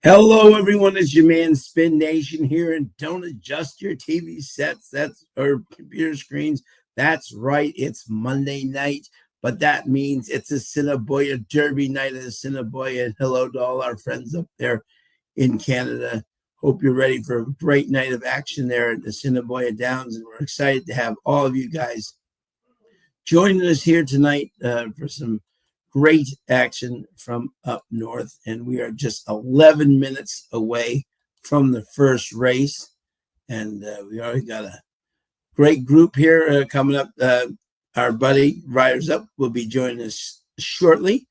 Hello, everyone. It's your man Spin Nation here, and don't adjust your TV sets or computer screens. That's right. It's Monday night, but that means it's Assiniboia Derby night at Assiniboia. And hello to all our friends up there in Canada. Hope you're ready for a great night of action there at Assiniboia Downs, and we're excited to have all of you guys joining us here tonight for some great action from up north, and we are just 11 minutes away from the first race, and we already got a great group here coming up. Our buddy Riders Up will be joining us shortly,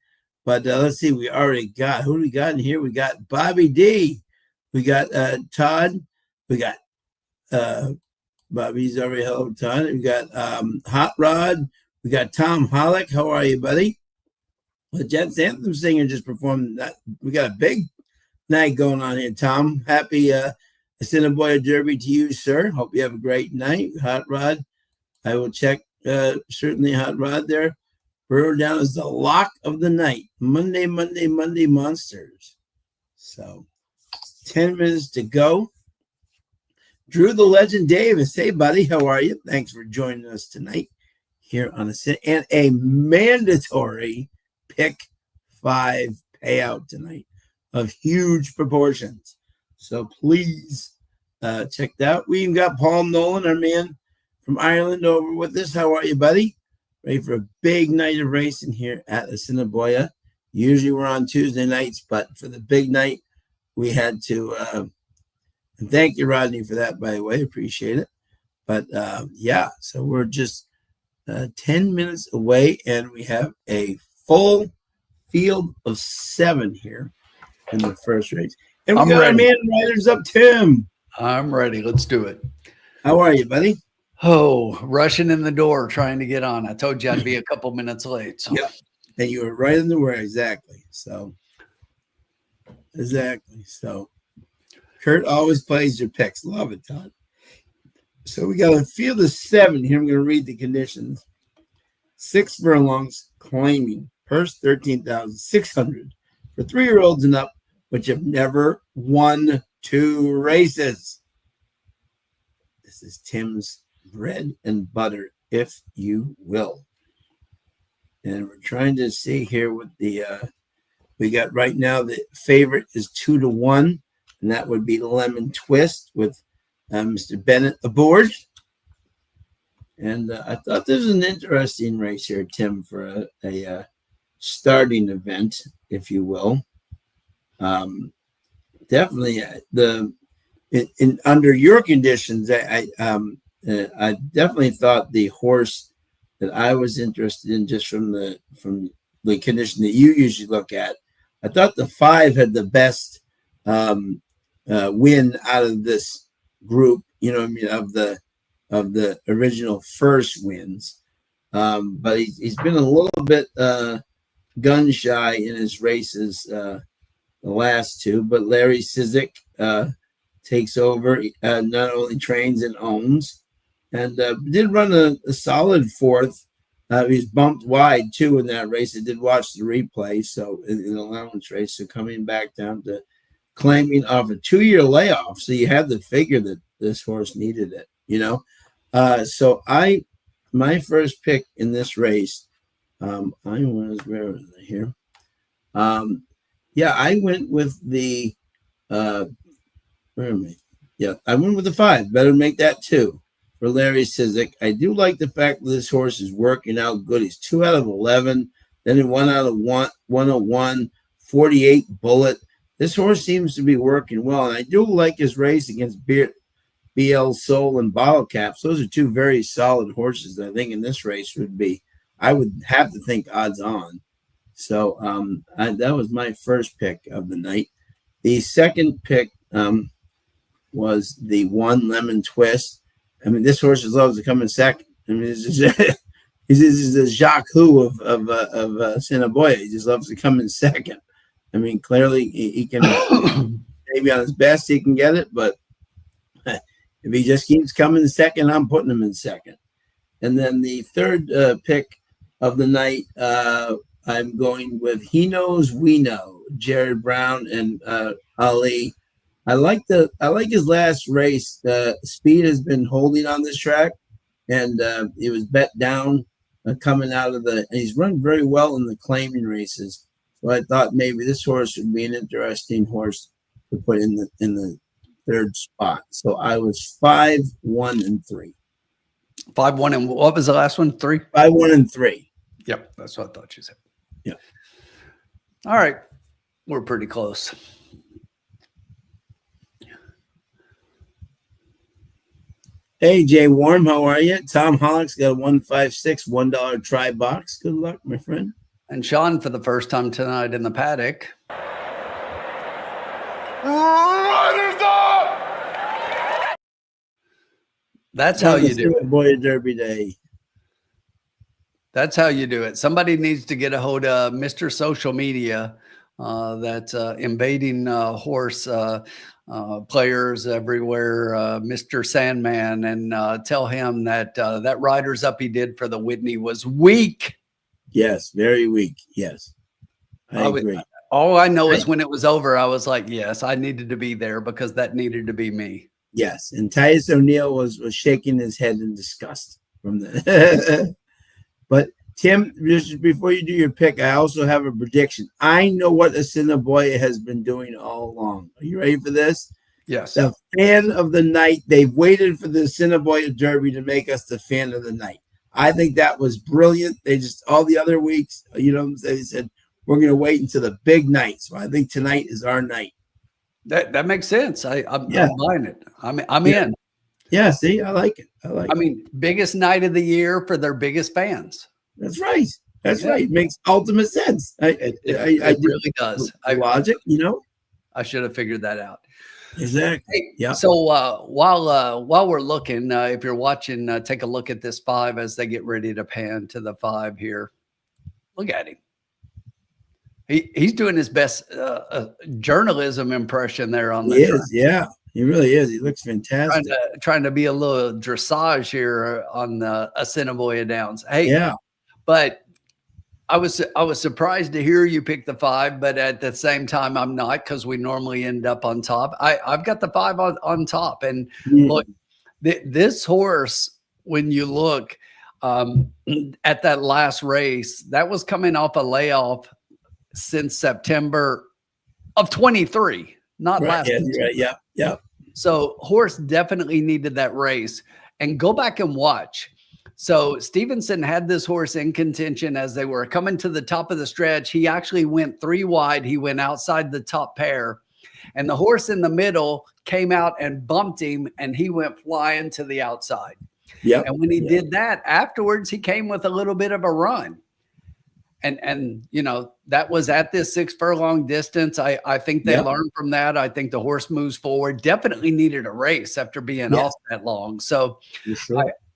but let's see, we already got, who do we got in here? We got Bobby D, we got Todd, we got Bobby's already, hello Todd, we got Hot Rod, we got Tom Hollick. How are you, buddy? The Jets Anthem singer just performed. We got a big night going on here, Tom. Happy Assiniboia Derby to you, sir. Hope you have a great night. Hot Rod, I will check certainly Hot Rod there. Burrow Down is the lock of the night. Monday Monsters. So 10 minutes to go. Drew the Legend Davis. Hey, buddy, how are you? Thanks for joining us tonight here on a mandatory Pick 5 payout tonight of huge proportions. So please check that out. We even got Paul Nolan, our man from Ireland, over with us. How are you, buddy? Ready for a big night of racing here at Assiniboia. Usually we're on Tuesday nights, but for the big night, we had to, and thank you, Rodney, for that, by the way. Appreciate it. But yeah, so we're just 10 minutes away, and we have a full field of 7 here in the first race. And we got our man Riders Up, Tim. I'm ready. Let's do it. How are you, buddy? Oh, rushing in the door, trying to get on. I told you I'd be a couple minutes late. So. Yep. And you were right in the way. Exactly. So, Kurt always plays your picks. Love it, Todd. So we got a field of 7 here. I'm going to read the conditions. 6 furlongs claiming purse 13,600 for 3-year-olds and up, which have never won 2 races. This is Tim's bread and butter, if you will. And we're trying to see here what the we got right now. The favorite is 2-1, and that would be Lemon Twist with Mr. Bennett aboard. And I thought this was an interesting race here, Tim, for a starting event, if you will. Definitely, under your conditions, I definitely thought the horse that I was interested in, just from the condition that you usually look at, I thought the 5 had the best win out of this group. You know what I mean, of the original first wins, but he's been a little bit gun shy in his races, the last 2. But Larry Sizik takes over, not only trains and owns, and did run a solid 4th. He's bumped wide too in that race. I did watch the replay, so in the allowance race. So coming back down to claiming off a 2-year layoff, so you had to figure that this horse needed it, you know. So my first pick in this race, where was I here? I went with the where am I? Yeah, I went with the 5. Better make that 2 for Larry Sizik. I do like the fact that this horse is working out good. He's 2 out of 11, then he 1 out of 101, 48 bullet. This horse seems to be working well, and I do like his race against BL Soul and Bottle Caps. Those are 2 very solid horses that I think in this race I would have to think odds on. So that was my first pick of the night. The second pick was the 1 Lemon Twist. I mean, this horse loves to come in second. I mean, he's the Jacques Hu of Assiniboia. He just loves to come in second. I mean, clearly he can maybe on his best he can get it, but if he just keeps coming in second, I'm putting him in second. And then the third pick of the night, I'm going with He Knows We Know. Jared Brown and Ali. I like his last race. The speed has been holding on this track, and he was bet down coming out of and he's run very well in the claiming races. So I thought maybe this horse would be an interesting horse to put in the third spot. So I was 5, 1, and 3. 5, 1, and what was the last one? 3? 5, 1, and 3. Yep, that's what I thought you said. Yeah. All right, we're pretty close. Hey, Jay Warm, how are you? Tom Hollick's got a 156 $1 try box. Good luck, my friend. And Sean, for the first time tonight in the paddock. Riders up! That's how you do it. Assiniboia Derby Day. That's how you do it. Somebody needs to get a hold of Mr. Social Media that's invading horse players everywhere, Mr. Sandman, and tell him that that Riders Up he did for the Whitney was weak. Yes, very weak. Yes, I agree. All I know is when it was over, I was like, yes, I needed to be there because that needed to be me. Yes, and Titus O'Neill was shaking his head in disgust from the. But Tim, just before you do your pick, I also have a prediction. I know what Assiniboia has been doing all along. Are you ready for this? Yes. The fan of the night. They've waited for the Assiniboia Derby to make us the fan of the night. I think that was brilliant. They just all the other weeks, they said we're going to wait until the big night. So I think tonight is our night. That makes sense. I'm buying it. I'm in. Yeah, see, I like it. I mean, biggest night of the year for their biggest fans. That's right. That's right. It makes ultimate sense. It really does. Logic, I should have figured that out. Exactly. Hey, yeah. So while we're looking, if you're watching, take a look at this 5 as they get ready to pan to the 5 here. Look at him. He's doing his best journalism impression there on the track. Yeah, he really is. He looks fantastic. Trying to be a little dressage here on the Assiniboia Downs. Hey, yeah. But I was surprised to hear you pick the 5, but at the same time, I'm not, because we normally end up on top. I've got the 5 on top, and look, this horse, when you look at that last race, that was coming off a layoff since September of 23, not last season. Right. Yeah. So horse definitely needed that race, and go back and watch. So Stevenson had this horse in contention as they were coming to the top of the stretch. He actually went 3 wide. He went outside the top pair, and the horse in the middle came out and bumped him, and he went flying to the outside. Yeah. And when he did that, afterwards, he came with a little bit of a run. And that was at this 6 furlong distance. I think they learned from that. I think the horse moves forward. Definitely needed a race after being off that long. So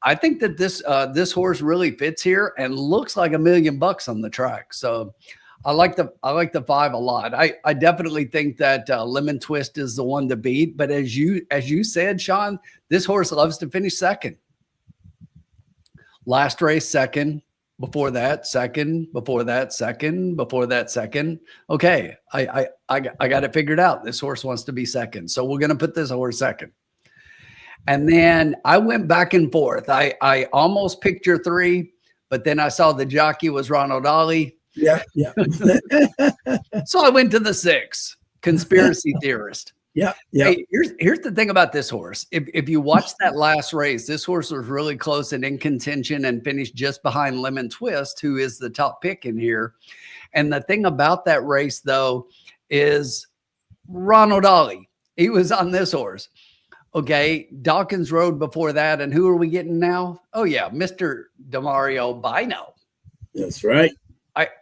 I think that this horse really fits here and looks like $1 million on the track. So I like the 5 a lot. I definitely think that Lemon Twist is the one to beat. But as you said, Sean, this horse loves to finish second. Last race second. Before that, second. Before that, second. Before that, second. Okay, I got it figured out. This horse wants to be second, so we're going to put this horse second. And then I went back and forth. I almost picked your 3, but then I saw the jockey was Ronald Ollie. Yeah. So I went to the 6, Conspiracy Theorist. Yeah. Hey, here's the thing about this horse. If you watch that last race, this horse was really close and in contention and finished just behind Lemon Twist, who is the top pick in here. And the thing about that race, though, is Ronald Ollie. He was on this horse. Okay, Dawkins Road before that. And who are we getting now? Oh, yeah, Mr. Demario Bino. That's right.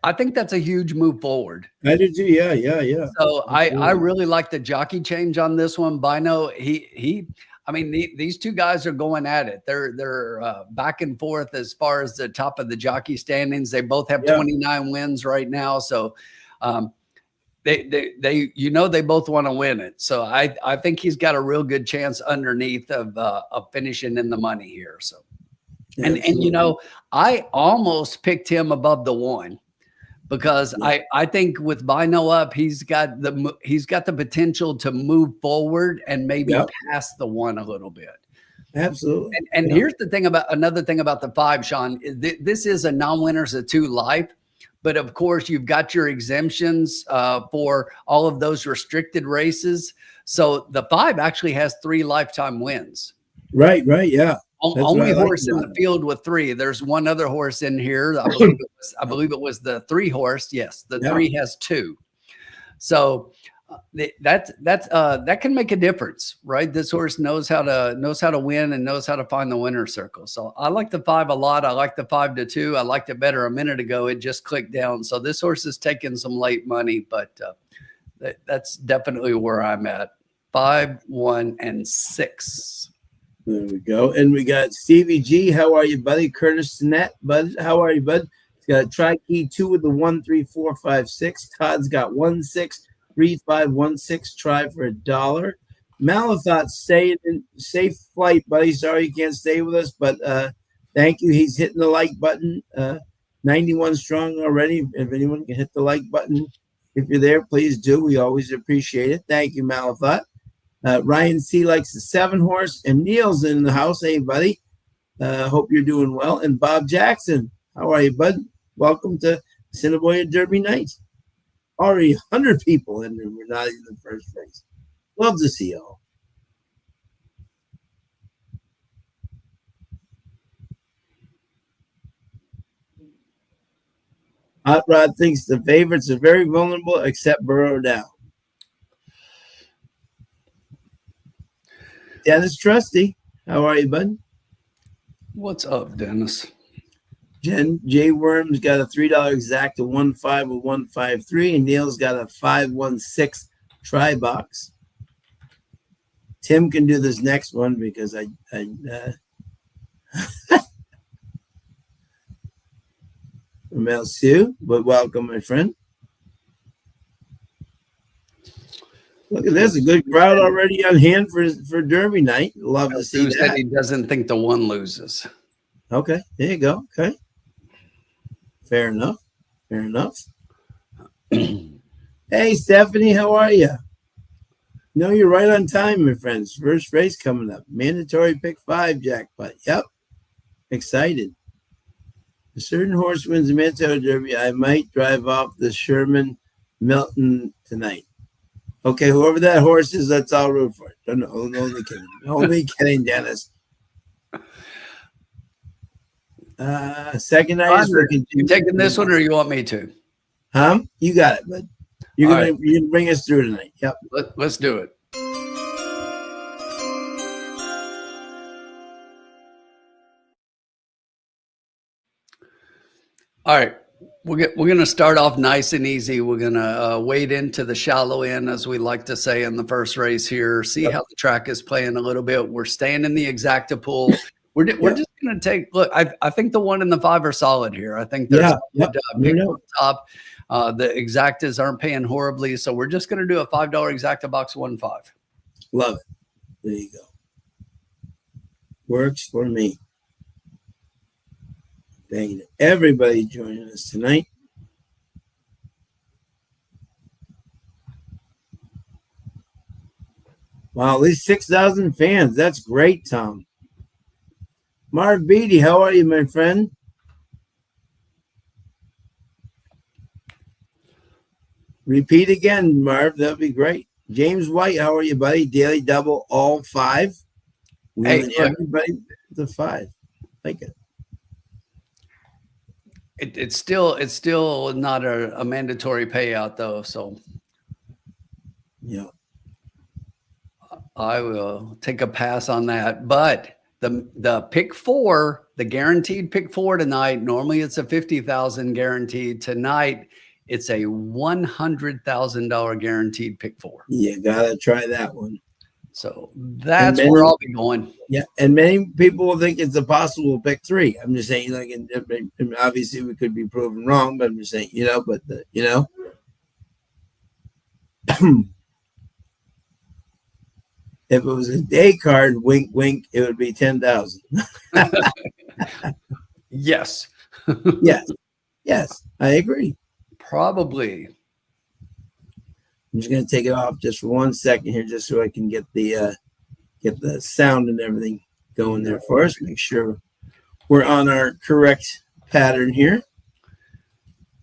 I think that's a huge move forward. I do too. Yeah. So I really like the jockey change on this one. Bino, these 2 guys are going at it. They're back and forth as far as the top of the jockey standings. They both have 29 wins right now. So they both want to win it. So I think he's got a real good chance underneath of finishing in the money here. So. And I almost picked him above the 1 because I think with Bino up, he's got the potential to move forward and maybe pass the 1 a little bit. Absolutely. And here's the thing another thing about the 5, Sean. This is a non-winners of 2 life, but of course you've got your exemptions for all of those restricted races. So the 5 actually has 3 lifetime wins. Right. Yeah. Only horse in the field with 3. There's one other horse in here. I believe it was the 3 horse. Yes, the 3 has 2. So that can make a difference, right? This horse knows how to win and knows how to find the winner's circle. So I like the 5 a lot. I like the 5-2. I liked it better a minute ago. It just clicked down. So this horse is taking some late money, but that's definitely where I'm at. 5, 1, and 6. There we go. And we got Stevie G. How are you, buddy? Curtis Sinet, bud. How are you, bud? He's got a tri-key 2 with the 1, 3, 4, 5, 6. Todd's got 1, 6, 3, 5, 1, 6. Try for $1. Malathot, safe flight, buddy. Sorry you can't stay with us, but thank you. He's hitting the like button. 91 strong already. If anyone can hit the like button, if you're there, please do. We always appreciate it. Thank you, Malathot. Ryan C likes the 7 horse, and Neil's in the house. Hey, buddy. Hope you're doing well. And Bob Jackson, how are you, bud? Welcome to Assiniboia Derby night. Already 100 people in there. We're not even in the first race. Love to see y'all. Hot Rod thinks the favorites are very vulnerable, except Burrow Down. Dennis Trusty, how are you, bud? What's up, Dennis? J Worms got a $3 exact, a 1-5 with 153, and Neil's got a 5-1-6 try box. Tim can do this next one because I Mel Sue, but welcome, my friend. Look at this, a good crowd already on hand for Derby night. Love to see that. Said he doesn't think the 1 loses. Okay, there you go. Okay. Fair enough. Hey, Stephanie, how are you? No, you're right on time, my friends. First race coming up. Mandatory pick 5 jackpot. Yep. Excited. A certain horse wins the Manitoba Derby. I might drive off the Sherman Milton tonight. Okay, whoever that horse is, let's all root for it. No, only kidding. Only kidding, Dennis. Second night is looking. You taking this one, or you want me to? You got it, bud. You're gonna bring us through tonight. Yep. Let's do it. All right. We're going to start off nice and easy. We're going to wade into the shallow end, as we like to say in the first race here, see how the track is playing a little bit. We're staying in the exacta pool. We're just going to take – look, I think the 1 and the 5 are solid here. I think there's big on top. The exactas aren't paying horribly, so we're just going to do a $5 exacta box 1-5. Love it. There you go. Works for me. Thank you to everybody joining us tonight. Wow, at least 6,000 fans. That's great, Tom. Marv Beatty, how are you, my friend? Repeat again, Marv. That'd be great. James White, how are you, buddy? Daily double, all 5. Hey, everybody the 5. Like it. It's still not a mandatory payout though, so yeah, I will take a pass on that. But the pick 4, the guaranteed pick 4 tonight. Normally it's a 50,000 guaranteed. Tonight it's a $100,000 guaranteed pick 4. You gotta try that one. So that's where I'll be going. Yeah, and many people will think it's a possible pick 3. I'm just saying, like, and obviously we could be proven wrong, but I'm just saying, but if it was a day card, wink, wink, it would be 10,000. Yes. Yes, I agree. Probably. I'm just going to take it off just for 1 second here, just so I can get the sound and everything going there for us. Make sure we're on our correct pattern here.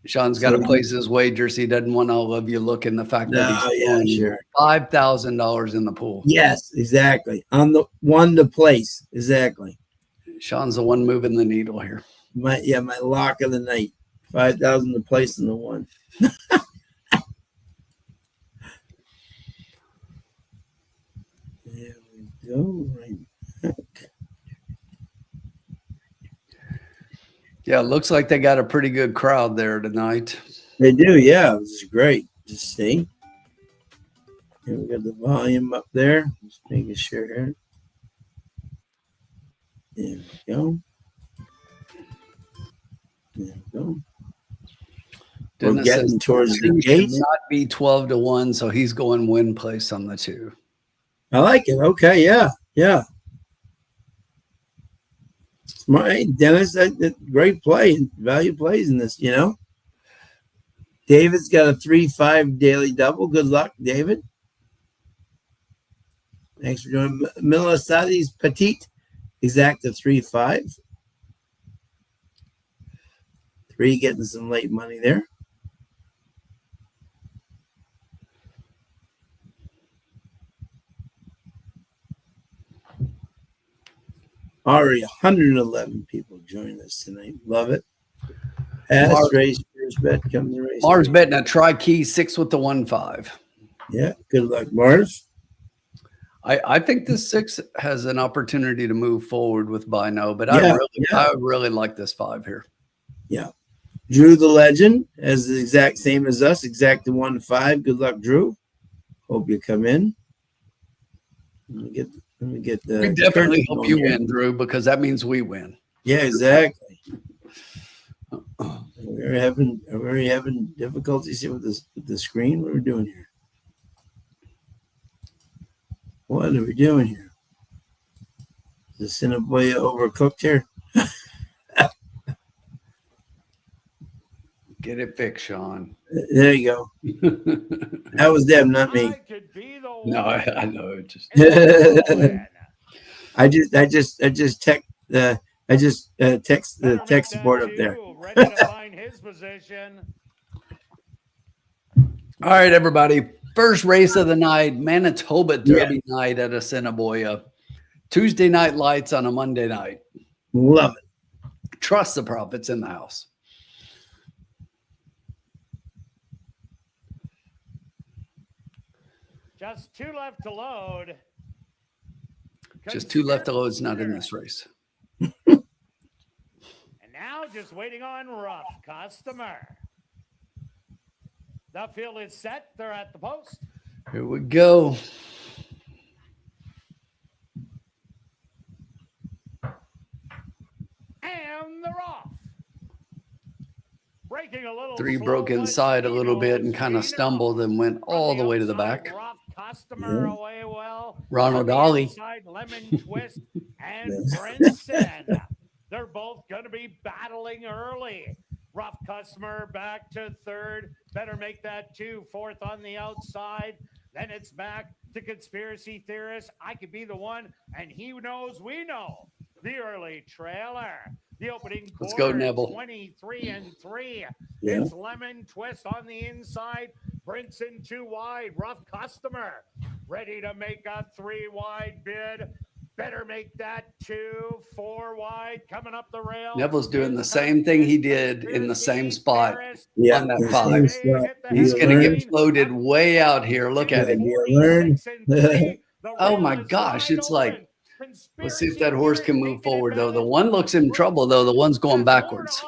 Sean's got to place his wagers. He doesn't want all of you looking the fact that he's sure. $5,000 in the pool. Yes, exactly. On the one to place. Exactly. Sean's the one moving the needle here. My lock of the night. 5,000 to place in the one. There we go. Right back. Yeah, it looks like they got a pretty good crowd there tonight. They do, yeah. This is great to see. Here we got the volume up there. Just making sure here. There we go. There we go. We're getting towards the gate. Not be 12-1, so he's going win place on the 2. I like it. Okay, yeah. Smart, hey, Dennis. That great play. Value plays in this, David's got a 3-5 daily double. Good luck, David. Thanks for joining. Milasadi's Petite exact a 3-5. 3 getting some late money there. Already 111 people joining us tonight. Love it. Pass, race, first bet, comes the race. Mars betting a tri-key 6 with the 1-5. Yeah, good luck, Mars. I think this 6 has an opportunity to move forward with Bino, but I really like this 5 here. Yeah. Drew the Legend has the exact same as us, exact to 1-5. Good luck, Drew. Hope you come in. Let me get the. We definitely hope you win, Drew, because that means we win. Yeah, exactly. We're having difficulties here with the screen. What are we doing here? What are we doing here? Is Assiniboia overcooked here? Get it fixed, Sean. There you go. That was them, not me. No, I know. It just. I just text the tech support up there. All right, everybody. First race of the night, Manitoba Derby night at Assiniboia. Tuesday night lights on a Monday night. Love it. Trust the profits in the house. Just 2 left to load. Just 2 left to load. It's not in this race. And now just waiting on Rough Customer. The field is set. They're at the post. Here we go. And they're off. Breaking a little. 3 broke inside a little bit and kind of stumbled and went all the way to the back. Customer away well. Ronald Ollie. Lemon Twist and Brinson. They're both going to be battling early. Rough Customer back to 3rd. Better make that 2. 4th on the outside. Then it's back to Conspiracy Theorist. I could be the one, and he knows we know. The early trailer. The opening quarter. Let's go, Neville. 23-3. It's Lemon Twist on the inside. Brinson 2 wide. Rough Customer ready to make a 3 wide bid. Better make that 2, 4 wide coming up the rail. Neville's doing the same thing he did in the same spot on that 5. He's going to get floated way out here. Look at him. Oh my gosh. It's like, let's see if that horse can move forward, though. The one looks in trouble, though. The one's going backwards.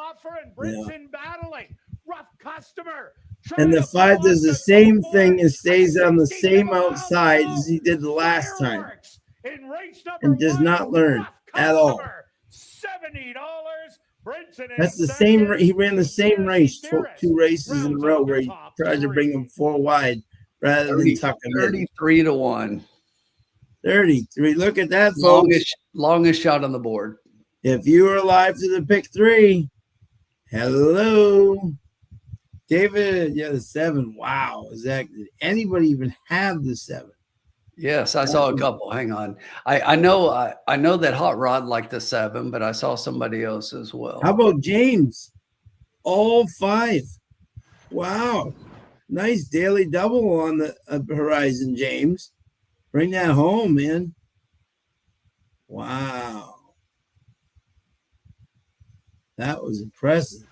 And the 5 does the same thing and stays on the same outside as he did the last time. And does not learn at all. $70. That's the same. He ran the same race 2 races in a row where he tried to bring him 4 wide rather than tuck him in. 33-1. 33. Look at that, folks. Longest shot on the board. If you are alive to the pick 3, hello. David, yeah, the 7. Wow. Did anybody even have the 7? Yes, I saw a couple. Hang on. I know that Hot Rod liked the 7, but I saw somebody else as well. How about James? All 5. Wow. Nice daily double on the horizon, James. Bring that home, man. Wow. That was impressive.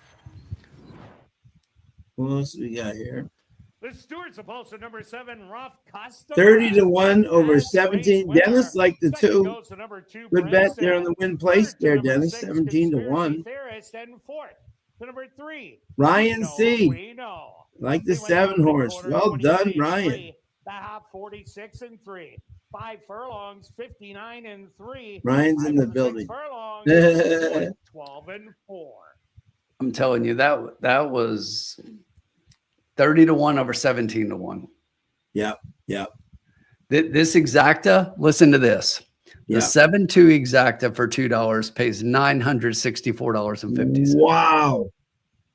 What else we got here? The Stewart's upholsterer number 7, Rough Customer. 30-1 over 17. Dennis liked the 2. Goes to number 2, Good bet there on Branson. the win place Third to there, number Dennis. 6, 17-1. Theorist, and fourth to number 3. Ryan C. We know. Like the They went 7 down to horse. quarter, Well done, 28 Ryan. 3, the half 46 and 3. 5 furlongs, 59 and 3. Ryan's in the 6 building. furlongs, 12 and 4. I'm telling you, that was 30-1 over 17-1. Yep. This exacta, listen to this. The Yeah. 7-2 exacta for $2 pays $964.50. Wow.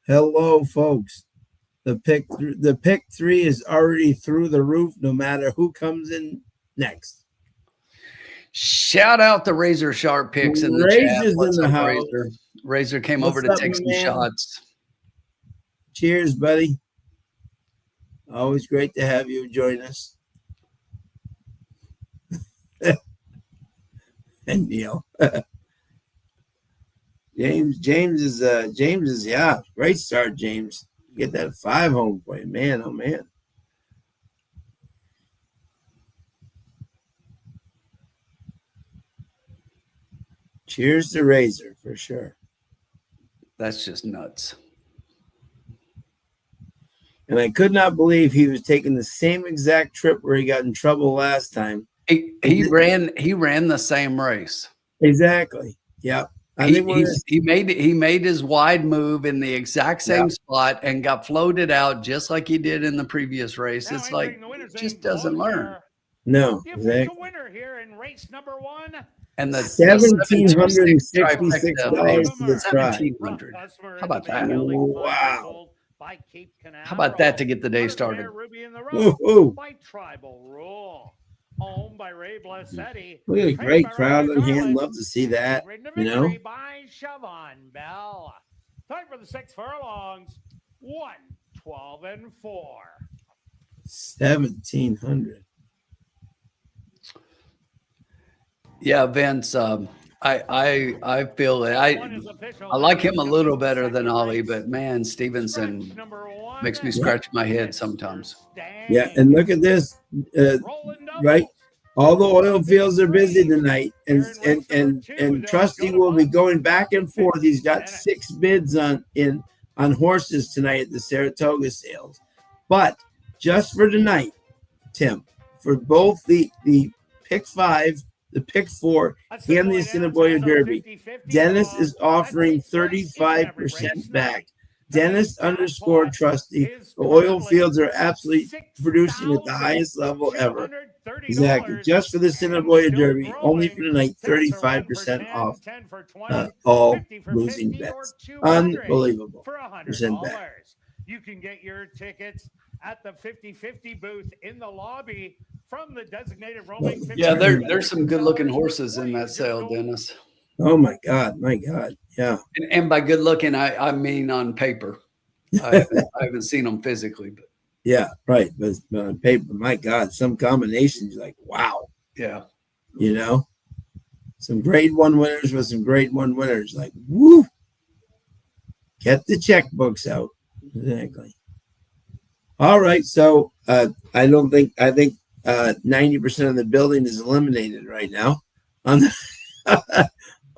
Hello, folks. The pick 3 is already through the roof, no matter who comes in next. Shout out the Razor Sharp picks in the Razor's chat. What's in the up, house. Razor? Razor came What's over to up, take some man? shots. Cheers, buddy. Always great to have you join us. And Neil. James is yeah, great start, James. Get that 5 home for you, man. Oh man. Cheers to Razor for sure. That's just nuts. And I could not believe he was taking the same exact trip where he got in trouble last time. He ran the same race. Exactly. Yeah. He made his wide move in the exact same spot and got floated out just like he did in the previous race. Now It's like winners just in doesn't learn. No, The exactly. official winner here in race number 1. And the $1,766 $1,766 to the try. $1,700. How about that? Wow. How about that to get the day started? Woo-hoo. By tribal rule. Owned by Ray Blessetti. Look at a great crowd on hand. Love to see that. You know? By Siobhan Bell. Time for the 6 furlongs. 1, 12 and 4. 1,700. Yeah, Vince. I feel it. I like him a little better than Ollie, but man, Stevenson makes me scratch my head sometimes. Yeah, and look at this, right? All the oil fields are busy tonight, and Trusty will be going back and forth. He's got 6 bids on horses tonight at the Saratoga sales, but just for tonight, Tim, for both the pick 5, the pick 4, and the Assiniboia Derby, Dennis is offering 35% back. Dennis _ Trusty. The oil fields are absolutely producing at the highest level ever. Exactly. Just for the Assiniboia Derby, only for tonight, 35% off all losing bets. Unbelievable. Percent back. You can get your tickets at the 50/50 booth in the lobby from the designated roaming. Yeah, there's some good looking horses in that sale, Dennis. Oh my God. Yeah. And by good looking, I mean on paper. I haven't seen them physically, but yeah, right. But on paper, my God, some combinations like wow. Yeah. You know, some grade 1 winners with some grade 1 winners. Like, woo. Get the checkbooks out. Exactly. All right. So I think 90% of the building is eliminated right now on the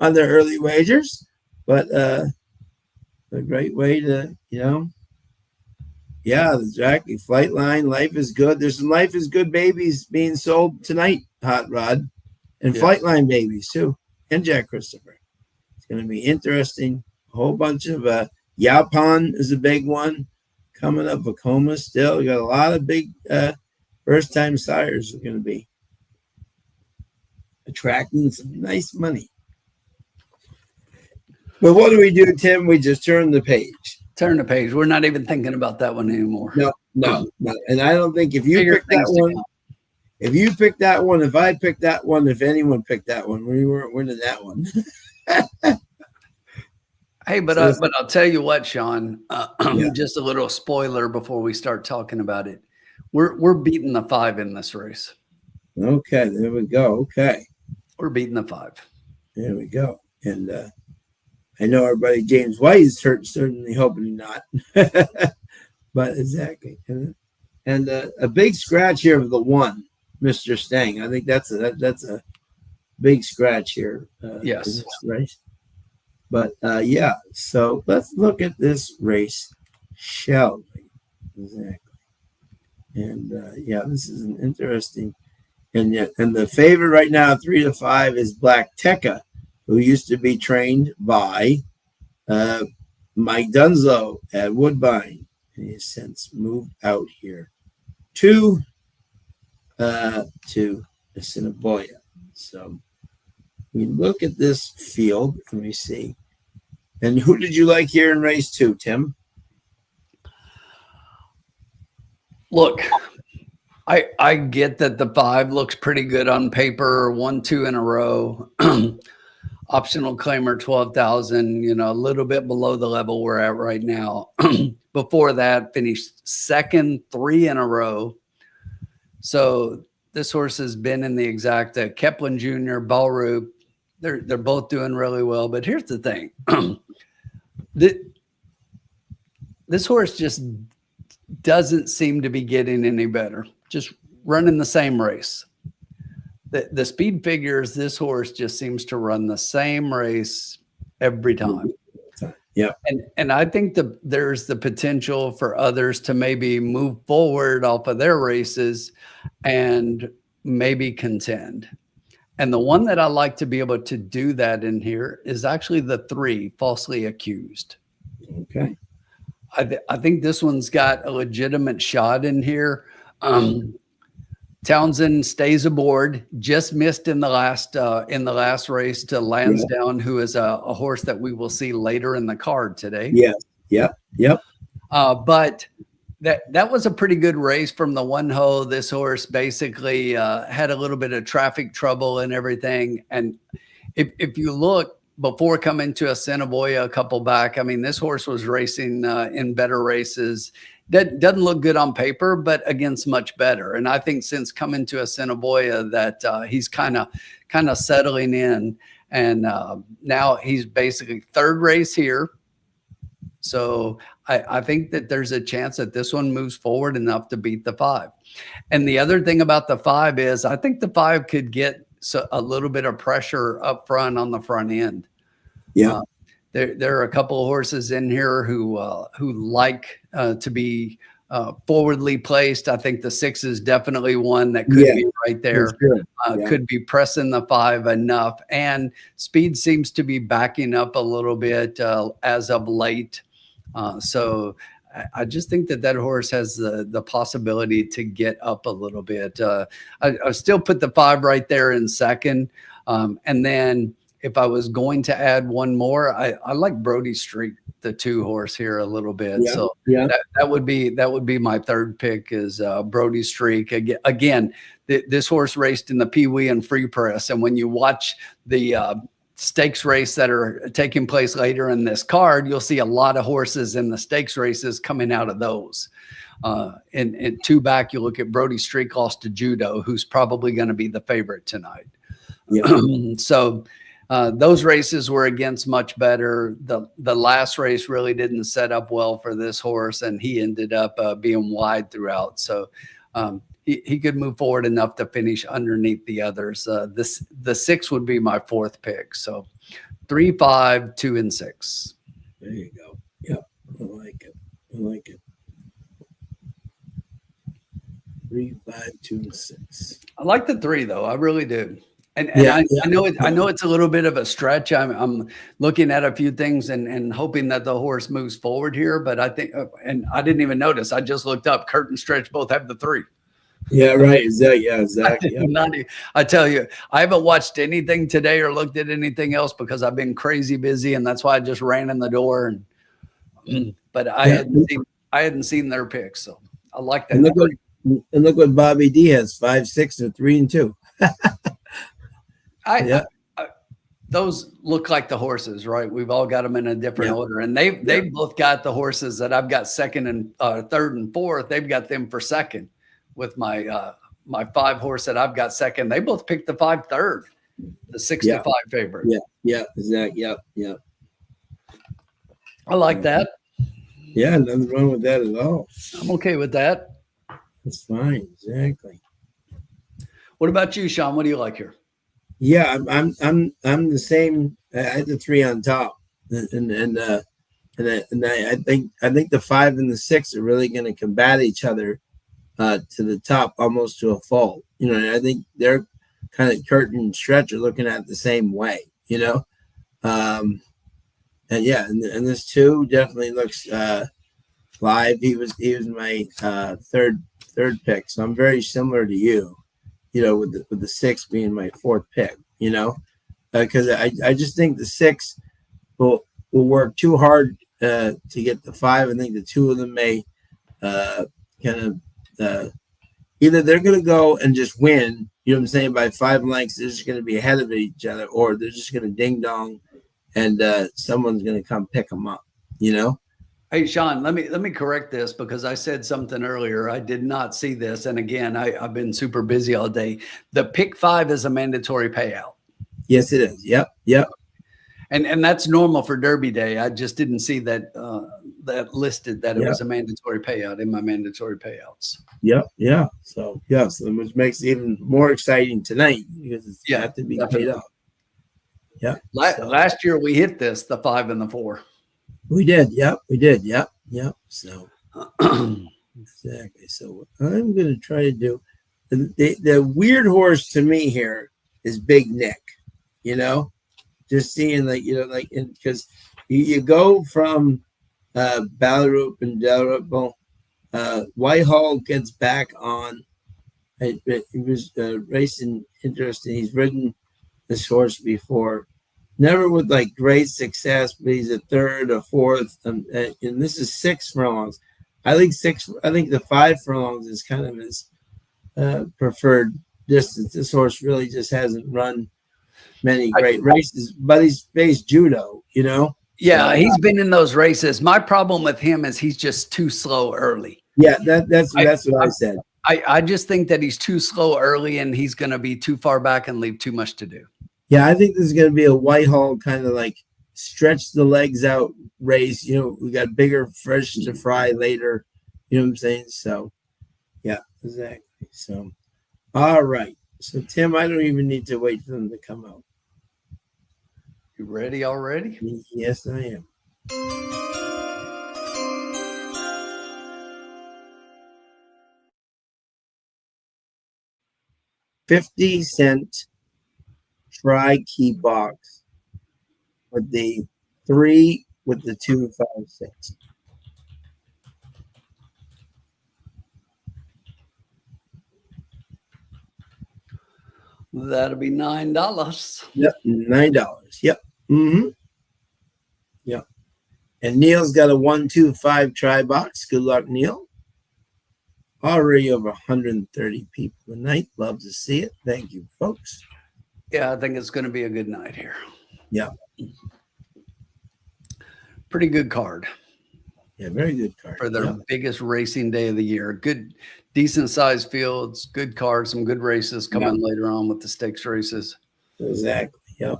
on their early wagers, but a great way to, exactly. Flightline, Life is Good. There's some Life is Good babies being sold tonight, Hot Rod, and Flightline babies too, and Jack Christopher. It's going to be interesting. A whole bunch of Yaupon is a big one coming up. Vacoma still. We got a lot of big first-time sires are going to be attracting some nice money. But what do we do, Tim? We just turn the page. Turn the page. We're not even thinking about that one anymore. No. And I don't think if you Bigger pick that things to one, come. if you picked that one, if I picked that one, if anyone picked that one, we weren't winning that one. Hey, but I'll tell you what, Sean. Yeah. Just a little spoiler before we start talking about it. We're beating the 5 in this race. Okay, there we go. Okay, we're beating the 5. There we go. And I know our buddy James White is certainly hoping not, but exactly. And a big scratch here of the 1, Mr. Stang. I think that's a big scratch here. Yes. In this race. But yeah, so let's look at this race, shall we? Exactly. And yeah, this is an interesting, and the favorite right now, 3 to 5, is Black Tekka, who used to be trained by Mike Dunslow at Woodbine, and he has since moved out here to Assiniboia. So we look at this field and we see. And who did you like here in race 2, Tim? Look, I get that the 5 looks pretty good on paper, 1, 2 in a row. Optional claimer 12,000, a little bit below the level we're at right now. Before that, finished 2nd, 3 in a row. So this horse has been in the exacta. Kepler Jr., Ballroop, they're both doing really well. But here's the thing. This horse just doesn't seem to be getting any better. Just running the same race. The speed figures, this horse just seems to run the same race every time. Yeah. And I think there's the potential for others to maybe move forward off of their races and maybe contend. And the one that I like to be able to do that in here is actually the 3, Falsely Accused. Okay. I think this one's got a legitimate shot in here. Townsend stays aboard, just missed in the last race to Lansdowne, who is a horse that we will see later in the card today. Yep. But that was a pretty good race from the 1 hole. This horse basically had a little bit of traffic trouble and everything. And if you look before coming to Assiniboia a couple back, I mean, this horse was racing in better races. That doesn't look good on paper, but against much better. And I think since coming to Assiniboia that he's kind of settling in. And now he's basically 3rd race here. So I think that there's a chance that this one moves forward enough to beat the 5. And the other thing about the 5 is I think the 5 could get a little bit of pressure up front on the front end. Yeah. There are a couple of horses in here who like to be forwardly placed. I think the 6 is definitely one that could be right there. Could be pressing the 5 enough. And speed seems to be backing up a little bit as of late. So I just think that horse has the possibility to get up a little bit. I still put the 5 right there in 2nd. And then if I was going to add one more, I like Brody Streak, the 2 horse here a little bit. That would be my 3rd pick is Brody Streak. Again, this horse raced in the Pee Wee and Free Press. And when you watch the stakes race that are taking place later in this card, you'll see a lot of horses in the stakes races coming out of those. In 2 back, you look at Brody Streak lost to Judo, who's probably going to be the favorite tonight. So those races were against much better. The last race really didn't set up well for this horse, and he ended up being wide throughout. So he could move forward enough to finish underneath the others. The 6 would be my 4th pick. So 3, 5, 2, and 6. There you go. Yep. I like it. 3, 5, 2, and 6. I like the 3 though. I really do. And I know it's a little bit of a stretch. I'm looking at a few things and hoping that the horse moves forward here. But I think, and I didn't even notice. I just looked up. Kurt and Stretch both have the 3. Yeah, right. Exactly. I tell you, I haven't watched anything today or looked at anything else because I've been crazy busy, and that's why I just ran in the door. And but I hadn't seen their picks, so I like that. And look what Bobby D has: 5, 6, and 3 and 2. Those look like the horses, right? We've all got them in a different order, and they've both got the horses that I've got second and third and fourth. They've got them for second with my my 5 horse that I've got second. They both picked the 5 third, the 6-5 favorite. Yeah, exactly. Yep. I like that. Yeah, nothing wrong with that at all. I'm okay with that. That's fine. Exactly. What about you, Sean? What do you like here? Yeah, I'm the same. I had the 3 on top, and I think the 5 and the 6 are really going to combat each other to the top, almost to a fault. You know, and I think they're kind of Curtin and Stretch are looking at it the same way. You know, and and this 2 definitely looks live. He was my third pick, so I'm very similar to you. You know, with the 6 being my 4th pick, you know, because I just think the 6 will work too hard to get the 5. I think the 2 of them may kind of either they're going to go and just win, you know what I'm saying, by 5 lengths. They're just going to be ahead of each other, or they're just going to ding dong, and someone's going to come pick them up, you know. Hey, Sean, let me correct this because I said something earlier. I did not see this. And again, I've been super busy all day. The pick 5 is a mandatory payout. Yes, it is. Yep. And that's normal for Derby Day. I just didn't see that that listed that it was a mandatory payout in my mandatory payouts. Yeah. So which makes it even more exciting tonight because it's got to be paid up. Yeah. Last year we hit this, the 5 and the 4. We did. Yep. We did. Yep. So exactly. So I'm going to try to do the weird horse to me here is Big Nick, you know, just seeing because you go from Ballyroop and Dalrymple, Whitehall gets back on. He was racing interesting. He's ridden this horse before. Never with like great success, but he's a 3rd or 4th, and this is 6 furlongs. I think the 5 furlongs is kind of his preferred distance. This horse really just hasn't run many great races, but he's faced judo, you know. Yeah, he's been in those races. My problem with him is he's just too slow early. Yeah, that's what I said. I just think that he's too slow early, and he's going to be too far back and leave too much to do. Yeah, I think this is going to be a Whitehall kind of like stretch the legs out race. You know, we got bigger fish to fry later. You know what I'm saying? So, yeah, exactly. So, all right. So, Tim, I don't even need to wait for them to come out. You ready already? Yes, I am. 50-cent tri-key box with the 3 with the 2, 5, 6. That'll be $9. Yep, $9. Yep. Mm-hmm. Yep. And Neil's got a 1, 2, 5 try box. Good luck, Neil. Already over 130 people tonight. Love to see it. Thank you, folks. Yeah, I think it's going to be a good night here. Yeah. Pretty good card. Yeah, very good card. For their biggest racing day of the year. Good, decent sized fields, good cards, some good races coming later on with the stakes races. Exactly. Yep.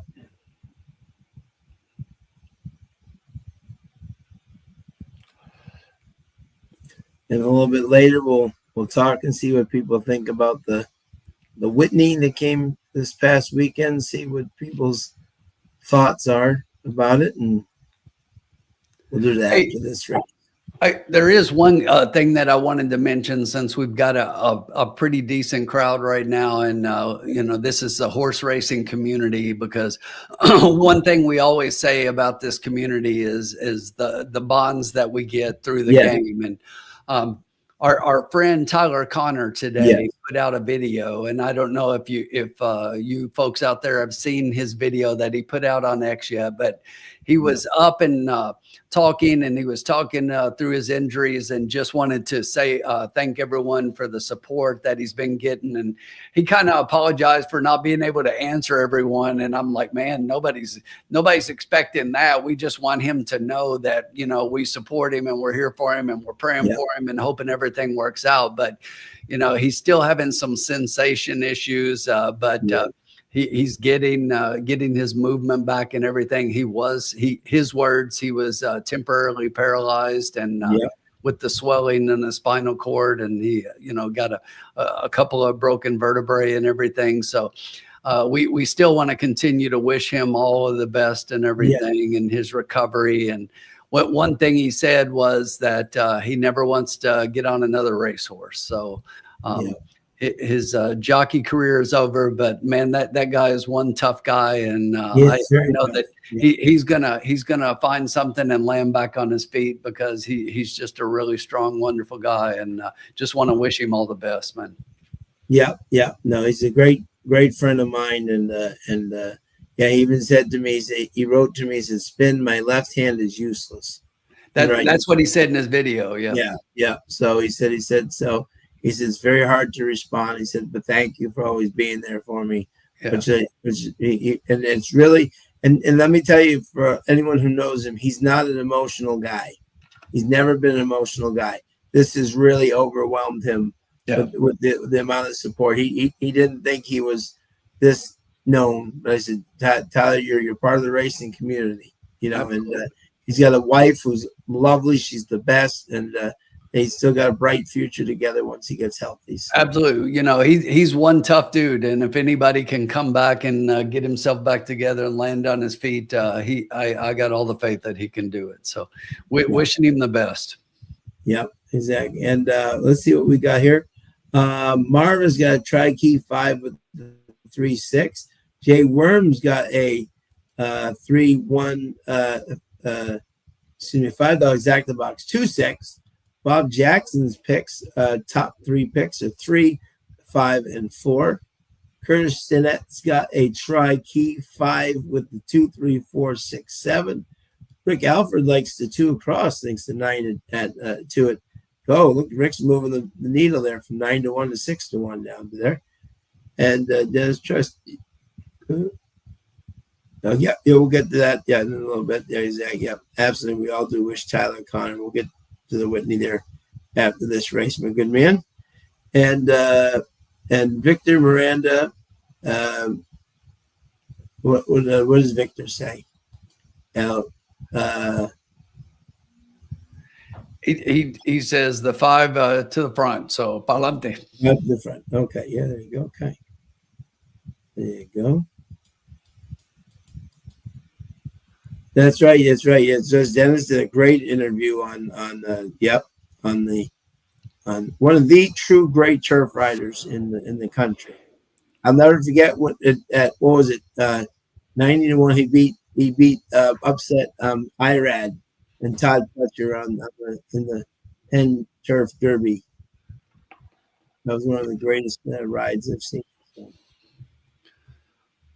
And a little bit later, we'll talk and see what people think about the Whitney that came this past weekend. See what people's thoughts are about it, and we'll do that after this race. There is one thing that I wanted to mention since we've got a pretty decent crowd right now, and this is the horse racing community, because one thing we always say about this community is the bonds that we get through the game. And our friend Tyler Connor today put out a video, and I don't know if you folks out there have seen his video that he put out on X yet, but he was up and talking, and he was talking through his injuries, and just wanted to say thank everyone for the support that he's been getting. And he kind of apologized for not being able to answer everyone. And I'm like, man, nobody's expecting that. We just want him to know that, you know, we support him and we're here for him and we're praying for him and hoping everything works out. But, you know, he's still having some sensation issues, but he's getting his movement back and everything. His words, he was temporarily paralyzed and with the swelling in the spinal cord, and he, you know, got a couple of broken vertebrae and everything. So we still want to continue to wish him all of the best and everything in his recovery. And one thing he said was that he never wants to get on another racehorse. So his jockey career is over, but man, that guy is one tough guy. And I know that he's gonna find something and land back on his feet, because he's just a really strong, wonderful guy. And just want to wish him all the best, man. Yeah. No, he's a great friend of mine. And he even said to me, he wrote to me, he said, "Spin, my left hand is useless." That's what he said in his video. Yeah. So he said, so he said, it's very hard to respond. He said, but thank you for always being there for me. And it's really, and let me tell you, for anyone who knows him, he's not an emotional guy. He's never been an emotional guy. This has really overwhelmed him with the amount of support. He didn't think he was this known. But I said, Tyler, you're part of the racing community, you know. Absolutely. And he's got a wife who's lovely. She's the best, and he's still got a bright future together once he gets healthy. So. Absolutely. You know, he's one tough dude. And if anybody can come back and get himself back together and land on his feet, I got all the faith that he can do it. So wishing him the best. Yep, exactly. And let's see what we got here. Marva's got a tri-key 5 with the 3-6. Jay Worm's got a 3-1, $5 exacta box 2-6. Bob Jackson's picks, top 3 picks are 3, 5, and 4. Curtis Stinnett's got a tri-key 5 with the 2, 3, 4, 6, 7. Rick Alford likes the 2 across, thinks the 9 at 2 at go. Look, Rick's moving the needle there from 9 to 1 to 6 to 1 down there. And Dennis Trust. We'll get to that in a little bit. Yeah, absolutely. We all do wish Tyler Connor. We'll get to the Whitney there after this race, my good man. And Victor Miranda, what does Victor say? He says the 5 to the front, so pa'lante. Up to the front. Okay, yeah, there you go. Okay, there you go. That's right. It says Dennis did a great interview on one of the true great turf riders in the country. I'll never forget what was it 90 to 1 he beat upset Irad and Todd Fletcher in the Penn Turf Derby. That was one of the greatest rides I've seen. So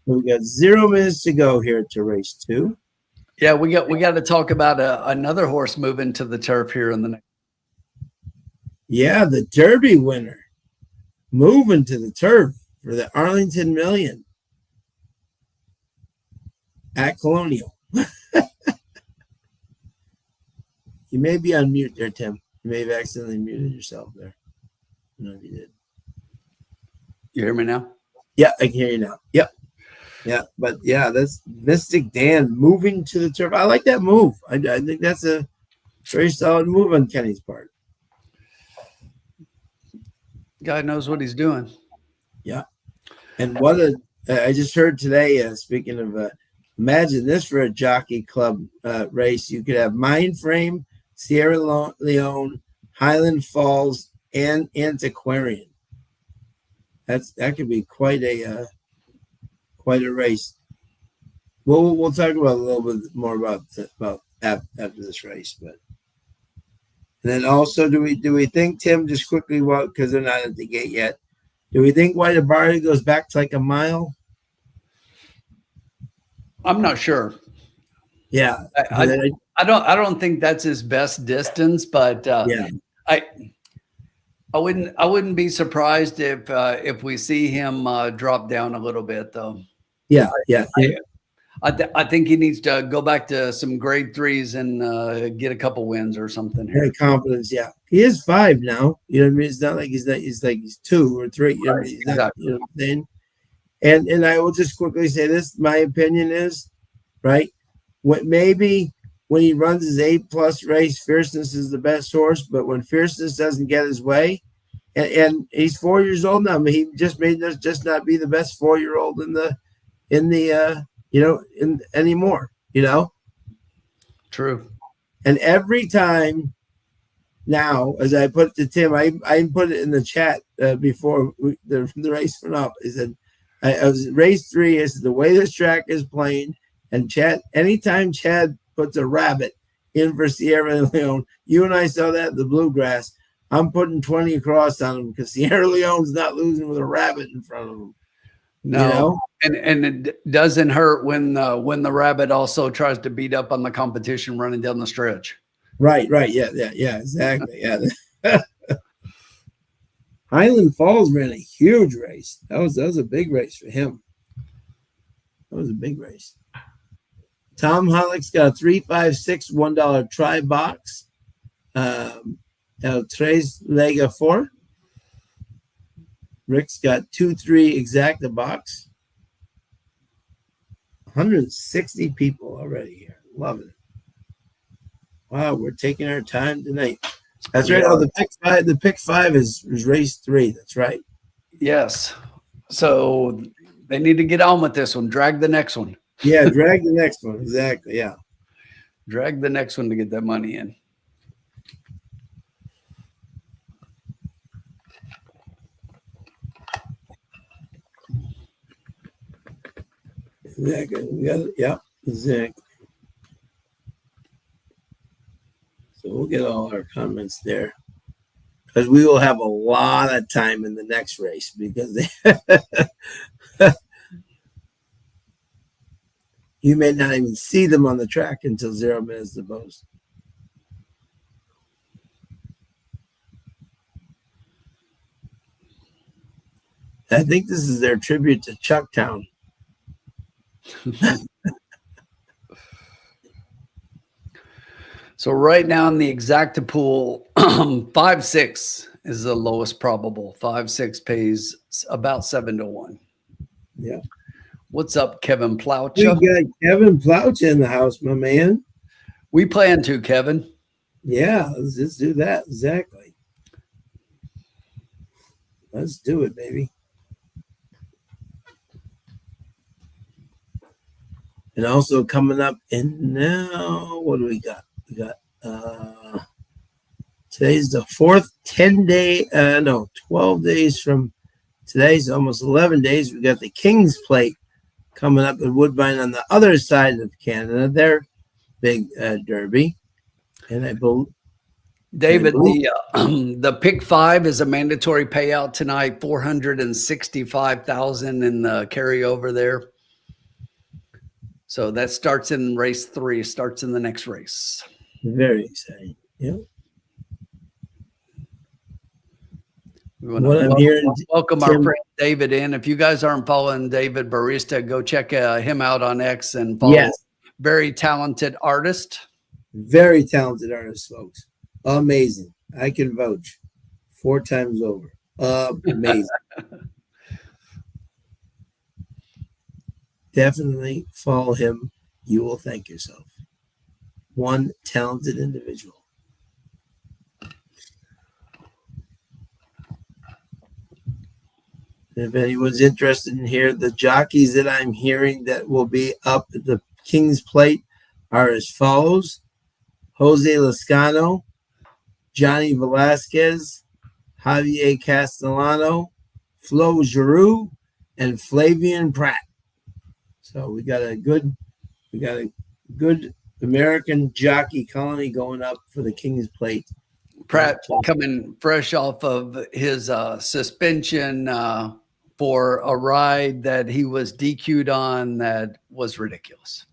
we got 0 minutes to go here to race 2. Yeah, we got to talk about another horse moving to the turf here in the next. Yeah, the Derby winner moving to the turf for the Arlington Million at Colonial. You may be on mute there, Tim. You may have accidentally muted yourself there. I don't know if you did. You hear me now? Yeah, I can hear you now. Yep. Yeah, but yeah, that's Mystic Dan moving to the turf. I like that move. I think that's a very solid move on Kenny's part. Guy knows what he's doing. Yeah. And I just heard today, speaking of, imagine this for a jockey club race. You could have Mindframe, Sierra Leone, Highland Falls, and Antiquarian. That could be quite a race. We'll talk about a little bit more about after this race, but and then also do we think, Tim, just quickly, because they're not at the gate yet, Do we think White Barley goes back to like a mile? I'm not sure. Yeah. I don't think that's his best distance, but Yeah. I wouldn't be surprised if we see him drop down a little bit though. Yeah. Yeah. I think he needs to go back to some grade 3s and get a couple wins or something here. Confidence. Yeah. He is 5 now. You know what I mean? It's not like he's 2 or 3. You know what I mean? Exactly. You know what I'm saying? And I will just quickly say this. My opinion is, right, maybe when he runs his 8+ race, Fierceness is the best horse. But when Fierceness doesn't get his way, and he's 4 years old now, I mean, he just may just not be the best 4-year-old anymore. True. And every time now, as I put it to Tim, I put it in the chat before the race went up. I said, I was race 3 is the way this track is playing. And Chad, anytime Chad puts a rabbit in for Sierra Leone, you and I saw that in the bluegrass. I'm putting 20 across on him because Sierra Leone's not losing with a rabbit in front of him. No, and it doesn't hurt when the rabbit also tries to beat up on the competition running down the stretch. Right. Yeah, exactly. Yeah. Highland Falls ran a huge race. That was a big race for him. That was a big race. Tom Hollick's got a 3-5-6 $1 try box. El Tres Lega 4. Rick's got 2-3 exacta box. 160 people already here. Loving it. Wow, we're taking our time tonight. That's right. Oh, the pick five is race 3. That's right. Yes. So they need to get on with this one. Drag the next one. Yeah, drag the next one. Exactly. Yeah. Drag the next one to get that money in. Exactly. We got it. Yeah, exactly. So we'll get all our comments there. Because we will have a lot of time in the next race because you may not even see them on the track until 0 minutes to post. I think this is their tribute to Chucktown. So right now in the exacta pool, 5-6 is the lowest probable. 5-6 pays about 7-1. Yeah. What's up, Kevin Plouch? We got Kevin Plouch in the house, my man. We plan to, Kevin. Yeah, let's do that. Exactly. Let's do it, baby. And also coming up, and now what do we got? We got today's the 4th 12 days from today's almost 11 days. We got the King's Plate coming up at Woodbine on the other side of Canada, their big derby. And I believe David, the pick 5 is a mandatory payout tonight, 465,000 in the carryover there. So that starts in race 3, starts in the next race. Very exciting. Yeah. What I'm hearing, welcome Tim, our friend David in. If you guys aren't following David Barista, go check him out on X and follow. Yes. Very talented artist. Very talented artist, folks. Amazing. I can vouch 4 times over. Amazing. Definitely follow him. You will thank yourself. One talented individual. If anyone's interested in here, the jockeys that I'm hearing that will be up at the King's Plate are as follows: Jose Lascano, Johnny Velasquez, Javier Castellano, Flo Giroux, and Flavian Pratt. So we got a good American jockey colony going up for the King's Plate Pratt coming fresh off of his suspension for a ride that he was DQ'd on that was ridiculous.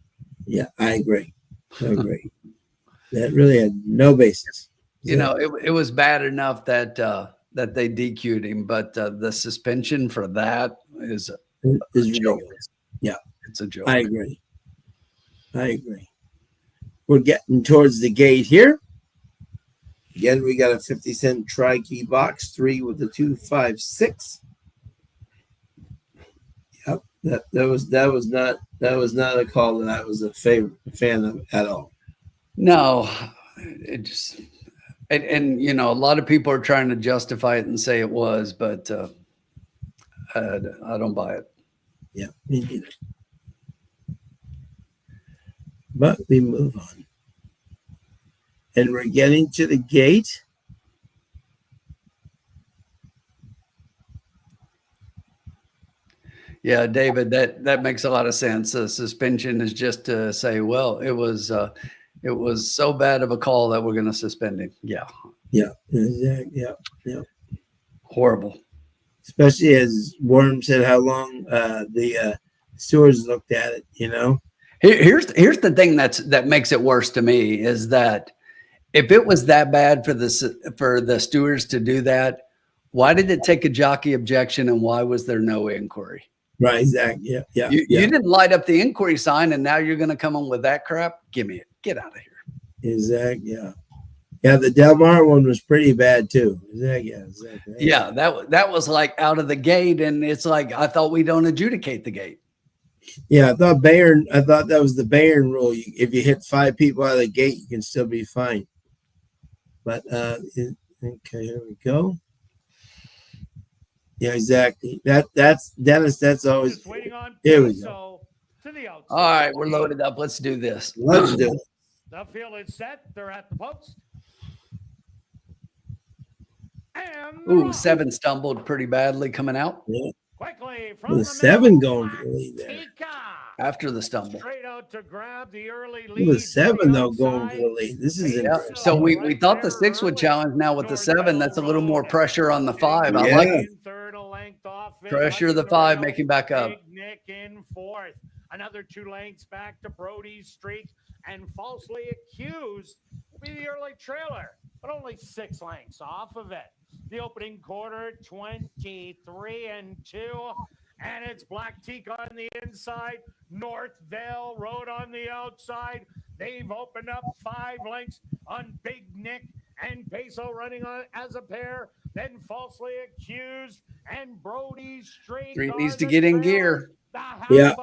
Yeah, I agree. That really had no basis. You know, it was bad enough that that they DQ'd him, but the suspension for that is ridiculous. Yeah, it's a joke. I agree. We're getting towards the gate here. Again, we got a 50-cent tri-key box, 3 with the 256. Yep, that was not a call that I was a fan of at all. No, it just and you know, a lot of people are trying to justify it and say it was, but I don't buy it. Yeah, me neither. But we move on. And we're getting to the gate. Yeah, David, that makes a lot of sense. The suspension is just to say, well, it was so bad of a call that we're going to suspend him. Yeah. Yeah, exactly. Yeah. Horrible. Especially as Worm said, how long the stewards looked at it. You know. Here's the thing that makes it worse to me is that if it was that bad for the stewards to do that, why did it take a jockey objection and why was there no inquiry? Right, exactly. Yeah. You didn't light up the inquiry sign and now you're going to come on with that crap? Give me it. Get out of here. Exactly. Yeah. Yeah, the Del Mar one was pretty bad too. Exactly. Yeah, that was like out of the gate, and it's like I thought we don't adjudicate the gate. Yeah, I thought that was the Bayern rule. If you hit 5 people out of the gate, you can still be fined. But okay, here we go. Yeah, exactly. That's Dennis. That's always. Just waiting on Here we go. To the outside. All right, we're loaded up. Let's do this. Let's do it. The field is set. They're at the post. And Ooh, 7 stumbled pretty badly coming out. Yeah. Quickly from The 7 going for the lead there. After the stumble. Straight out to grab the early lead. The 7 though going for the lead. This is Yeah. So we thought the 6 would challenge. Now with the 7, that's a little more pressure on the 5. I like it. Pressure the 5, make him back up. Big Nick in 4th. Another 2 lengths back to Brody's streak, and falsely accused will be the early trailer, but only 6 lengths off of it. The opening quarter, 23-2, and it's Black Teak on the inside, North Vale Road on the outside. They've opened up 5 lengths on Big Nick and Peso running on as a pair. Then falsely accused and Brody's straight. 3 needs to get in gear. Yeah,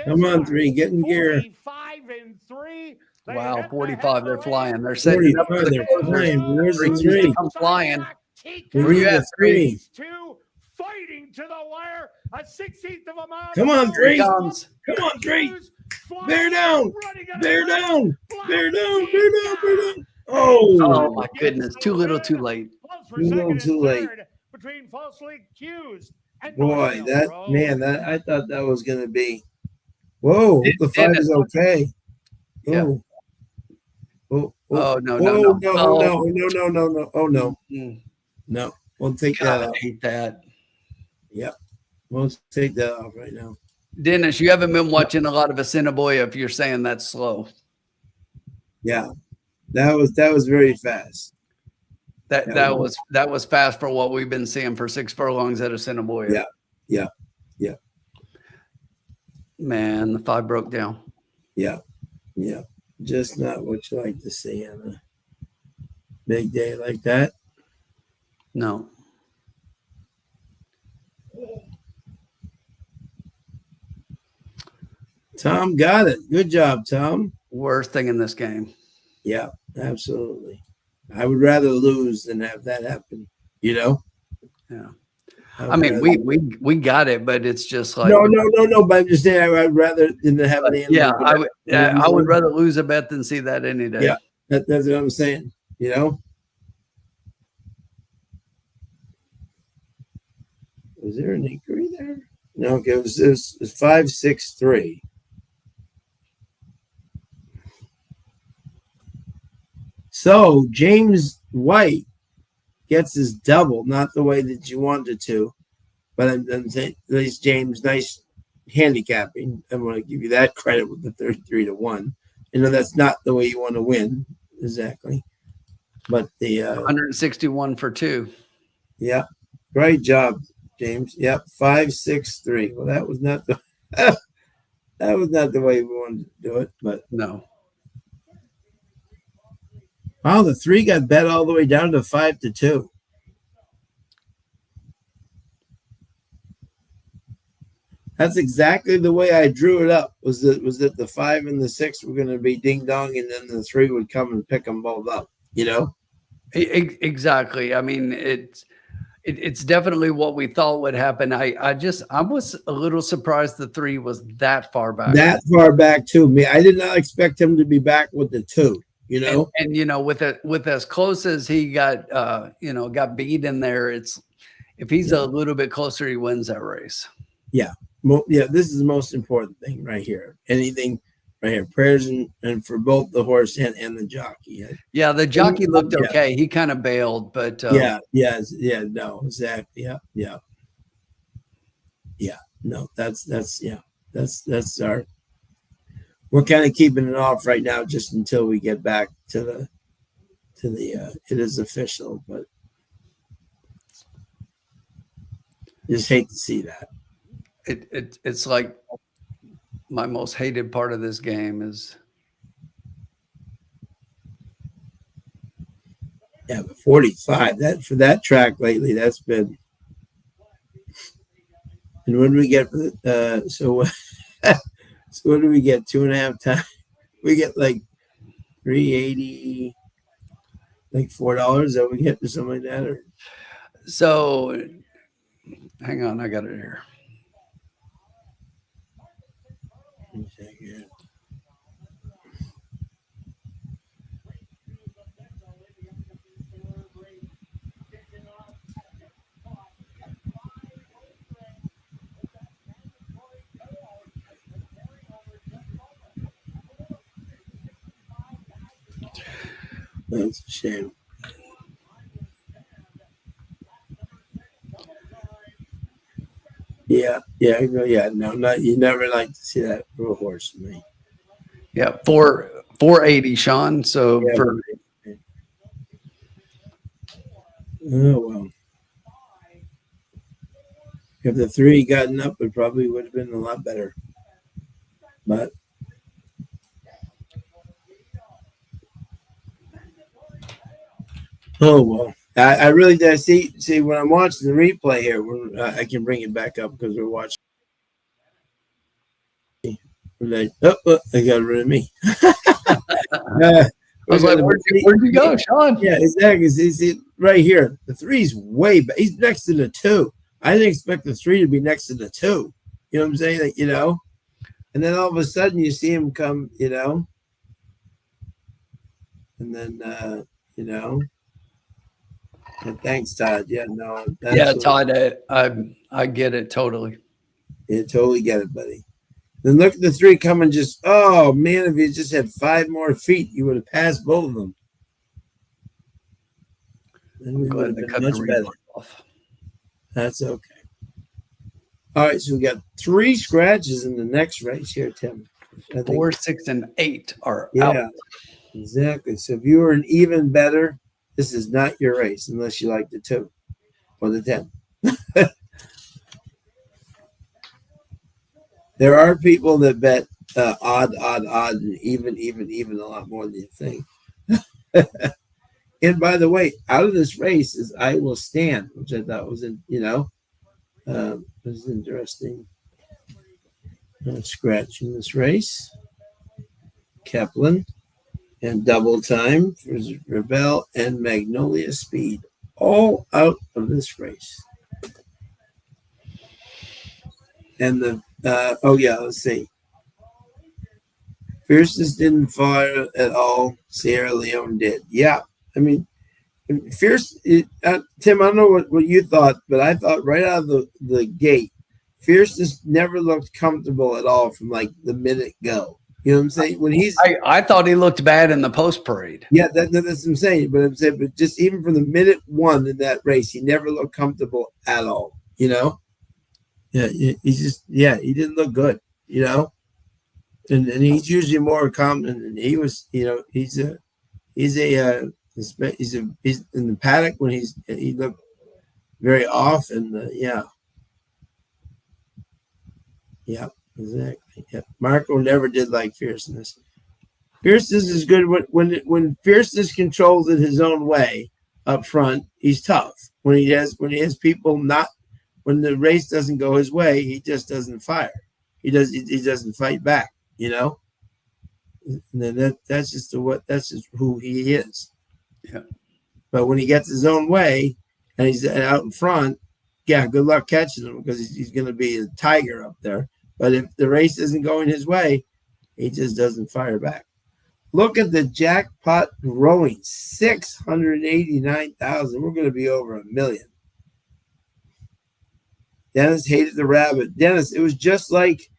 come on, 3, get in gear. 45-3. Wow, 45, they're flying. They're setting up. They're flying. Where's the 3? I'm flying. Where you at, 3? 2 fighting to the wire. A 16th of a mile. Come on, 3. Come on, 3. Bear down. Bear down. Bear down. Bear down. Bear down. Oh my goodness. Too little, too late. Too little, too late. Between falsely accused and boy, that I thought that was going to be. Whoa, the 5 is okay. Yeah. Oh, no. No. Oh, no. Mm. No, we'll take God, that off. I hate that. Yep. We'll take that off right now. Dennis, you haven't been watching a lot of Assiniboia if you're saying that's slow. Yeah. That was very fast. That was fast for what we've been seeing for 6 furlongs at Assiniboia. Yeah. Man, the 5 broke down. Yeah. Just not what you like to see on a big day like that. No. Tom got it. Good job, Tom. Worst thing in this game. Yeah, absolutely. I would rather lose than have that happen, you know? Yeah. I mean, we got it, but it's just like no. But I'm just saying, I'd rather than have an animal. I would rather lose a bet than see that any day. Yeah, that's what I'm saying. You know, was there an inquiry there? No, okay, it was 5-6-3. So James White gets his double, not the way that you wanted to. But I'm saying, at least James, nice handicapping. I want to give you that credit with the 33-1. That's not the way you want to win exactly. But the 161 for 2. Yeah, great job, James. Yep, 5-6-3. Well, that was not the that was not the way we wanted to do it, but no. Wow, the 3 got bet all the way down to 5-2. That's exactly the way I drew it up. Was that the 5 and the 6 were going to be ding dong, and then the 3 would come and pick them both up. Exactly. I mean, it's definitely what we thought would happen. I was a little surprised the 3 was that far back. That far back too. Me, I did not expect him to be back with the 2. And with as close as he got, got beat in there. It's if he's a little bit closer, he wins that race. Yeah. Yeah, this is the most important thing right here. Anything right here. Prayers and for both the horse and the jockey. Yeah, the jockey looked okay. He kind of bailed, but no, exactly. Yeah. No, that's our. We're kind of keeping it off right now just until we get back to the it is official, but just hate to see that. It's like my most hated part of this game is. Yeah, but 45, that for that track lately, that's been. And when we get so what do we get? 2.5 times? We get like $3.80, like $4 that we get or something like that. Or so, hang on, I got it here. That's a shame. Yeah. No, not you. Never like to see that for a horse, me. Yeah, 480, Sean. So for oh well, if the 3 gotten up, it probably would have been a lot better. But oh well, I really did see when I'm watching the replay here. I can bring it back up because we're watching. Like, they got rid of me. I was like, where'd you go, Sean? Yeah, exactly. See, right here, the 3's way back. He's next to the 2. I didn't expect the 3 to be next to the 2. You know what I'm saying? Like, and then all of a sudden you see him come, and then, and thanks, Todd. Yeah, no. Yeah, Todd, I get it totally. Yeah, totally get it, buddy. Then look at the 3 coming just, oh, man, if you just had 5 more feet, you would have passed both of them. Then we would have been much better. That's okay. All right, so we got 3 scratches in the next race here, Tim. 4, 6, and 8 are out. Yeah, exactly. So if you were an even better, this is not your race unless you like the 2 or the 10. There are people that bet odd, and even a lot more than you think. And by the way, out of this race is I Will Stand, which I thought was, was interesting. Scratch in this race. Kaplan and Double Time for Rebel and Magnolia Speed, all out of this race. And let's see. Fierceness didn't fire at all. Sierra Leone did. Yeah. I mean, Fierce, Tim, I don't know what you thought, but I thought right out of the gate, Fierceness never looked comfortable at all from like the minute go. You know what I'm saying? When he's I thought he looked bad in the post parade. yeah, that's what I'm saying. But I'm saying, but just even from the minute one in that race, he never looked comfortable at all. You know? Yeah, he's just he didn't look good. You know, and he's usually more confident. And he was, you know, he's in the paddock when he looked very off, and yeah, exactly. Yeah, Marco never did like fierceness. Fierceness is good when fierceness controls it his own way up front. He's tough when he has people not when the race doesn't go his way. He just doesn't fire. He doesn't fight back. You know, and then that's just who he is. Yeah. But when he gets his own way and he's out in front, yeah, good luck catching him because he's going to be a tiger up there. But if the race isn't going his way, he just doesn't fire back. Look at the jackpot growing, 689,000. We're going to be over 1 million. Dennis hated the rabbit. Dennis, it was just like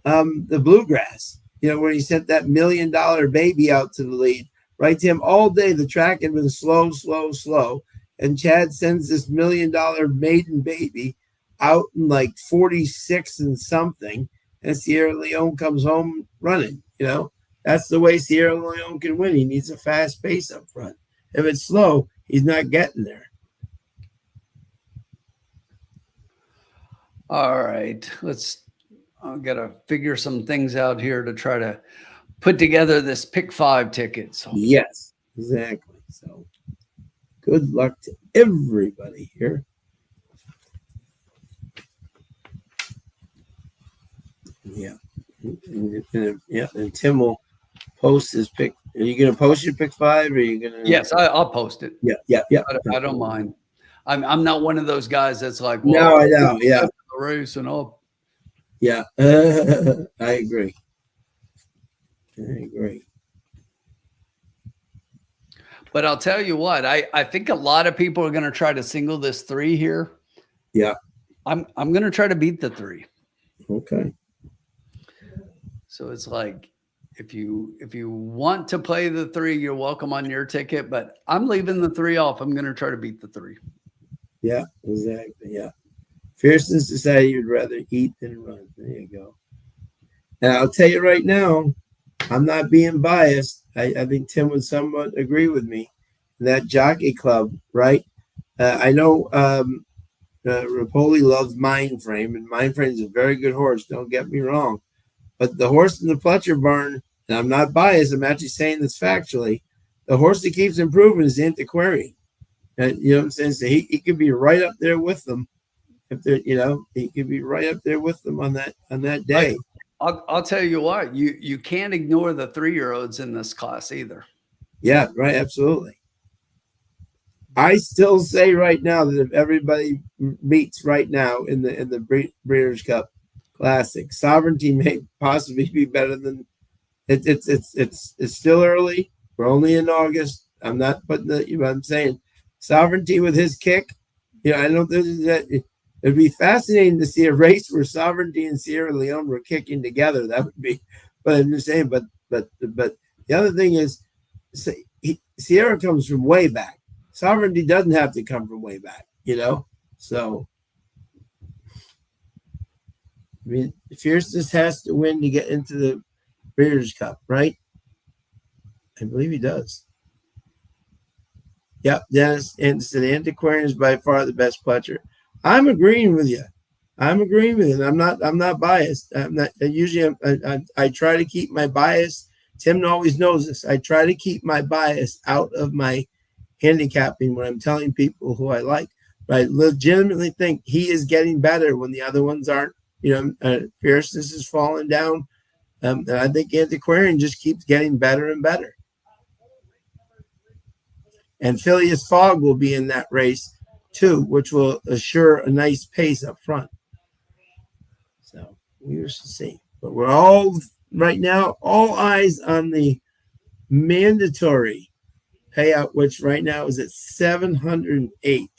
the bluegrass, you know, when he sent that $1 million baby out to the lead. Right to him all day. The track had been slow. And Chad sends this $1 million maiden baby out in like 46 and something. And Sierra Leone comes home running. You know, that's the way Sierra Leone can win. He needs a fast pace up front. If it's slow, he's not getting there. All right. I've got to figure some things out here to try to put together this pick 5 ticket. So. Yes, exactly. So good luck to everybody here. Yeah. And Tim will post his pick. Are you going to post your pick 5? Or are you going to? Yes, I'll post it. Yeah. I don't mind. I'm not one of those guys that's like, well, no, I know. Yeah. The race and all. Yeah. I agree. But I'll tell you what, I think a lot of people are going to try to single this 3 here. Yeah. I'm going to try to beat the 3. Okay. So it's like, if you want to play the 3, you're welcome on your ticket, but I'm leaving the 3 off. I'm going to try to beat the 3. Yeah, exactly. Yeah. Fierceness decided you'd rather eat than run. There you go. And I'll tell you right now, I'm not being biased. I think Tim would somewhat agree with me. That jockey club, right? I know Rapoli loves Mindframe, and Mindframe is a very good horse. Don't get me wrong. But the horse in the Pletcher barn, and I'm not biased, I'm actually saying this factually, the horse that keeps improving is Antiquarian. And you know what I'm saying? So he could be right up there with them. If they're, you know, he could be right up there with them on that day. I'll tell you what, you can't ignore the 3-year-olds in this class either. Yeah, right. Absolutely. I still say right now that if everybody meets right now in the Breeders' Cup Classic, Sovereignty may possibly be better than it's still early. We're only in August. I'm not putting I'm saying Sovereignty with his kick. You know, I don't think that it'd be fascinating to see a race where Sovereignty and Sierra Leone were kicking together. That would be, but I'm just saying, but the other thing is Sierra comes from way back. Sovereignty doesn't have to come from way back, you know? So, I mean, Fierceness has to win to get into the Breeders' Cup, right? I believe he does. Yep, Dennis Anderson, Antiquarian is by far the best Pletcher. I'm agreeing with you. I'm not biased. I try to keep my bias. Tim always knows this. I try to keep my bias out of my handicapping when I'm telling people who I like. But I legitimately think he is getting better when the other ones aren't. You know, Fierceness is falling down. And I think Antiquarian just keeps getting better and better. And Phileas Fogg will be in that race too, which will assure a nice pace up front. So we will see. But we're all right now, all eyes on the mandatory payout, which right now is at 708.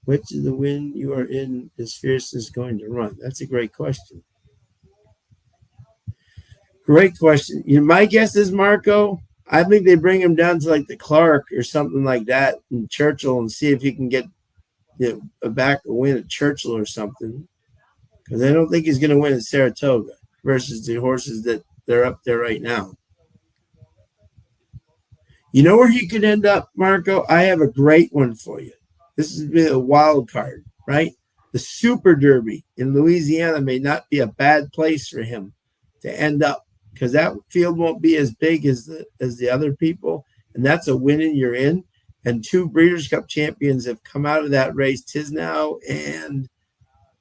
Which of the win you are in is Fierceness going to run? That's a great question. Great question. My guess is Marco. I think they bring him down to like the Clark or something like that in Churchill and see if he can get a win at Churchill or something. Because I don't think he's going to win at Saratoga versus the horses that they're up there right now. You know where he could end up, Marco? I have a great one for you. This is a wild card, right? The Super Derby in Louisiana may not be a bad place for him to end up because that field won't be as big as the other people, and that's a win and you're in. And 2 Breeders' Cup champions have come out of that race, Tisnow and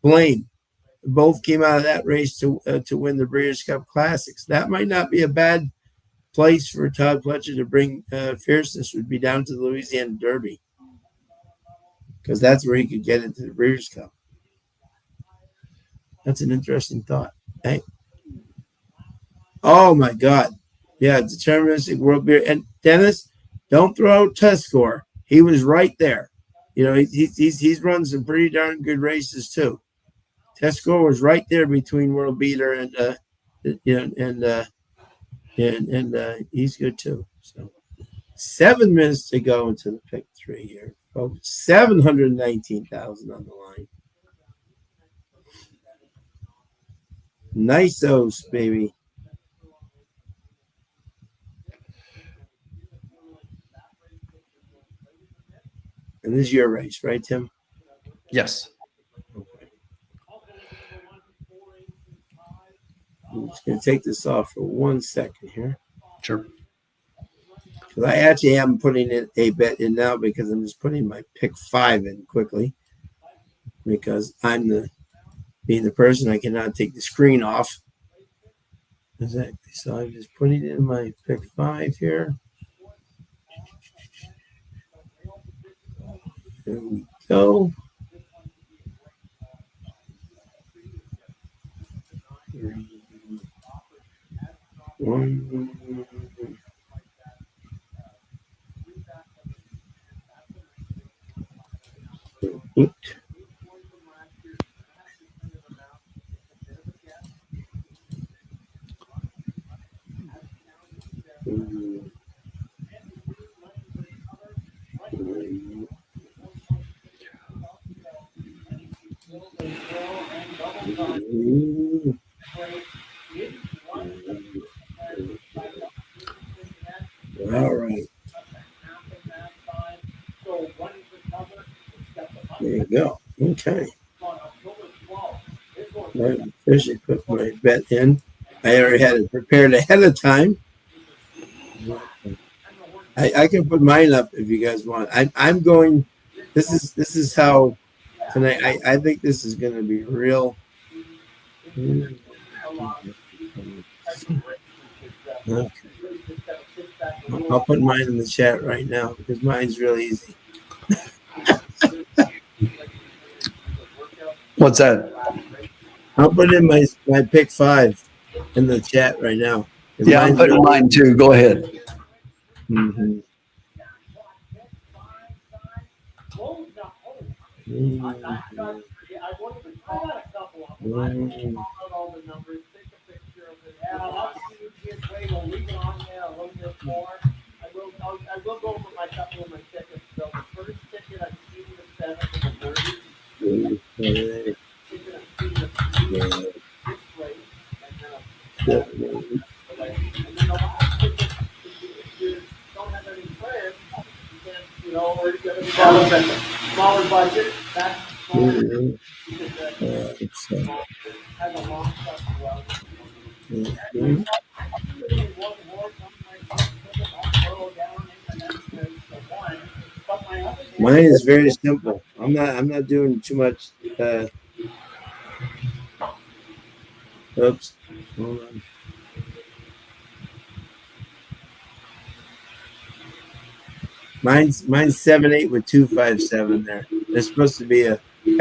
Blaine. Both came out of that race to win the Breeders' Cup Classics. That might not be a bad place for Todd Pletcher to bring fierceness, would be down to the Louisiana Derby because that's where he could get into the Breeders' Cup. That's an interesting thought. Hey. Oh my God. Yeah, deterministic world beer. And Dennis, don't throw out test score. He was right there. He's run some pretty darn good races too. Test score was right there between World Beater and he's good too. So 7 minutes to go into the pick 3 here, folks. 719,000 on the line. Nice O's, baby. And this is your race, right, Tim? Yes. Okay. I'm just going to take this off for 1 second here. Sure. Because I actually am putting in a bet in now because I'm just putting my pick 5 in quickly because I'm being the person I cannot take the screen off. Exactly. So I'm just putting in my pick 5 here. There we go. One. Eight. All right. There you go. Okay. I officially put my bet in. I already had it prepared ahead of time. I can put mine up if you guys want. I'm going. This is how tonight. I think this is going to be real. Okay. I'll put mine in the chat right now because mine's real easy. What's that? I'll put in my pick 5 in the chat right now. Yeah, I'm putting mine too. Go ahead. Mm-hmm. I will go over my couple of my tickets. So the first ticket I've seen the 7th and the 30th. Ticket I've seen the 6th race. And then the last ticket, if you don't have any plans, you can, or you're going to be smaller budget. That's smaller. Has a long stuff as well. Mine is very simple. I'm not doing too much. Oops. Hold on. Mine's 7-8 with 257 there. There's supposed to be I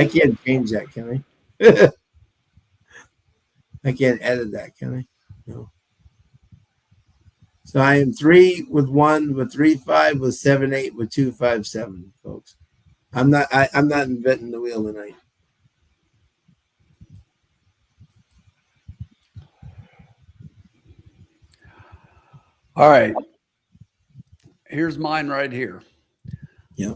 can't change that, can I? I can't edit that, can I? No. So I am 3 with 1 with 3-5 with 7-8 with 257, folks. I'm not inventing the wheel tonight. All right. Here's mine right here. Yeah.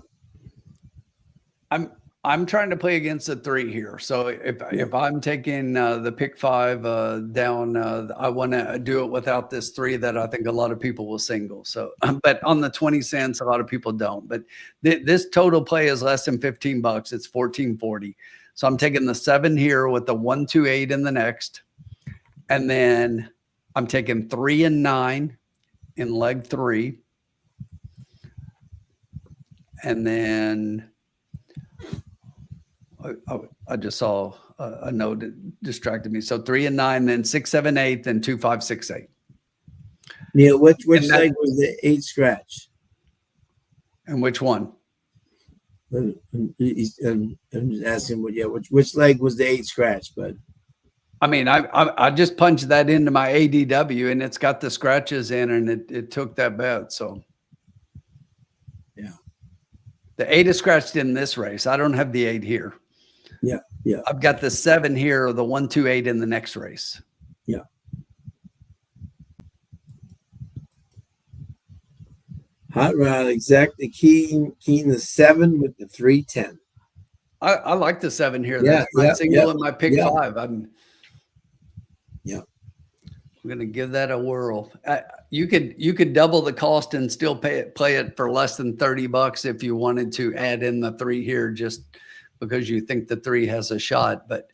I'm trying to play against the 3 here. So if I'm taking the pick 5 down, I want to do it without this 3 that I think a lot of people will single. So, but on the 20 cents, a lot of people don't. But this total play is less than $15. It's $14.40. So I'm taking the 7 here with the 1, 2, 8 in the next, and then I'm taking 3 and 9 in leg 3, and then. I just saw a note that distracted me. So 3 and 9, then 6, 7, 8, then 2, 5, 6, 8. Neil, which leg was the 8 scratch? And which one? I'm just asking which leg was the 8 scratch, but I mean, I just punched that into my ADW and it's got the scratches in and it took that bet. So yeah. The 8 is scratched in this race. I don't have the 8 here. Yeah. I've got the 7 here or the 1, 2, 8 in the next race. Yeah. Hot rod, exactly. Keying the 7 with the 310. I like the 7 here. Yeah, That's my single and my pick 5. I'm going to give that a whirl. You could double the cost and still play it for less than $30 if you wanted to add in the 3 here, just because you think the 3 has a shot. But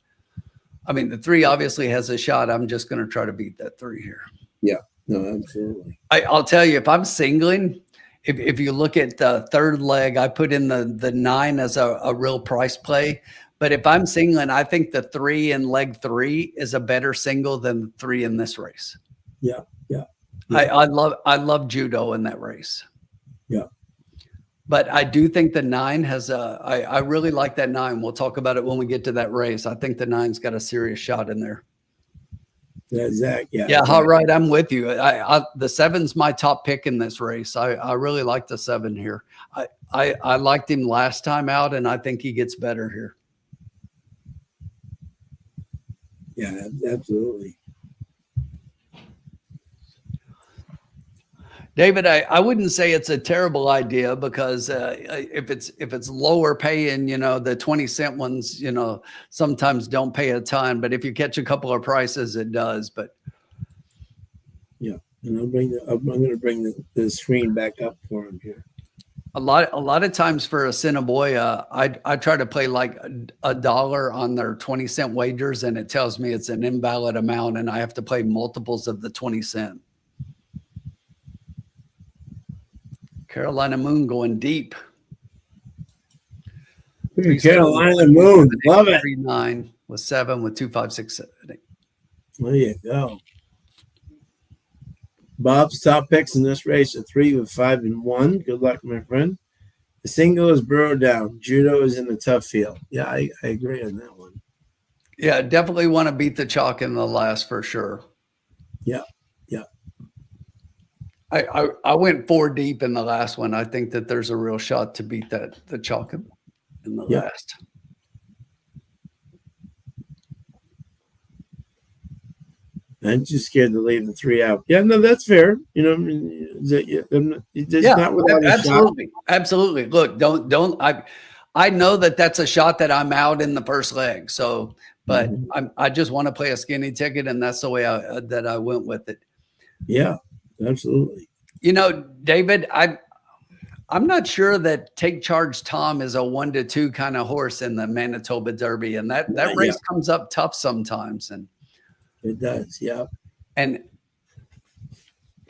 I mean, the 3 obviously has a shot. I'm just going to try to beat that 3 here. Yeah, no, absolutely. I'll tell you, if I'm singling, if you look at the 3rd leg, I put in the 9 as a real price play. But if I'm singling, I think the 3 in leg 3 is a better single than the 3 in this race. Yeah. I love judo in that race. Yeah. But I do think the 9 has I really like that 9. We'll talk about it when we get to that race. I think the 9's got a serious shot in there. Yeah, Zach. Yeah. Yeah, all right. I'm with you. The 7's my top pick in this race. I really like the 7 here. I liked him last time out, and I think he gets better here. Yeah, absolutely. David, I wouldn't say it's a terrible idea because if it's lower paying, the 20-cent ones, sometimes don't pay a ton. But if you catch a couple of prices, it does. But yeah, and I'm going to bring the screen back up for him here. a lot of times for Assiniboia, I try to play like $1 on their 20-cent wagers, and it tells me it's an invalid amount, and I have to play multiples of the 20 cent. Carolina Moon going deep. Carolina Moon, love it. 3-9 with 7 with 2, 5, 6, 7, 8. There you go. Bob's top picks in this race are 3 with 5 and 1. Good luck, my friend. The single is burrowed down. Judo is in the tough field. Yeah, I agree on that one. Yeah, definitely want to beat the chalk in the last for sure. Yeah. I went 4 deep in the last one. I think that there's a real shot to beat the chalk in the last. I'm too scared to leave the 3 out. Yeah, no, that's fair. Absolutely. Look, don't. I know that's a shot that I'm out in the first leg. So, but I just want to play a skinny ticket, and that's the way that I went with it. Yeah, absolutely. David, I'm not sure that Take Charge Tom is a 1-2 kind of horse in the Manitoba Derby, and that race comes up tough sometimes, and it does. Yeah, and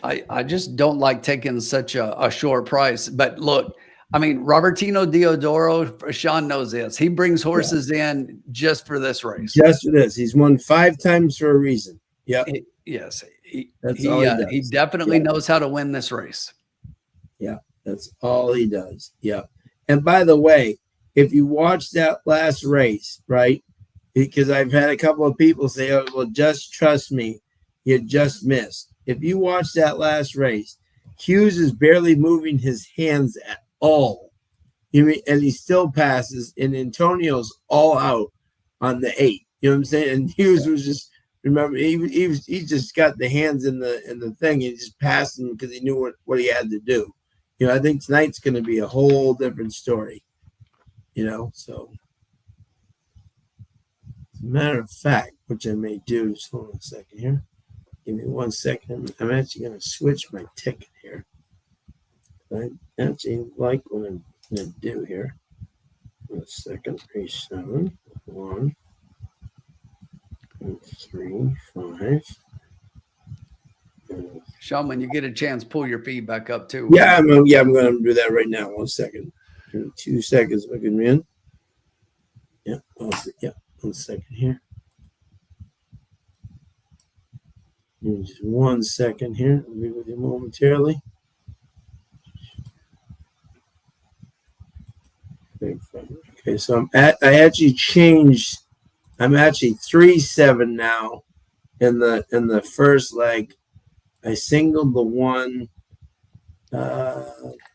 I just don't like taking such a short price. But look, I mean, Robertino Diodoro, Sean knows this. He brings horses in just for this race. Just for this. He's won 5 times for a reason. Yeah. Yes. He definitely knows how to win this race. Yeah, that's all he does. Yeah. And by the way, if you watch that last race, right, because I've had a couple of people say, oh, well, just trust me, you just missed. If you watch that last race, Hughes is barely moving his hands at all. And he still passes, and Antonio's all out on the 8. You know what I'm saying? And Hughes was just remember he just got the hands in the thing. He just passed him because he knew what he had to do. I think tonight's going to be a whole different story. So as a matter of fact, which I may do. Just hold on a second here. Give me 1 second. I'm actually going to switch my ticket here. I actually like what I'm going to do here. 1 second. 7, 1, 3, 5. Sean, when you get a chance, pull your feed back up too. Yeah, I'm going to do that right now. 1 second. 2 seconds. Looking in. Yeah. 1 second here. Just 1 second here. I'll be with you momentarily. Okay, so I actually changed. I'm actually 3-7 now. In the first leg, I singled the 1,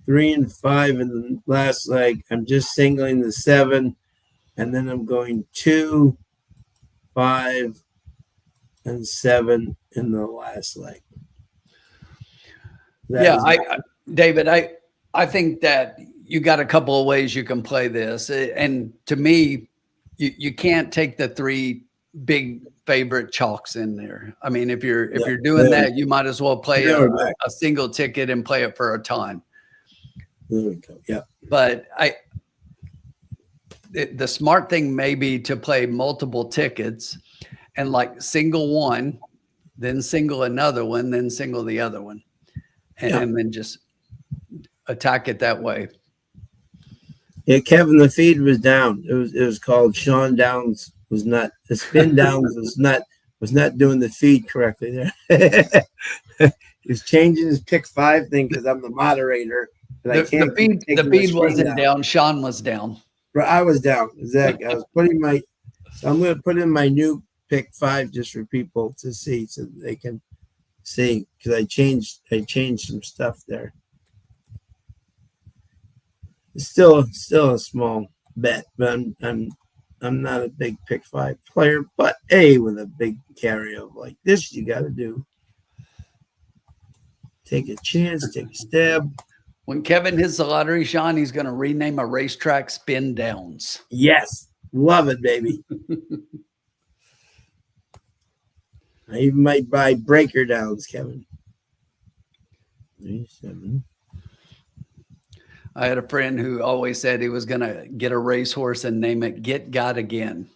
3 and 5 in the last leg. I'm just singling the 7, and then I'm going 2, 5, and 7 in the last leg. David, I think that you got a couple of ways you can play this, and to me, you can't take the 3 big favorite chalks in there. I mean, if you're doing that, you might as well play a single ticket and play it for a time. There we go. Yeah. But the smart thing may be to play multiple tickets and like single one, then single another one, then single the other one, and then just attack it that way. Yeah, Kevin, the feed was down. It was called Sean Downs was not the spin Downs was not doing the feed correctly there. He's changing his pick 5 thing because I'm the moderator. The feed wasn't down. Sean was down. I was down. Exactly. I was putting I'm going to put in my new pick 5 just for people to see so they can see because I changed some stuff there. It's still a small bet, but I'm not a big pick 5 player, but with a big carry of like this, you got to do. Take a chance, take a stab. When Kevin hits the lottery, Sean, he's going to rename a racetrack Spin Downs. Yes, love it, baby. I even might buy Breaker Downs, Kevin. 7. I had a friend who always said he was going to get a racehorse and name it Get God Again.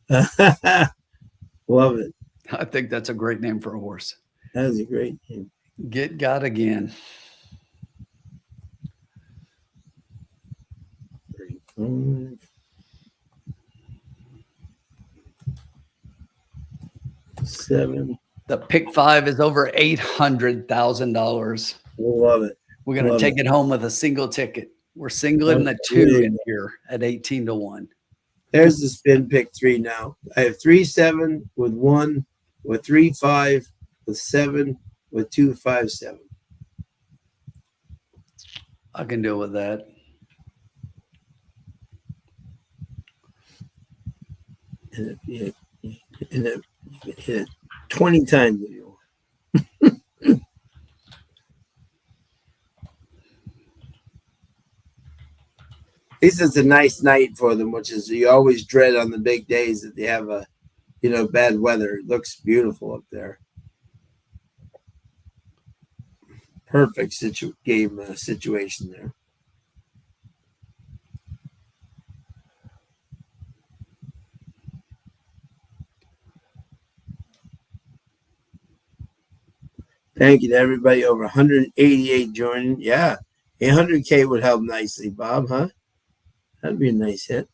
Love it. I think that's a great name for a horse. That is a great name. Get God Again. 35. 7. The pick 5 is over $800,000. Love it. We're going to take it home with a single ticket. We're singling the 2 in here at 18-1. There's the spin pick 3 now. I have 3-7 with 1, with 3-5, with 7, with 2-5-7. I can deal with that. And if you can hit it 20 times if you want. At least it's a nice night for them, which is you always dread on the big days that they have bad weather. It looks beautiful up there. Perfect situation there. Thank you to everybody over 188 joining. Yeah, 100K would help nicely, Bob, huh? That'd be a nice hit.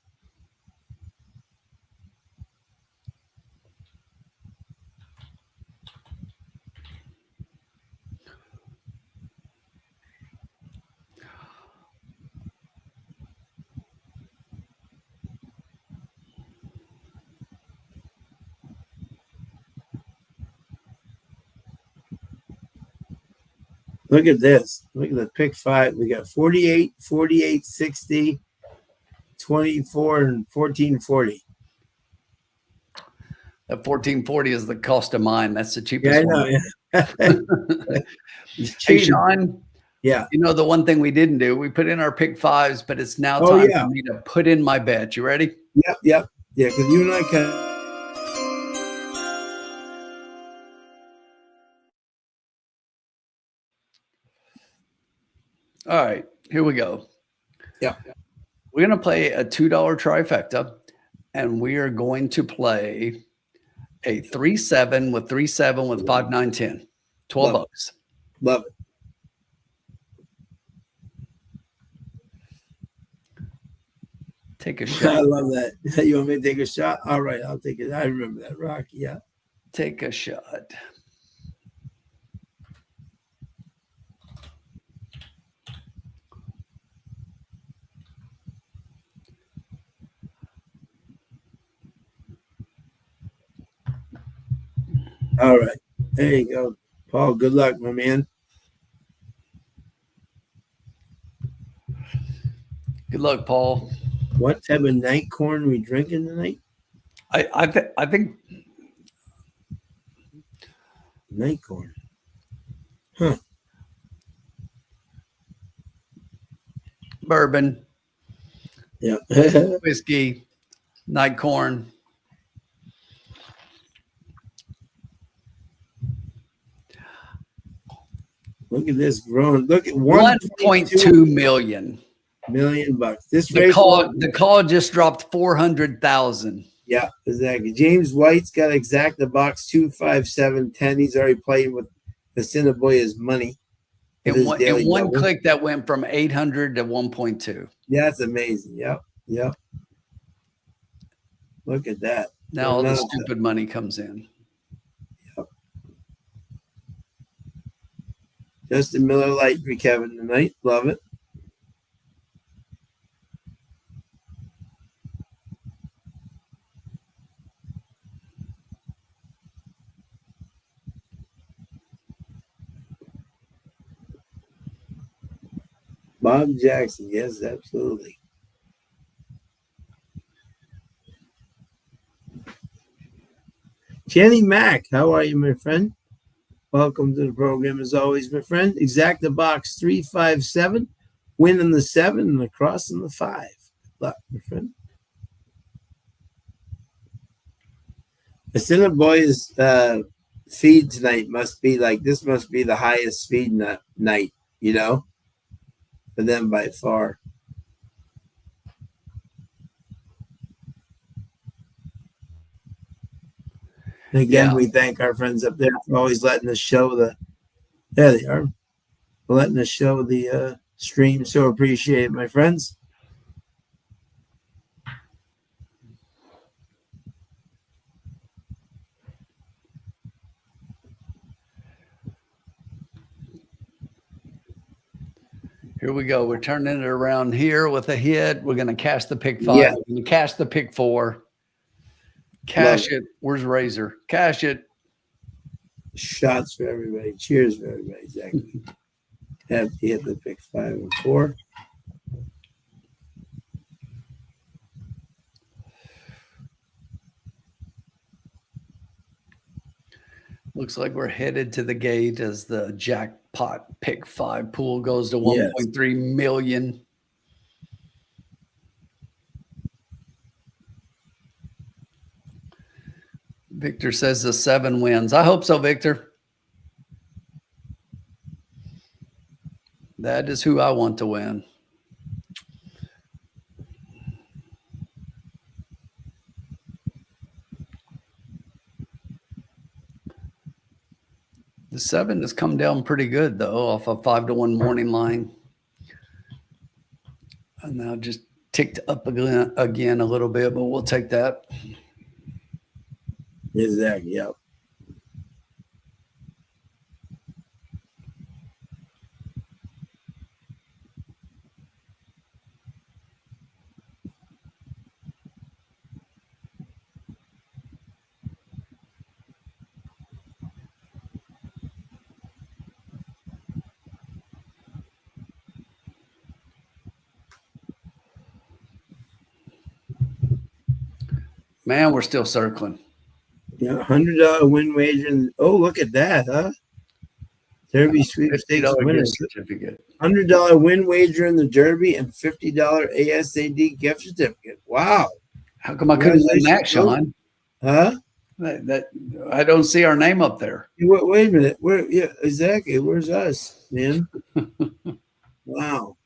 Look at this. Look at the pick 5. We got 48, 48, 60, 24, and 14, 40. That 1440 is the cost of mine. That's the Yeah, cheapest I know. one. Yeah. Hey, Sean, Yeah. you know, the one thing we didn't do, we put in our pick fives, but it's now Oh, time yeah. for me to put in my bet. You ready? Yep. Yep. Yeah. Because you and I kind of. All right, here we go. Yeah. We're going to play a $2 trifecta, and we are going to play a 3-7 with 3-7 with 5-9 10. 12 Love it. bucks. Love it. Take a I shot. love that. You want me to take a shot? All right, I'll take it. I remember that, Rocky. Yeah. Take a shot. All right. There you go. Paul, good luck, my man. Good luck, Paul. What type of night corn we drinking tonight? I think Night corn. Huh. bourbon, Yeah. whiskey, night corn. Look at this growing. Look at 1.2 million. million bucks. This The race. call just dropped 400,000. Yeah, exactly. James White's got exact the box 25710. He's already playing with Assiniboia's money. In one click, that went from 800 to 1.2. Yeah, that's amazing. Yep. Yep. Look at that. Now all the stupid money comes in. Yep. Justin Miller Light for Kevin tonight. Love it. Bob Jackson. Yes, absolutely. Jenny Mack, how are you, my friend? Welcome to the program as always, my friend. Exact the box 357, winning the 7 and across in the 5. Good luck, my friend. Assiniboia's feed tonight must be like this. Must be the highest feed night, you know, for them by far. And again, we thank our friends up there for always letting us show the. There they are, for letting us show the stream. So appreciate it, my friends. Here we go. We're turning it around here with a hit. We're going to cash the pick 5. Yeah. We're going to cash the pick 4. Cash it. Where's Razor? Cash it. Shots for everybody. Cheers for everybody. Exactly. Have to hit the pick 5 and 4. Looks like we're headed to the gate as the jackpot pick 5 pool goes to 1.3 million. Victor says the 7 wins. I hope so, Victor. That is who I want to win. The 7 has come down pretty good, though, off a 5-1 morning line. And now just ticked up again a little bit, but we'll take that. Exactly. Yep. Man, we're still circling. Yeah, $100 win wager. Oh, look at that, huh? Derby sweepstakes $50 winners. gift certificate. $100 win wager in the Derby and $50 ASAD gift certificate. Wow. How come I couldn't win that, Sean? Huh? That I don't see our name up there. Wait a minute. Where? Yeah, exactly. Where's us, man? Wow.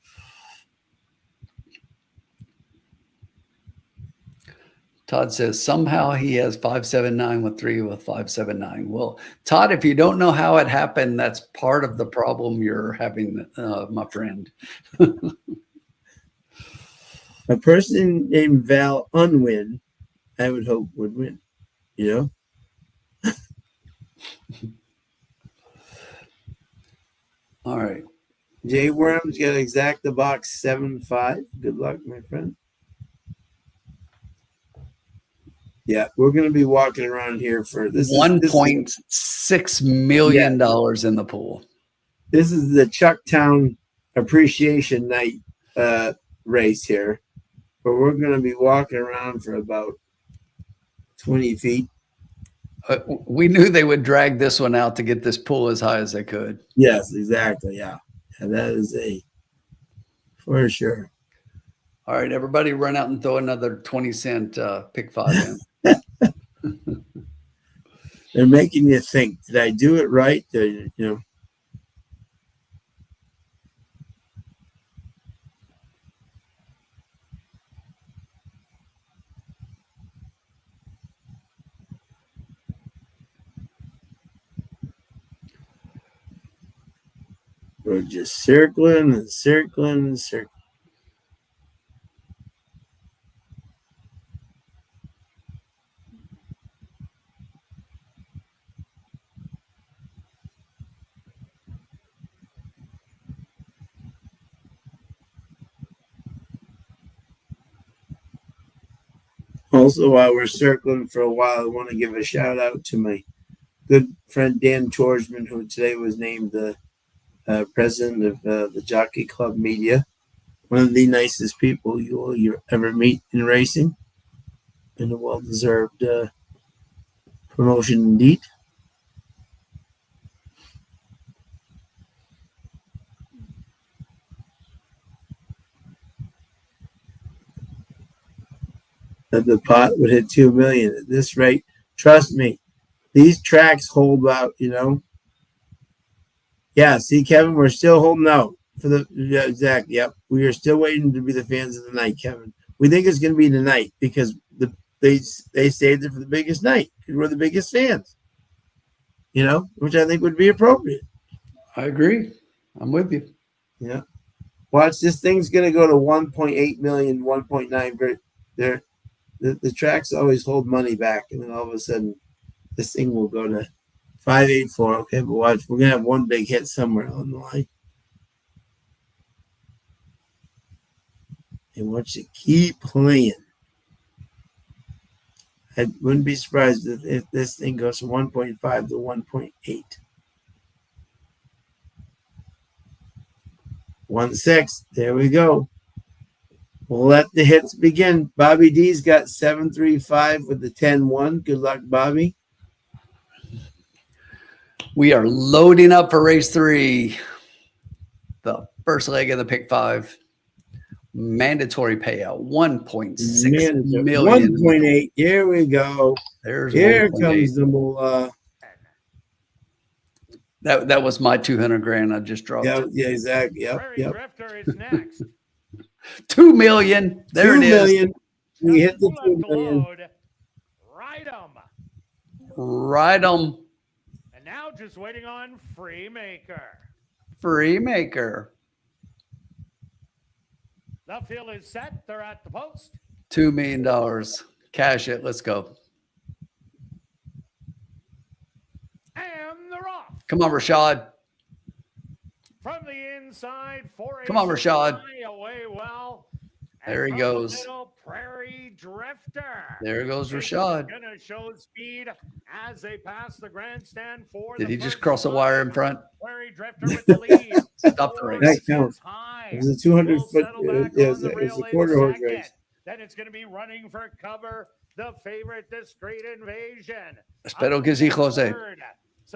Todd says somehow he has 579 with 3 with 579. Well, Todd, if you don't know how it happened, that's part of the problem you're having, my friend. A person named Val Unwin, I would hope would win. You know? All right. Jay Worms got exacta box 7-5. Good luck, my friend. Yeah, we're going to be walking around here for this. $1.6 million in the pool. This is the Chucktown Appreciation Night race here, where we're going to be walking around for about 20 feet. We knew they would drag this one out to get this pool as high as they could. Yes, exactly. Yeah, and that is for sure. All right, everybody run out and throw another 20-cent pick 5 in. They're making you think, did I do it right? You know. We're just circling and circling and circling. Also, while we're circling for a while, I want to give a shout out to my good friend Dan Torsman, who today was named the president of the Jockey Club Media. One of the nicest people you'll ever meet in racing, and a well-deserved promotion indeed. That the pot would hit 2 million at this rate. Trust me, these tracks hold out. You know. Yeah, see, Kevin, we're still holding out for the exactly. Yep, we are still waiting to be the fans of the night, Kevin. We think it's going to be tonight because they saved it for the biggest night because we're the biggest fans. You know, which I think would be appropriate. I agree. I'm with you. Yeah. Watch, this thing's going to go to 1.8 million, 1.9. There, the tracks always hold money back, and then all of a sudden, this thing will go to 584. Okay, but watch, we're going to have one big hit somewhere on the line. And watch it keep playing. I wouldn't be surprised if this thing goes from 1.5 to 1.8. 1.6. There we go. We'll let the hits begin. Bobby D's got 735 with the 10-1. Good luck, Bobby. We are loading up for race 3. The first leg of the pick 5. Mandatory payout, 1.6 million. 1.8. Here we go. Here comes the moolah. That was my 200 grand I just dropped. Yeah, exactly. Yep. Drifter is next. 2 million. There 2 it million. is. We hit the 2 million. Ride 'em. Ride 'em. And now just waiting on Freemaker. Freemaker. The field is set. They're at the post. $2 million. Cash it. Let's go. And they're off. Come on, Rashad. From the inside, 4 Come on, Rashad. Away well. There he from goes. The middle, Prairie Drifter. There goes Rashad. Gonna show speed as they pass the grandstand for. Did he just cross a wire in front? Prairie Drifter with the lead. Stop the race. That counts. It was a 200-foot. It was a quarter horse race. Then it's going to be running for cover. The favorite, Discreet Invasion. Espero que sí, José. Third.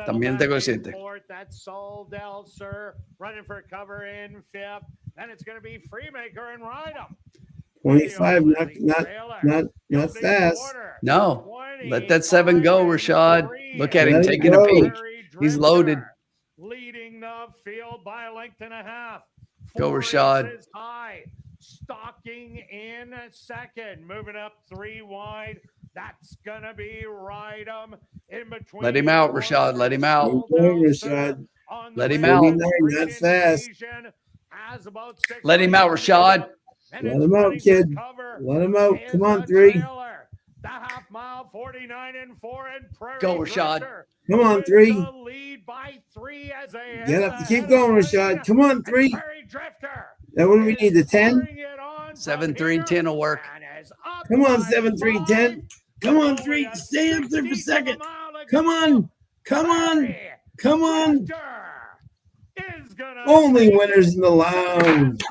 También te consciente. Fourth, that's Soldel, sir. Running for cover in fifth. Then it's going to be Freemaker and Rydom. 25, not fast. No, let that 7 go, Rashad. Look at him Let it taking a go. peek. He's loaded. Leading the field by a length and a half. Go, 4 Rashad. inches high. Stalking in second. Moving up 3 wide. That's going to be Rydom. In between. Let him out, Rashad. Let him out. Keep going, Rashad. Let him out. 49, not fast. Let him out, Rashad. Let him out, kid. Let him out. Come on, 3. The half mile, 49 and 4, and Prairie Go, Rashad. Drifter Come on, with 3. the lead by 3 as they Get head up. Keep ahead going, of Rashad. Ryan. Come on, 3. And Prairie Drifter Now, what do we need? The 10? 7, 3, 10 will work. Come on, 7, 3, 10. Come on, 3. Stay up there for a second. Come on. Come on. Come on. Only winners in the lounge.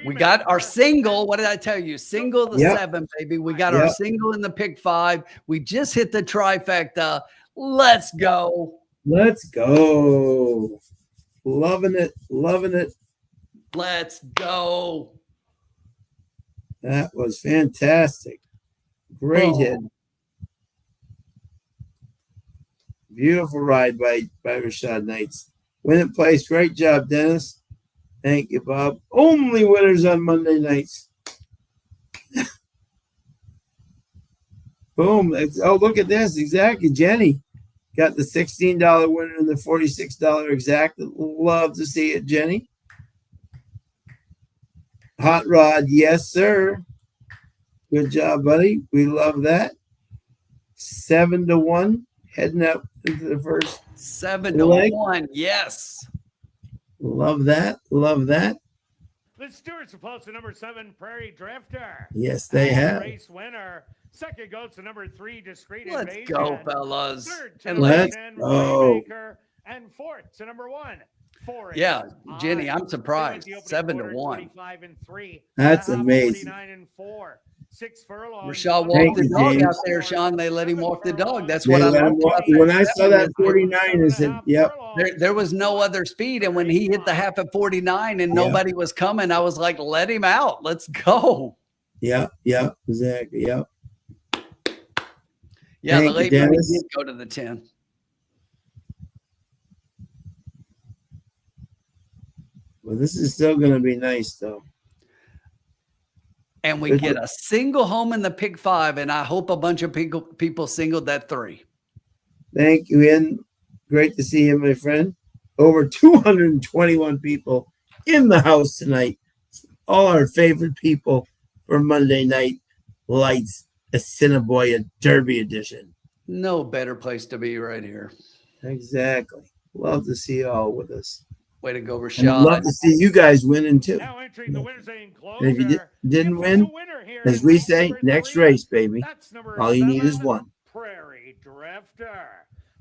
We got our single. What did I tell you? Single the Yep. 7, baby. We got our single in the pick 5. We just hit the trifecta. Let's go. Let's go. Loving it. Loving it. Let's go. That was fantastic. Great hit. Beautiful ride by Rashad Knights. Win it place. Great job, Dennis. Thank you, Bob. Only winners on Monday nights. Boom. Oh, look at this. Exactly. Jenny got the $16 winner and the $46 exact. Love to see it, Jenny. Hot Rod. Yes, sir. Good job, buddy. We love that. 7-1. Heading up into the first 7-1. Yes. Love that. Love that. The Stewarts have close to number 7, Prairie Drifter. Yes, they have. Race winner. Second goes to number 3, Discreet Let's Invasion. go, fellas. Third to And number let's 10, go. Freemaker. And fourth to number 1, 4 Yeah, inches Jenny, high. I'm surprised. They went the 7 opening to quarter 1. 25 and 3. That's The half, amazing. 49 and 4. 6 furlongs. Rashad Thank walked the you, dog James. out there, Sean. They let him walk the dog. That's They what I let him loved walk. about When that I saw 7 that is 49, I said, yep. there was no other speed. And when he hit the half at 49 and nobody was coming, I was like, let him out. Let's go. Yeah, exactly. Yep. Yeah, Thank the you, late movie Dennis. did go to the 10. Well, this is still going to be nice, though. And we get a single home in the pick 5. And I hope a bunch of people singled that 3. Thank you, Ian. Great to see you, my friend. Over 221 people in the house tonight. All our favorite people for Monday Night Lights, Assiniboia Derby Edition. No better place to be right here. Exactly. Love to see you all with us. Way to go, And I'd love Rashad. to see you guys winning, too. Now entering the winner's And if enclosure. you didn't If there's a win, winner here as in we race say, number next 3, race, baby. that's number All you need is 7, one. Prairie Drifter.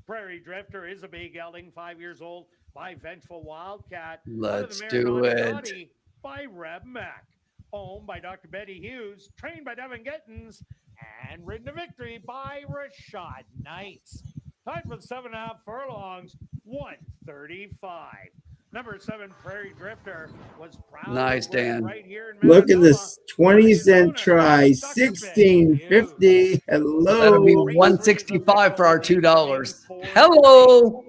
Prairie Drifter is a big gelding, 5 years old, by Vengeful Wildcat. Let's Out of the do Marinati it. Body by Reb Mac. Owned by Dr. Betty Hughes, trained by Devin Gittins, and ridden to victory by Rashad Knights. Time for the 7.5 furlongs, 1:35. Number 7, Prairie Drifter, was proud. Nice, to win Dan. right here in Look at Manitoba. this 20-cent try, 16.50. Hello. That'll be 165 for our $2. Hello.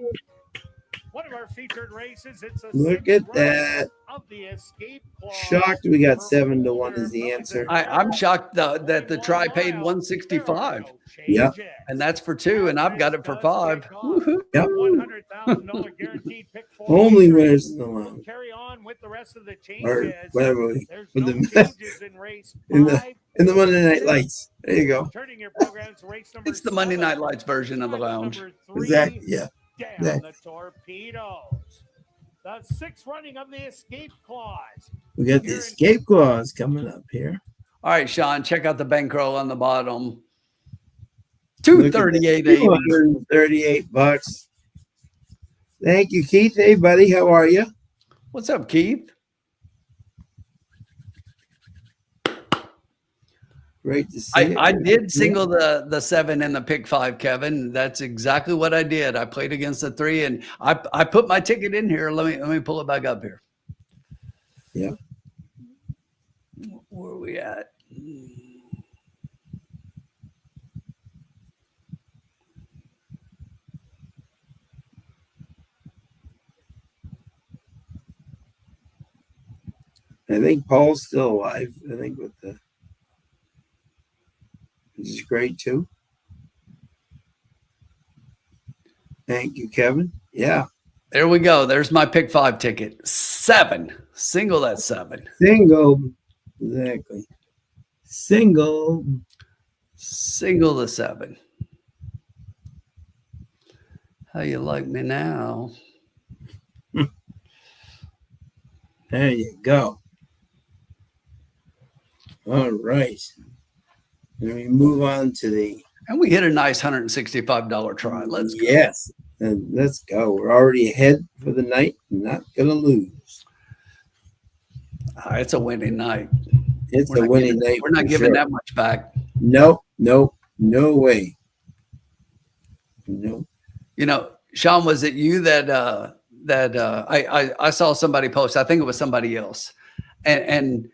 One of our featured races. It's a Look sixth at that. of the Escape Clause. Shocked we got 7-1 is the answer. I'm shocked that the try paid 165. Yeah. And that's for 2, and I've got it for 5. Woo-hoo. Yep. $100,000 guaranteed pick 4. Only winners in the lounge. Carry on with the rest of the Or changes. whatever we There's with no the changes in race in the 5. in the Monday Night Lights. There you go. Turning your programs to race number It's the Monday 7. Night Lights version of the lounge. Number 3, Exactly. Yeah. down Exactly. the torpedoes. The 6th running of the Escape Clause. We got the escape clause coming up here. All right, Sean, check out the bankroll on the bottom. Look at that, $238.80. $238. Thank you, Keith. Hey, buddy, how are you? What's up, Keith? Great to see you. I did single the 7 in the pick 5, Kevin. That's exactly what I did. I played against the 3, and I put my ticket in here. Let me pull it back up here. Yeah. Where are we at? I think Paul's still alive. I think which is great too. Thank you, Kevin. Yeah. There we go. There's my pick 5 ticket. 7. Single that 7. Single. Exactly. Single the 7. How you like me now? There you go. All right. Then we move on to the. And we hit a nice $165 try. Let's go. Yes. And let's go. We're already ahead for the night. Not going to lose. It's a winning night. It's a winning night. We're not giving that much back. No way. No. You know, Sean, was it you that I saw somebody post? I think it was somebody else, and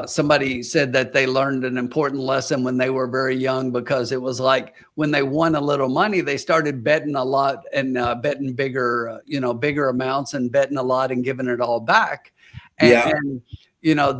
somebody said that they learned an important lesson when they were very young, because it was like when they won a little money, they started betting a lot and betting bigger amounts and betting a lot and giving it all back. And you know,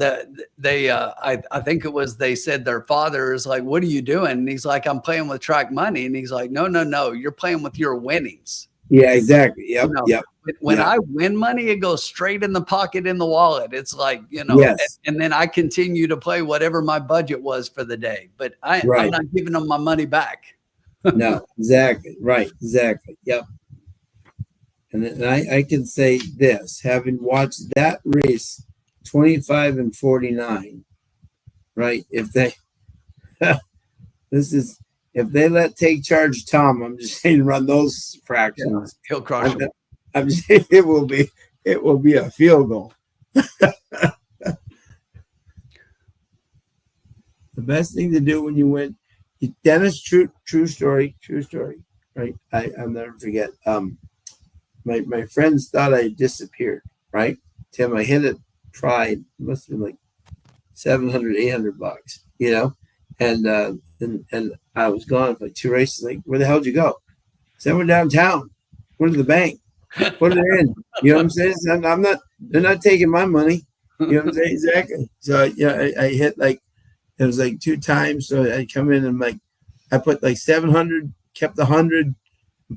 I think it was, they said their father is like, "What are you doing?" And he's like, "I'm playing with track money." And he's like, no, you're playing with your winnings. Yeah, exactly. Yep. You know, Yep. When I win money, it goes straight in the pocket, in the wallet. It's like, you know, yes. and then I continue to play whatever my budget was for the day, but I'm not giving them my money back. No, exactly. Right. Exactly. Yep. And I can say this, having watched that race 25 and 49, right? If they, if they let Take Charge Tom, I'm just saying, run those fractions. Yeah, he'll crush them. I'm saying it will be a field goal. The best thing to do when you win, Dennis, true story, right? I'll never forget. My friends thought I disappeared, right? Tim, I hit it, tried, must have been like $700, $800, you know, and I was gone for like 2 races. Like, where the hell did you go? Said, we're downtown. Went to the bank. Put it in. You know what I'm saying? They're not taking my money. You know what I'm saying? Exactly. So yeah, I hit like, it was like 2 times. So I come in and like, I put like 700, kept 100,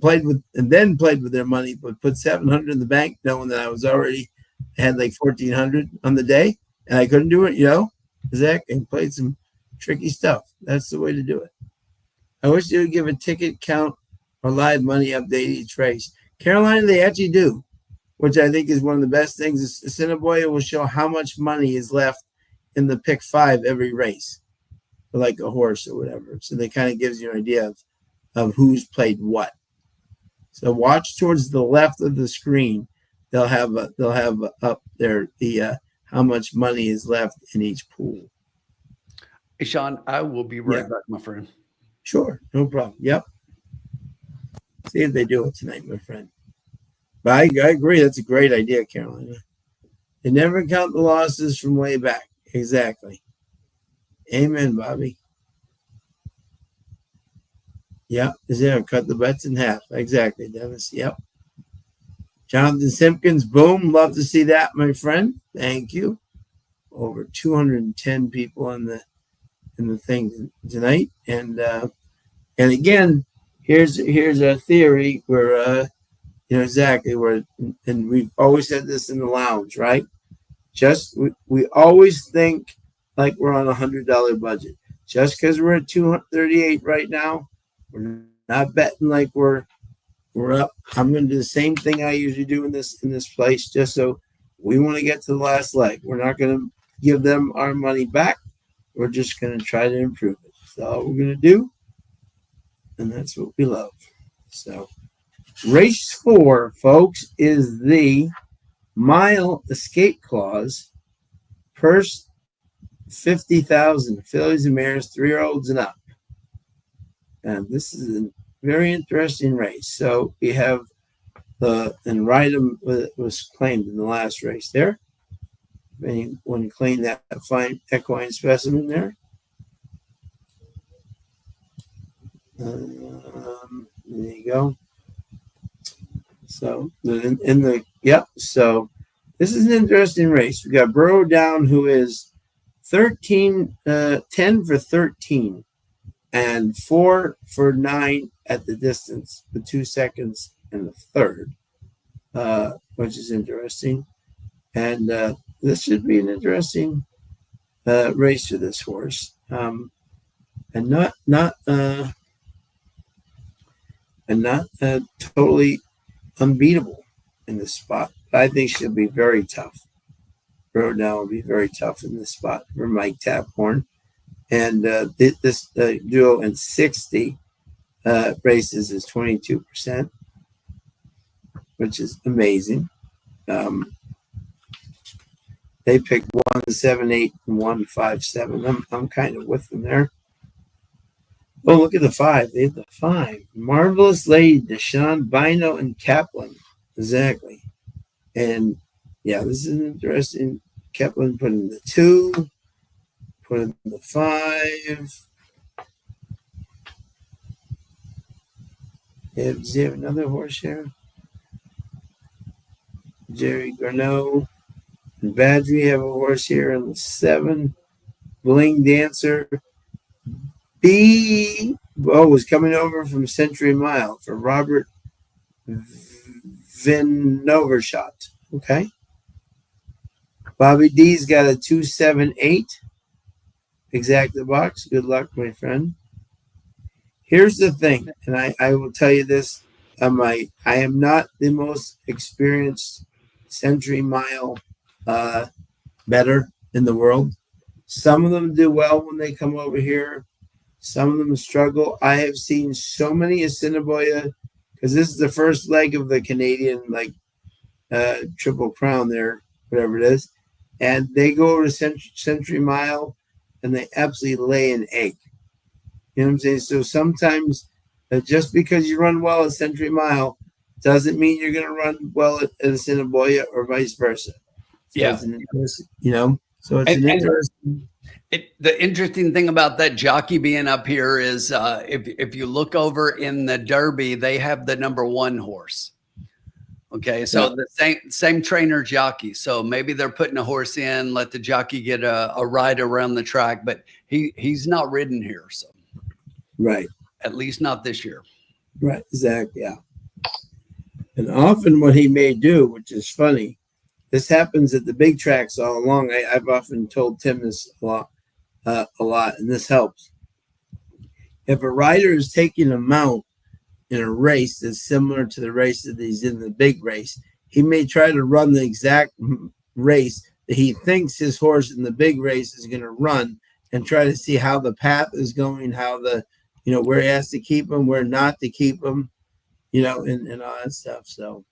played with their money, but put 700 in the bank, knowing that I was already had like 1,400 on the day, and I couldn't do it. You know, exactly. And played some tricky stuff. That's the way to do it. I wish they would give a ticket count or live money update each race. Carolina, they actually do, which I think is one of the best things. Assiniboia will show how much money is left in the pick 5 every race, for like a horse or whatever. So they kind of gives you an idea of who's played what. So watch towards the left of the screen. They'll have up there the how much money is left in each pool. Hey, Sean, I will be right back, my friend. Sure, no problem. Yep. See if they do it tonight, my friend. But I agree. That's a great idea, Carolina. They never count the losses from way back. Exactly. Amen, Bobby. Yep. Is there cut the bets in half? Exactly, Dennis. Yep. Jonathan Simpkins, boom. Love to see that, my friend. Thank you. Over 210 people in the thing tonight. And again, here's a theory where you know exactly where, and we've always said this in the lounge, right? Just we always think like we're on $100 budget. Just because we're at 238 right now, we're not betting like we're up. I'm going to do the same thing I usually do in this place, just so we want to get to the last leg. We're not going to give them our money back. We're just going to try to improve it. That's all we're going to do, and that's what we love. So, race 4, folks, is the mile escape clause. Purse 50,000 fillies and mares, 3-year-olds and up. And this is a very interesting race. So we have and Rydom was claimed in the last race there. Anyone claim that fine equine specimen there? There you go. So so this is an interesting race. We got Burrow Down, who is 10 for 13 and 4 for 9 at the distance, the 2 seconds and the third, which is interesting. And this should be an interesting race for this horse, and not totally unbeatable in this spot. I think she'll be very tough. Burrow Down will be very tough in this spot for Mike Taphorn. And this duo in 60 races is 22%, which is amazing. They picked 1-7-8 and 1-5-7. I'm kind of with them there. Oh, look at the 5. They have the 5. Marvelous Lady, Deshaun, Bino, and Kaplan. Exactly. And yeah, this is interesting. Kaplan put in the 2, put in the 5. Does he have another horse here? Jerry Garneau and Badri have a horse here in the 7. Bling Dancer. Was coming over from Century Mile for Robert Vinovershot. Okay. Bobby D's got a 2-7-8. Exact the box. Good luck, my friend. Here's the thing, and I will tell you this. I am not the most experienced Century Mile bettor in the world. Some of them do well when they come over here. Some of them struggle. I have seen so many Assiniboia, because this is the first leg of the Canadian Triple Crown there, whatever it is, and they go over to Century Mile and they absolutely lay an egg. You know what I'm saying? So sometimes just because you run well at Century Mile doesn't mean you're going to run well at Assiniboia or vice versa. So yeah. It's an interesting. The interesting thing about that jockey being up here is if you look over in the Derby, they have the number 1 horse. Okay, so the same trainer jockey. So maybe they're putting a horse in, let the jockey get a ride around the track, but he's not ridden here. So right, at least not this year. Right, exactly. Yeah, and often what he may do, which is funny, this happens at the big tracks all along. I've often told Tim this a lot, and this helps. If a rider is taking a mount in a race that's similar to the race that he's in the big race, he may try to run the exact race that he thinks his horse in the big race is going to run, and try to see how the path is going, how where he has to keep him, where not to keep him, and all that stuff. So,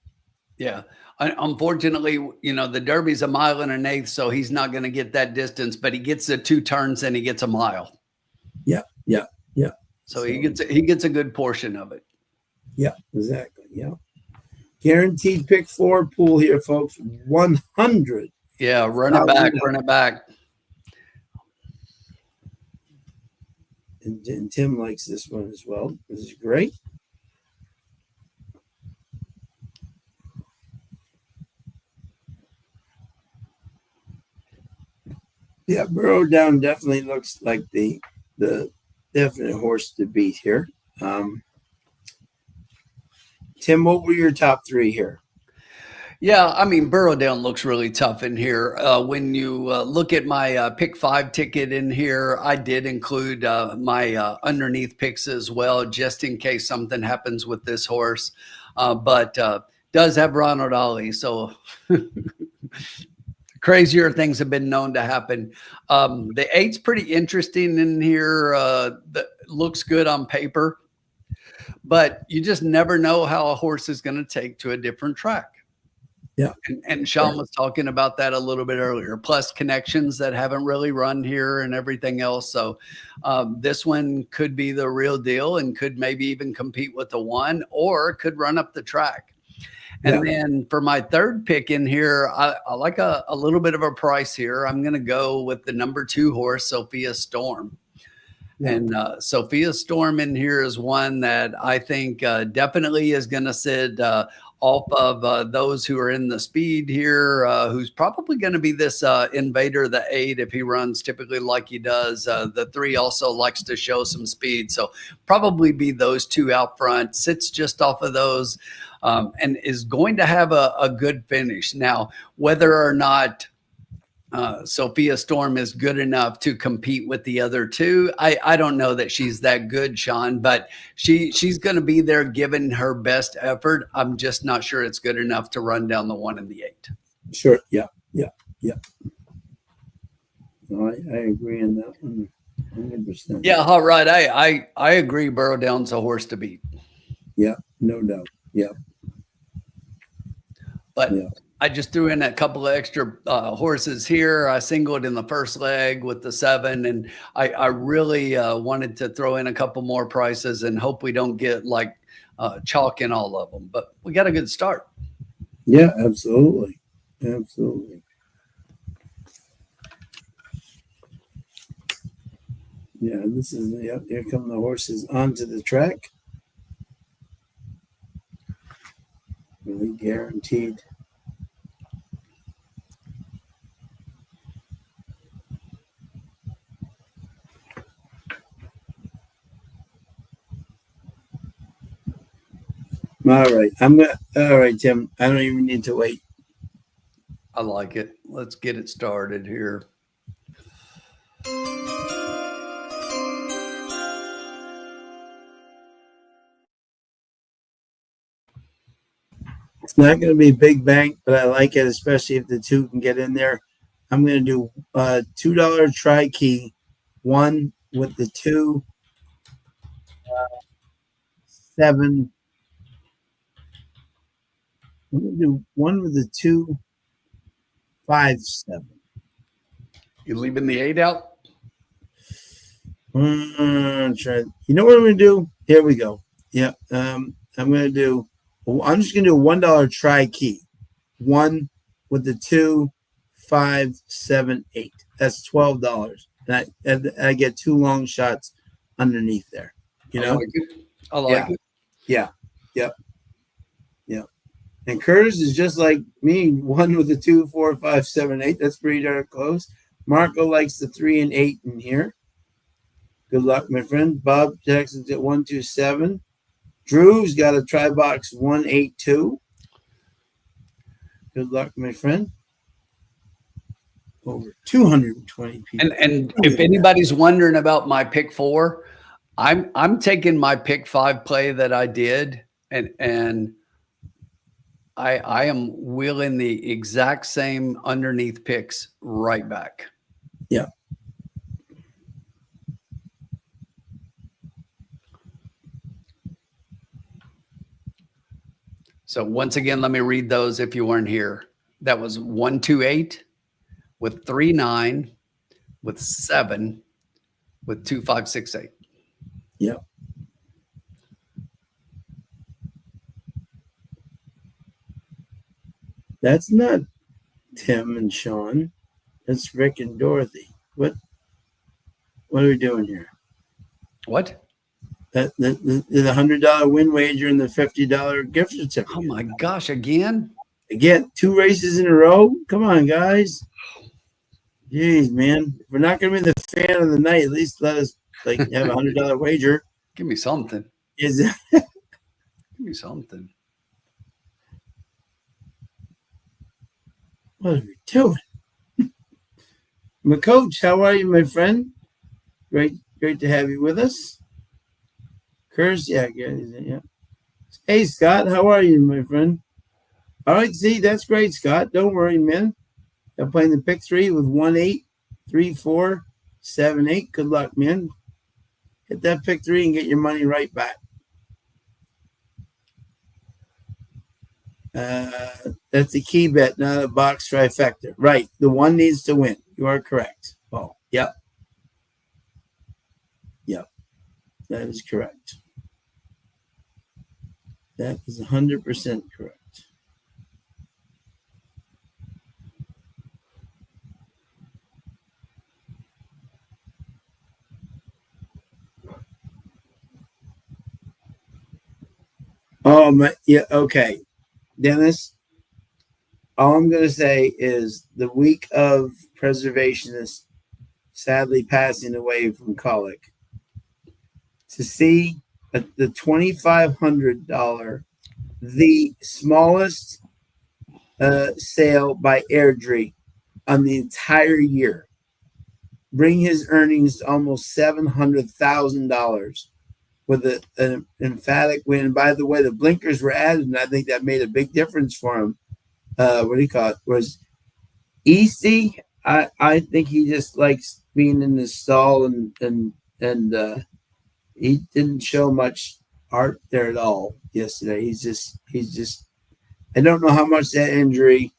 yeah. Unfortunately, the Derby's 1 1/8, so he's not going to get that distance, but he gets the 2 turns and he gets a mile. Yeah. So he gets a good portion of it. Yeah, exactly. Yeah. Guaranteed pick 4 pool here, folks. 100. Yeah, run it back. And Tim likes this one as well. This is great. Yeah, Burrow Down definitely looks like the definite horse to beat here. Tim, what were your top 3 here? Yeah, I mean, Burrow Down looks really tough in here. When you look at my pick 5 ticket in here, I did include my underneath picks as well, just in case something happens with this horse. But does have Ronald Ollie, so crazier things have been known to happen. The 8's pretty interesting in here. That looks good on paper, but you just never know how a horse is going to take to a different track. And Sean was talking about that a little bit earlier, plus connections that haven't really run here and everything else. So this one could be the real deal and could maybe even compete with the one or could run up the track. And then for my third pick in here, I like a little bit of a price here. I'm going to go with the number 2 horse, Sophia Storm. Yeah. And Sophia Storm in here is one that I think definitely is going to sit off of those who are in the speed here, who's probably going to be this Invader, the 8, if he runs typically like he does. The 3 also likes to show some speed. So probably be those 2 out front, sits just off of those, and is going to have a good finish. Now, whether or not Sophia Storm is good enough to compete with the other 2, I don't know that she's that good, Sean, but she's going to be there giving her best effort. I'm just not sure it's good enough to run down the 1 and the 8. Sure. Yeah. No, I agree on that one. 100%. Yeah, all right. I agree. Burrow Down's a horse to beat. Yeah, no doubt. Yeah. But I just threw in a couple of extra horses here. I singled in the first leg with the 7, and I really wanted to throw in a couple more prices and hope we don't get like chalk in all of them. But we got a good start. Yeah, absolutely. Absolutely. Yeah, this is, here come the horses onto the track. Really guaranteed. All right. All right, Tim. I don't even need to wait. I like it. Let's get it started here. It's not going to be a big bank, but I like it, especially if the 2 can get in there. I'm going to do $2 try key, 1 with the 2, 7. I'm going to do 1 with the 2, 5, 7. You leaving the 8 out? You know what I'm going to do? Here we go. Yeah. I'm just going to do $1 try key, 1 with the 2, 5, 7, 8. That's $12. And I get 2 long shots underneath there. You know? I like it. Yeah. Yep. And Curtis is just like me, 1 with the 2, 4, 5, 7, 8. That's pretty darn close. Marco likes the 3 and 8 in here. Good luck, my friend. Bob Jackson's at 1, 2, 7. Drew's got a try box 1, 8, 2. Good luck, my friend. Over 220 people. And if anybody's wondering about my pick 4, I'm taking my pick 5 play that I did, and I am wheeling the exact same underneath picks right back. Yeah. So once again, let me read those if you weren't here. That was 1, 2, 8 with 3, 9 with 7 with 2, 5, 6, 8. Yeah. That's not Tim and Sean. That's Rick and Dorothy. What are we doing here? What? The $100 win wager and the $50 gift certificate. Oh my gosh! Again, 2 races in a row. Come on, guys. Jeez, man. If we're not going to be the fan of the night, at least let us have a $100 wager. Give me something. Is it? Give me something. What are we doing? My coach, how are you, my friend? Great to have you with us. Curse, yeah. Hey, Scott, how are you, my friend? All right, see, that's great, Scott. Don't worry, man. I'm playing the pick 3 with 1, 8, 3, 4, 7, 8. Good luck, man. Hit that pick 3 and get your money right back. That's a key bet, not a box trifecta. Right. The one needs to win. You are correct. Oh, yep. Yep. That is correct. That is 100% correct. Oh, my. Yeah. Okay. Dennis, all I'm going to say is the week of preservation is sadly passing away from colic. To see the $2,500, the smallest sale by Airdrie on the entire year, bring his earnings to almost $700,000 with an emphatic win. By the way, the blinkers were added, and I think that made a big difference for him. What do you call it? Was Easty? I think he just likes being in the stall, and he didn't show much art there at all yesterday. He's just. I don't know how much that injury,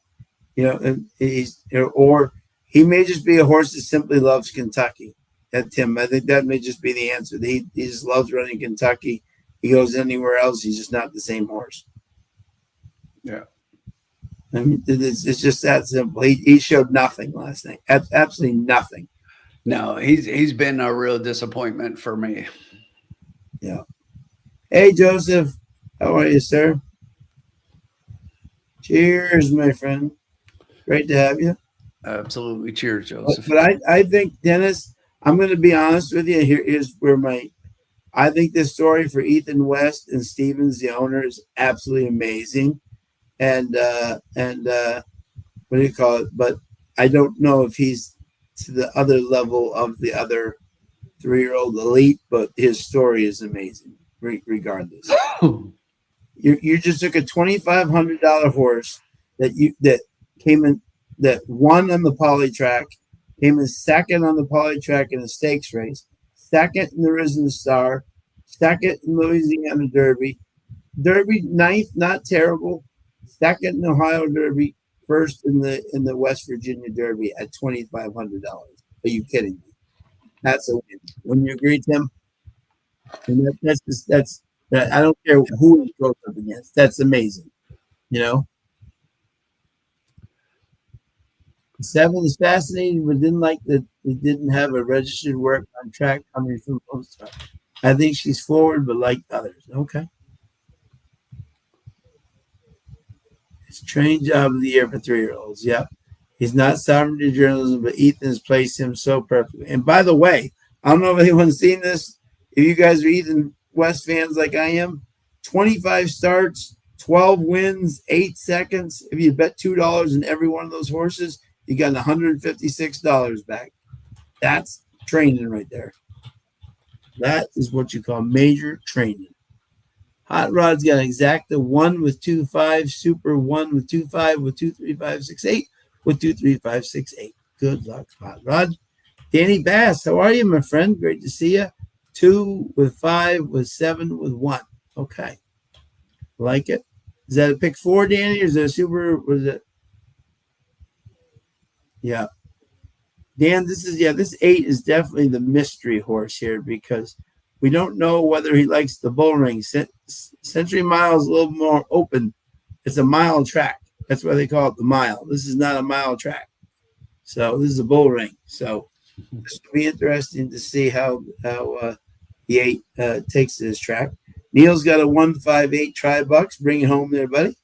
or he may just be a horse that simply loves Kentucky. Tim, I think that may just be the answer. He just loves running Kentucky. He goes anywhere else, he's just not the same horse. Yeah. I mean, it's just that simple. He showed nothing last night. Absolutely nothing. No, he's been a real disappointment for me. Yeah. Hey, Joseph. How are you, sir? Cheers, my friend. Great to have you. Absolutely. Cheers, Joseph. But I think, Dennis, I'm going to be honest with you. Here's where I think this story for Ethan West and Stevens, the owner, is absolutely amazing. And what do you call it? But I don't know if he's to the other level of the other 3-year-old elite, but his story is amazing regardless. You just took a $2,500 horse that came in, that won on the poly track, came in second on the poly track in a stakes race, second in the Risen Star, second in Louisiana Derby, ninth, not terrible, second in Ohio Derby, first in the West Virginia Derby at $2,500. Are you kidding me? That's a win. Wouldn't you agree, Tim? And that's I don't care who he goes up against. That's amazing. Seven is fascinating, but didn't like that it didn't have a registered work on track coming from post. I think she's forward, but like others. Okay. It's train job of the year for 3-year-olds. Yep. He's not sovereignty journalism, but Ethan has placed him so perfectly. And by the way, I don't know if anyone's seen this. If you guys are Ethan West fans like I am, 25 starts, 12 wins, 8 seconds. If you bet $2 in every one of those horses, you got $156 back. That's training right there. That is what you call major training. Hot Rod's got exacta 1 with 2.5, Super 1 with 2.5, with 2.3568, with 2.3568. Good luck, Hot Rod. Danny Bass, how are you, my friend? Great to see you. 2 with 5 with 7 with 1. Okay. Like it. Is that a pick 4, Danny, or is that a super? Was it? Yeah. Dan, this 8 is definitely the mystery horse here because we don't know whether he likes the bull ring. Century Mile is a little more open. It's a mile track. That's why they call it the mile. This is not a mile track. So this is a bull ring. So this will be interesting to see how the 8 takes this track. Neil's got a 158 $5. Bring it home there, buddy.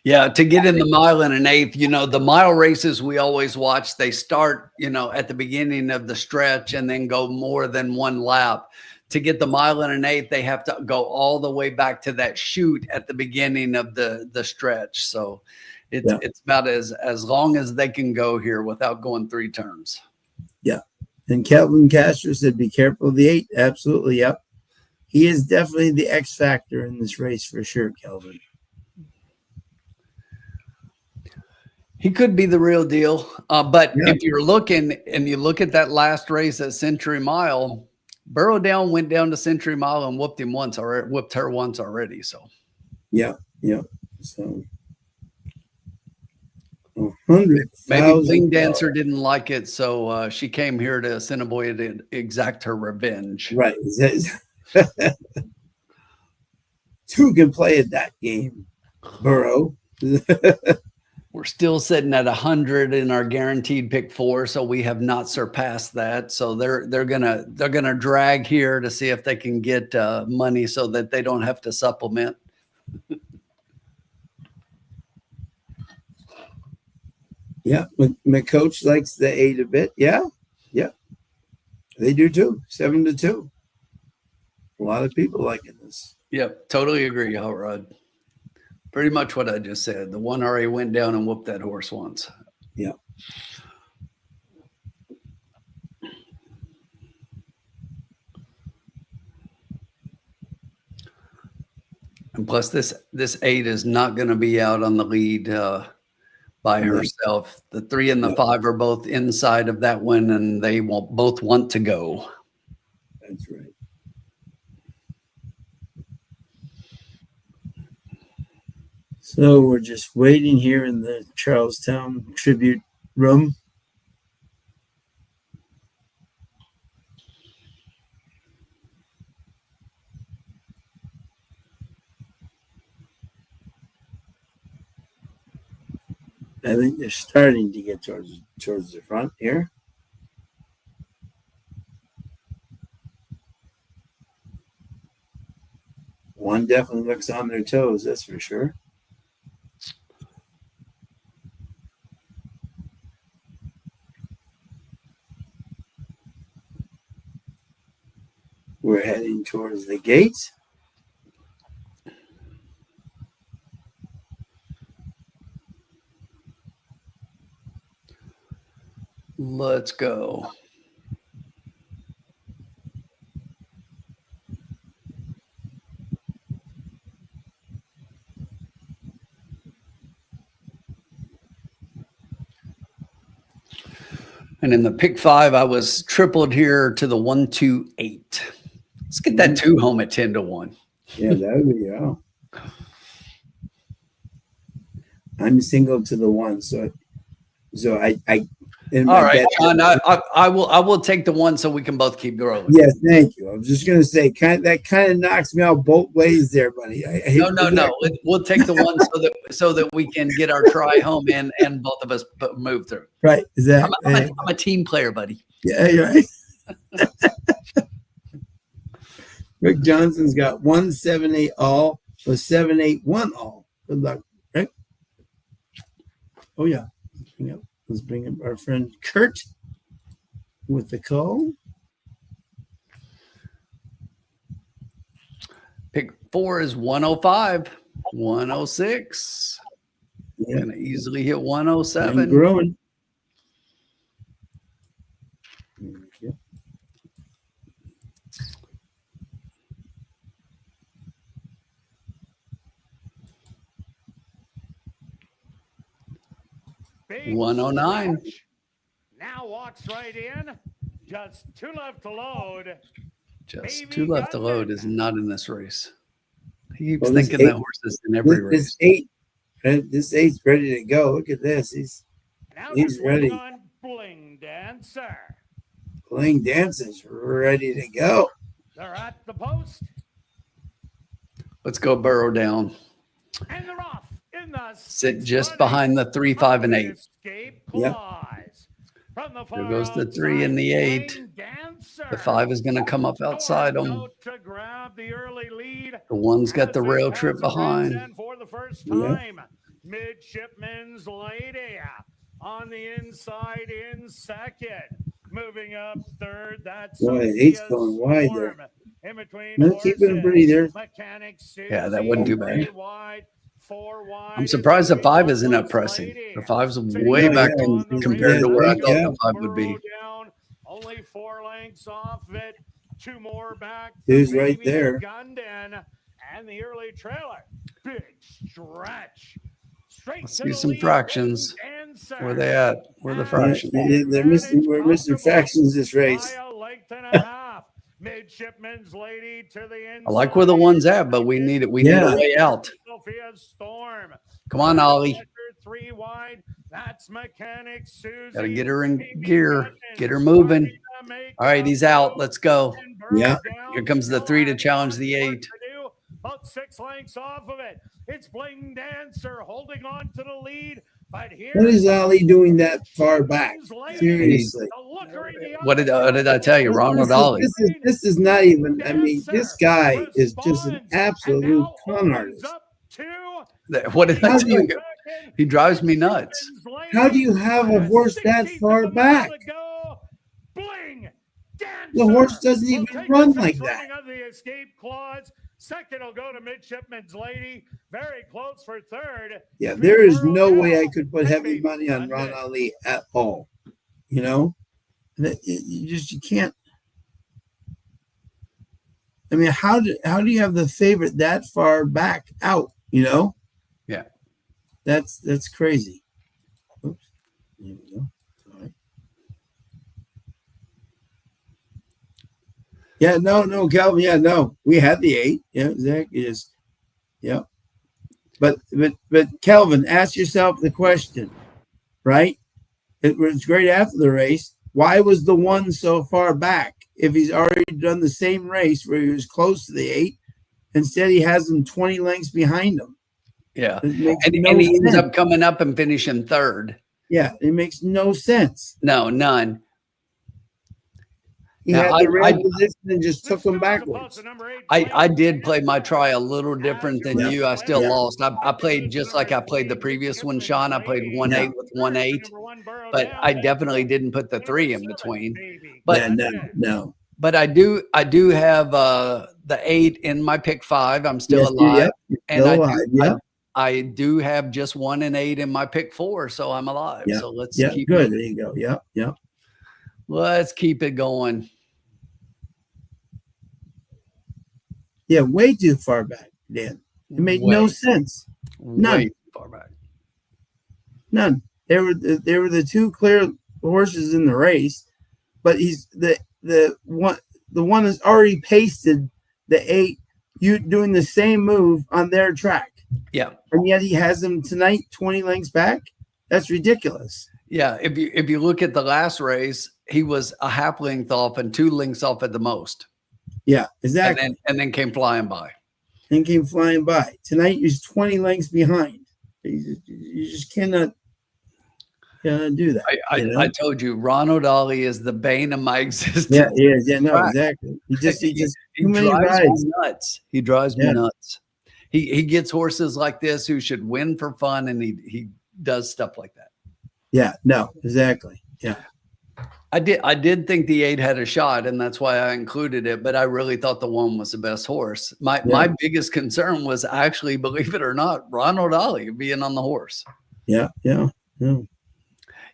Yeah, to get in the mile and an eighth, the mile races we always watch, they start, at the beginning of the stretch and then go more than one lap. To get the mile and an eighth, they have to go all the way back to that chute at the beginning of the stretch. So it's about as long as they can go here without going 3 turns. Yeah. And Kelvin Castro said, be careful of the 8. Absolutely. Yep. He is definitely the X factor in this race for sure, Kelvin. He could be the real deal. But if you're looking and you look at that last race at Century Mile, Burrow Down went down to Century Mile and whooped her once already. So yeah. Yeah. So Maybe $100,000. Bling Dancer didn't like it, so she came here to Assiniboia to exact her revenge. Right. Two can play at that game. Burrow. We're still sitting at 100 in our guaranteed pick 4, so we have not surpassed that. So they're gonna drag here to see if they can get money so that they don't have to supplement. Yeah, my coach likes the 8 a bit. Yeah, they do too. 7-2. A lot of people liking this. Yep, totally agree, Hot Rod. Pretty much what I just said. The one already went down and whooped that horse once. Yeah. And plus, this 8 is not going to be out on the lead by herself. The 3 and the 5 are both inside of that one, and they will both want to go. That's right. So we're just waiting here in the Charlestown tribute room. I think they're starting to get towards the front here. One definitely looks on their toes, that's for sure. We're heading towards the gate. Let's go. And in the pick 5, I was tripled here to the 128. Let's get that 2 home at 10-1. Yeah, that would be I'm single to the 1, so I all right, John, I will take the 1 so we can both keep growing. Yes, thank you. I was just gonna say, that kind of knocks me out both ways there, buddy. No. We'll take the 1 so that we can get our try home and both of us move through. Right? Is that? I'm a team player, buddy. Yeah, you're right. Rick Johnson's got 178 all with 781 all. Good luck, Rick. Oh yeah. Let's bring up our friend Kurt with the call. Pick 4 is 105, 106. Yeah. Gonna easily hit 107. I'm growing. Yeah. Big 109. stretch. Now walks right in. Just 2 left to load. Just Baby 2 left to Gunman. load is not in this race. He keeps Well, this thinking that 8 horse is in every race. This 8's ready to go. Look at this. He's ready. On Bling Dancer. Bling Dancer's ready to go. They're at the post. Let's go Burrow down. And they're off in the Sit just behind the 3, 5, and 8. Escape Yep. clause. From the There goes the far 3 and the outside, 8. Bling Dancer. The 5 is going to come up outside them. Out to grab the early lead. The 1's got the As they rail pass trip the behind. grandstand for the first Yeah. time. Midshipman's Lady on the inside in second. Moving up third. That's Boy, Sophia's 8's going wide there. Storm. In between No, keeping a breather. Mechanic Yeah, that Susie, wouldn't do 3 bad. wide, 4 wide. I'm surprised the 5 isn't up Almost pressing. Lady. The 5's So way Yeah, back yeah. in compared to where I thought Yeah. the 5 would be. Burrow down, only 4 lengths off it. 2 more back. Who's right Baby there? Gundan and the early trailer. Big stretch. Straight Let's to see the some lead. fractions. Dancer. Where they at? Where the fractions? We're missing fractions this race. By a length and a half. Midshipman's Lady to the inside. I like where the one's at, but we need it. We need a way out. Sophia Storm. Come on, Ollie. 3 wide. That's Mechanic Susie. Got to get her in gear. Get her moving. All right, he's out. Let's go. Yeah. Here comes the 3 to challenge the 8. About 6 lengths off of it. It's Bling Dancer holding on to the lead. But here, What is Ali doing that far back? Seriously. What did I tell you? Ronald Ollie. This is not even, I mean, this guy is just an absolute con artist. What did I tell you? He drives me nuts. How do you have a horse that far back? The horse doesn't even run like that. The escape clause. Second will go to Midshipman's Lady. Very close for third. Yeah, there is no way I could put heavy money on Ron Ali at all. You know, you can't. I mean, how do you have the favorite that far back out? You know, yeah, that's crazy. Oops, there we go. All right. Yeah, no, Calvin. Yeah, no, we had the 8. Yeah, exactly. Is yeah, but Calvin, ask yourself the question, right? It was great after the race. Why was the 1 so far back? If he's already done the same race where he was close to the 8, instead he has them 20 lengths behind him. Yeah, and he ends up coming up and finishing 3rd. Yeah, it makes no sense. No, none. He had the right position and just took them backwards. I did play my try a little different than you. I still lost. I played just like I played the previous one, Sean. I played 1-8 with 1-8, but I definitely didn't put the 3 in between. But no. But I do have the 8 in my pick 5. I'm still alive, and I do have just 1 and 8 in my pick 4, so I'm alive. So let's keep good. There you go. Yep. Let's keep it going. Yeah, way too far back, Dan. It made no sense. None. Way too far back. None. There were the 2 clear horses in the race, but he's the one that's already pasted the 8. You doing the same move on their track. Yeah, and yet he has them tonight 20 lengths back. That's ridiculous. Yeah, if you look at the last race, he was a half length off and 2 lengths off at the most. Yeah, exactly. And then came flying by. Tonight he's 20 lengths behind. You just cannot do that. I told you, Ronald Ollie is the bane of my existence. Yeah, he is. Yeah, no, exactly. He drives me nuts. He drives me nuts. He gets horses like this who should win for fun, and he does stuff like that. Yeah, no, exactly. Yeah. I did think the 8 had a shot, and that's why I included it, but I really thought the 1 was the best horse. My biggest concern was actually, believe it or not, Ronald Ollie being on the horse. Yeah.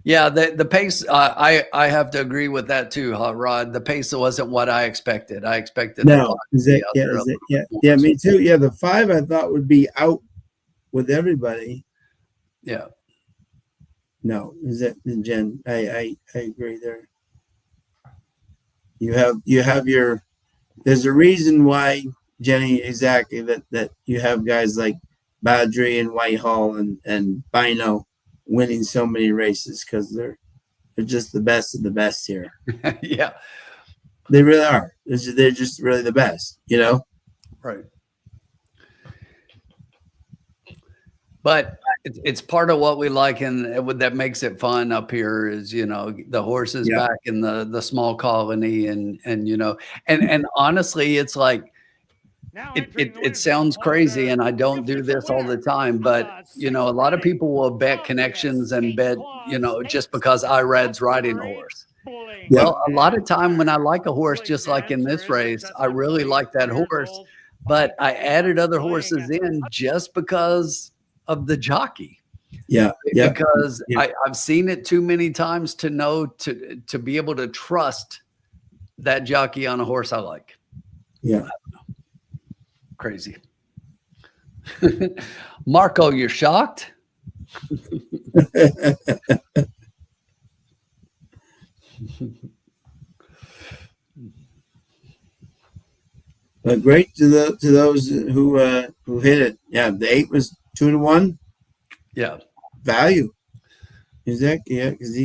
Yeah, the pace, I have to agree with that too, Hot Rod. The pace wasn't what I expected. I expected me too. Yeah, the 5 I thought would be out with everybody. Yeah. No, is that Jen? I agree there. You have your. There's a reason why, Jenny, exactly that you have guys like Badri and Whitehall and Bino winning so many races, because they're just the best of the best here. Yeah, they really are. They're just really the best, Right. But it's part of what we like, and that makes it fun up here is, the horses back in the small colony, and honestly, it's like, it sounds crazy, and I don't do this all the time, but a lot of people will bet connections and bet, just because Irad's riding a horse. Well, a lot of time when I like a horse, just like in this race, I really like that horse, but I added other horses in just because of the jockey. Because I've seen it too many times to know to be able to trust that jockey on a horse I like. Yeah. Crazy. Marco, you're shocked? Great to those who hit it. Yeah, the 8 was 2-1. Yeah. Value. Exactly. Yeah, because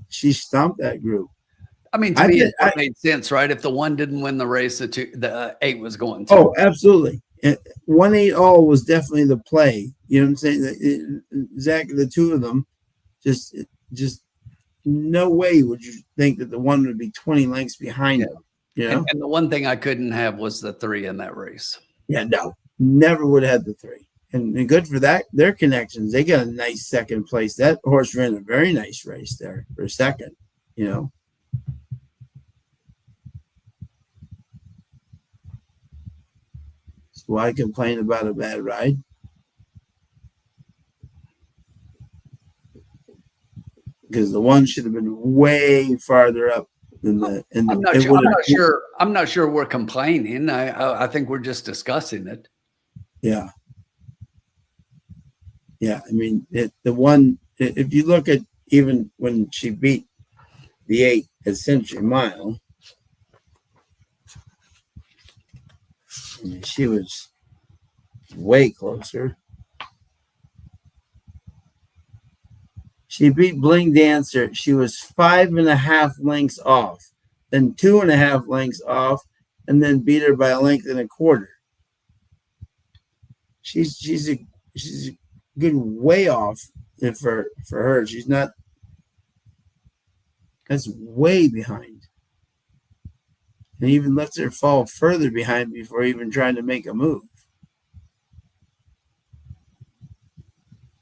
she stomped that group. I mean, to me, it made sense, right? If the 1 didn't win the race, the 8 was going to. Oh, absolutely. 1-8 all was definitely the play. You know what I'm saying? Exactly, the 2 of them, just no way would you think that the 1 would be 20 lengths behind them. You know? And the one thing I couldn't have was the 3 in that race. Yeah, no, never would have had the 3. And good for that. Their connections. They got a nice second place. That horse ran a very nice race there for a second. You know. So why complain about a bad ride? Because the 1 should have been way farther up than the. I'm not sure we're complaining. I think we're just discussing it. Yeah. Yeah, I mean, the 1. If you look at even when she beat the 8 at Century Mile, I mean, she was way closer. She beat Bling Dancer. She was 5.5 lengths off, then 2.5 lengths off, and then beat her by 1.25 lengths. She's a good way off for her. She's not. That's way behind. And even lets her fall further behind before even trying to make a move.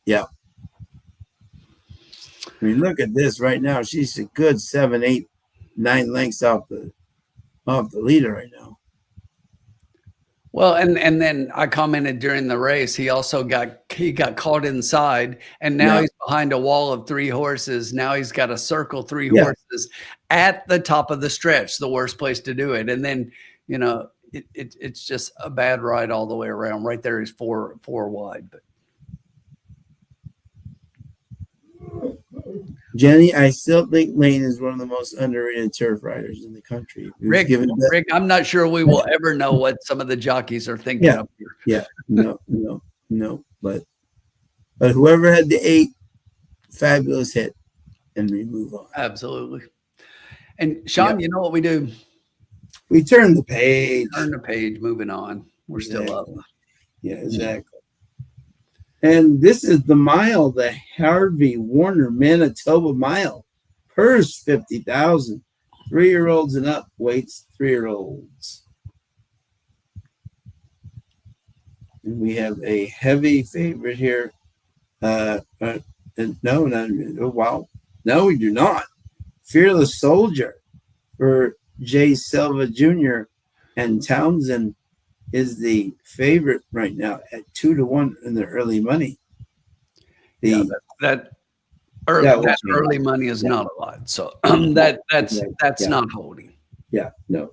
Yeah. I mean, look at this right now. She's a good 7, 8, 9 lengths off the leader right now. Well, and then I commented during the race, he also got caught inside, and now he's behind a wall of 3 horses. Now he's got to circle 3 horses at the top of the stretch, the worst place to do it. And then, you know, it's just a bad ride all the way around. Right there, he's four wide. But Jenny, I still think Lane is one of the most underrated turf riders in the country. Rick, I'm not sure we will ever know what some of the jockeys are thinking up here. Yeah, no. But whoever had the 8, fabulous hit, and we move on. Absolutely. And Sean, you know what we do? We turn the page. Moving on. We're still up. Yeah, exactly. And this is the mile, the Harvey Warner Manitoba mile. Purse 50,000. 3-year-olds and up, weights 3-year-olds. And we have a heavy favorite here. No, we do not. Fearless Soldier for Jay Silva Jr. and Townsend is the favorite right now at 2-1 in the early money. That early money is not a lot, so that's not holding. Yeah, no.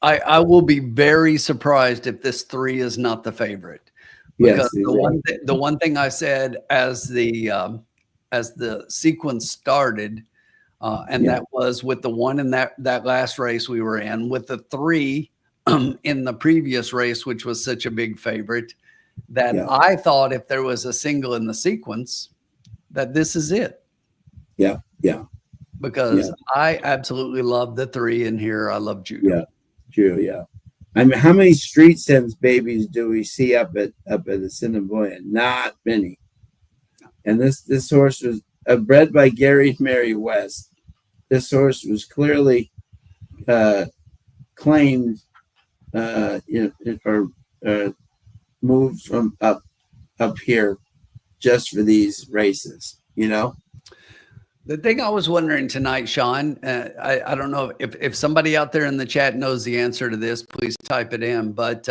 I will be very surprised if this 3 is not the favorite, because the one thing I said as the sequence started, that was with the 1 in that last race we were in, with the 3 in the previous race, which was such a big favorite, that I thought if there was a single in the sequence, that this is it. Yeah. Because I absolutely love the 3 in here. I love Judo. Yeah. I mean, how many Street Sense babies do we see up at Assiniboia? Not many. And this horse was bred by Gary and Mary West. This horse was clearly claimed, moved from up here just for these races, you know? The thing I was wondering tonight, Sean, I don't know if somebody out there in the chat knows the answer to this, please type it in. But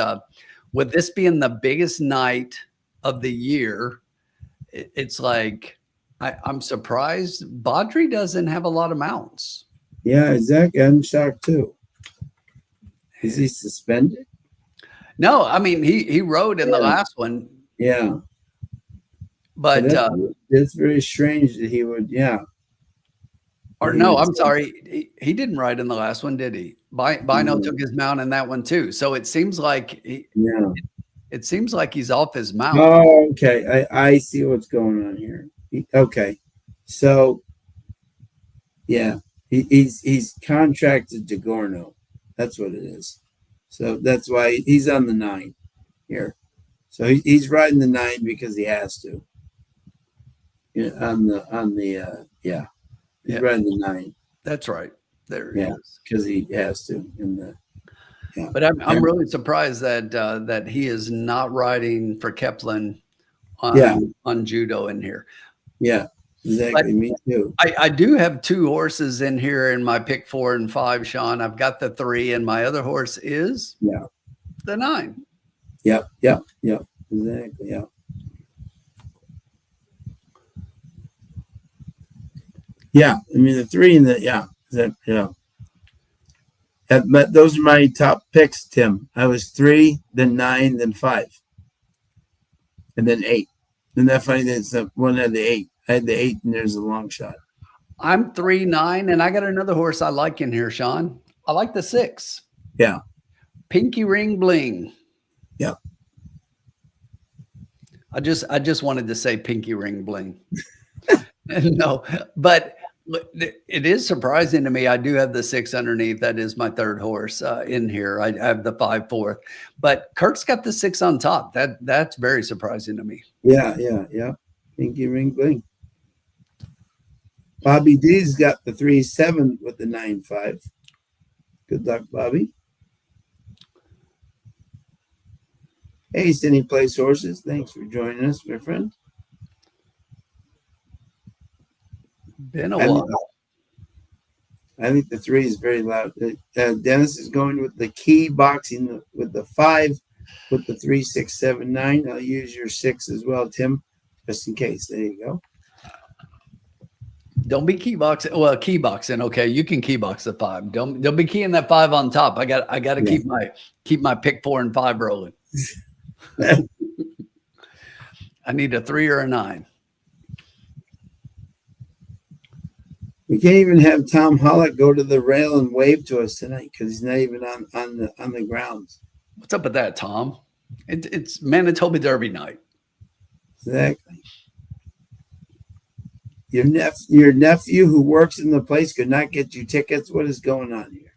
with this being the biggest night of the year, it's like I'm surprised Baudry doesn't have a lot of mounts. Yeah, exactly. I'm shocked too. Is he suspended? No, I mean he rode in the last one. Yeah, but it's very strange that he would. Yeah. Or no, I'm sorry, he didn't ride in the last one, did he? Bino took his mount in that one too. So it seems like he's off his mount. Oh, okay. I see what's going on here. Okay. So yeah, he's contracted to Gorno. That's what it is. So that's why he's on the 9 here. So he's riding the 9 because he has to. Yeah, he's riding the 9. That's right. There he is. Because he has to. But I'm really surprised that he is not riding for Kepler on judo in here. Yeah, exactly. But me too. I do have 2 horses in here in my pick 4 and 5, Sean. I've got the 3, and my other horse is the 9. Yep. Exactly. Yeah. Yeah. I mean the 3 and the but those are my top picks, Tim. I was 3, then 9, then 5, and then 8. Isn't that funny? That one had the 8. I had the 8, and there's a long shot. I'm 3, 9, and I got another horse I like in here, Sean. I like the 6. Yeah. Pinky Ring Bling. Yep. I just wanted to say Pinky Ring Bling. No, but it is surprising to me. I do have the 6 underneath. That is my 3rd horse in here. I have the 5 4th, but Kurt's got the 6 on top. That's very surprising to me. Yeah. Pinky Ring Bling. Bobby D's got the 3 7 with the 9 5. Good luck, Bobby. Hey, Cindy Place Horses. Thanks for joining us, my friend. Been a while. I think the 3 is very loud. Dennis is going with the key boxing with the 5, with the 3 6 7 9. I'll use your 6 as well, Tim, just in case. There you go. Don't be key boxing. Well, key boxing. Okay, you can key box the 5. Don't be keying that 5 on top. I got to keep my pick 4 and 5 rolling. I need a 3 or a 9. We can't even have Tom Hollick go to the rail and wave to us tonight because he's not even on the grounds. What's up with that, Tom? It's Manitoba Derby night. Exactly. Your nephew who works in the place could not get you tickets. What is going on here?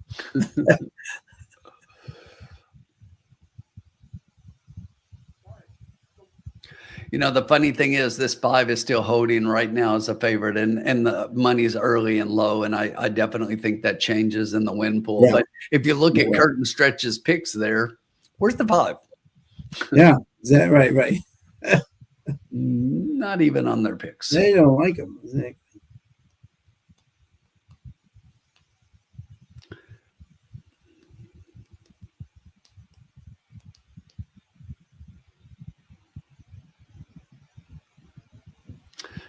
You know, the funny thing is this 5 is still holding right now as a favorite, and the money's early and low, and I definitely think that changes in the win pool. Yeah. But if you look at Curtin Stretch's picks there, where's the 5? Yeah, is that right? Right. Not even on their picks. They don't like them. Exactly.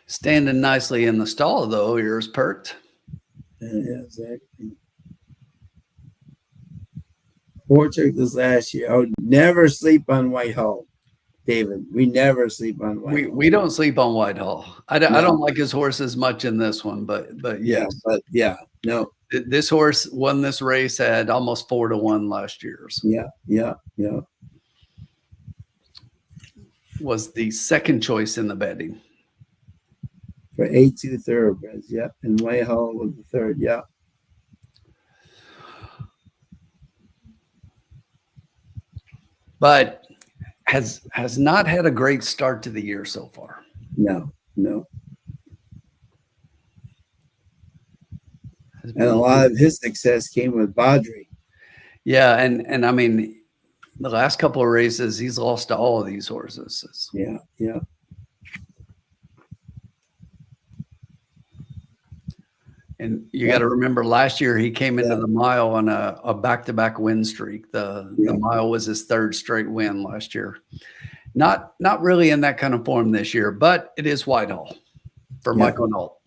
Standing nicely in the stall, though. Yours perked. Yeah, exactly. Portrait this last year. I would never sleep on Whitehall, David. We never sleep on Whitehall. We don't sleep on Whitehall. I don't like his horse as much in this one, but yes. Yeah, no. This horse won this race at almost 4-1 last year. So. Yeah. Was the second choice in the betting. For A2 thoroughbreds, and Whitehall was the 3rd, But has not had a great start to the year so far. No. And a lot of his success came with Baudry. Yeah, and I mean, the last couple of races, he's lost to all of these horses. Yeah. And you got to remember last year he came into the mile on a back-to-back win streak. The mile was his 3rd straight win last year. Not really in that kind of form this year, but it is Whitehall for Michael Nault.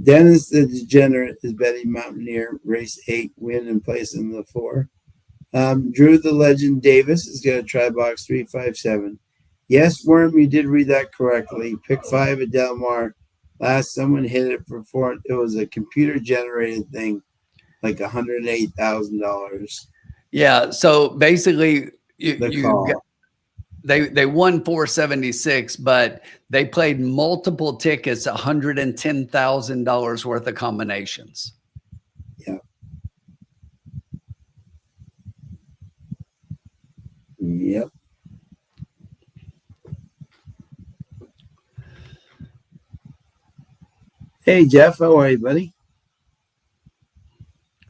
Dennis the Degenerate is betting Mountaineer race 8 win and place in the 4. Drew the Legend Davis is going to try box 357. Yes, Worm, you did read that correctly. Pick 5 at Del Mar. Last someone hit it for 4. It was a computer generated thing. like $108,000. Yeah. So basically, The call. they won 476, but they played multiple tickets, $110,000 worth of combinations. Yeah. Yep. Hey Jeff, how are you, buddy?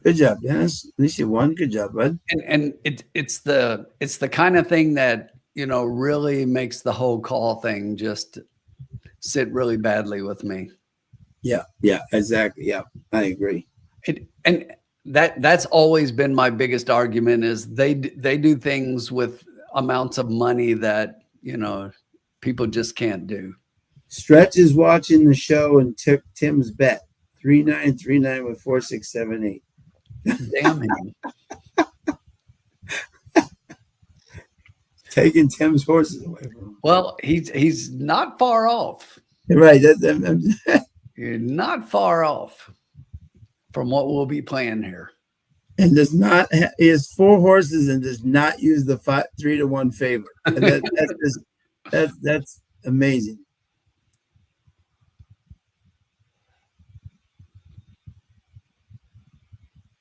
Good job, Dennis. At least you won. Good job, bud. And it's the kind of thing that, you know, really makes the whole call thing just sit really badly with me. Yeah, exactly. Yeah, I agree. And that's always been my biggest argument is they do things with amounts of money that, you know, people just can't do. Stretch is watching the show and took Tim's bet 3939 with 4678. Damn him. Taking Tim's horses away from him. Well, he's not far off. Right. You're not far off from what we'll be playing here. And does not he has 4 horses and does not use the 3-1 favor. And that's amazing.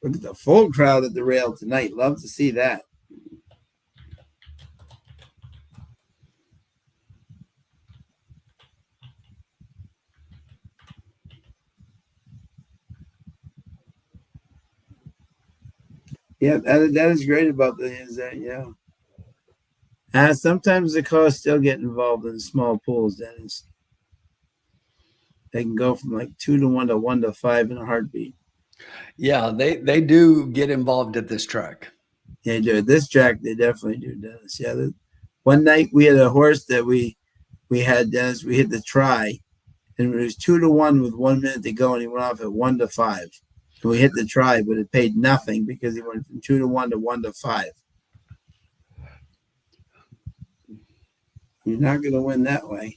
Look at the full crowd at the rail tonight. Love to see that. Yeah, that is great about is that, yeah. Sometimes the cars still get involved in small pools, Dennis. They can go from like 2-1 to 1 to 5 in a heartbeat. Yeah, they do get involved at this track. They do. At this track, they definitely do, Dennis. Yeah. One night we had a horse that we had, Dennis, we hit the try, and it was 2-1 with 1 minute to go, and he went off at 1 to 5. And we hit the try, but it paid nothing because he went from 2-1 to 1 to 5. You're not going to win that way.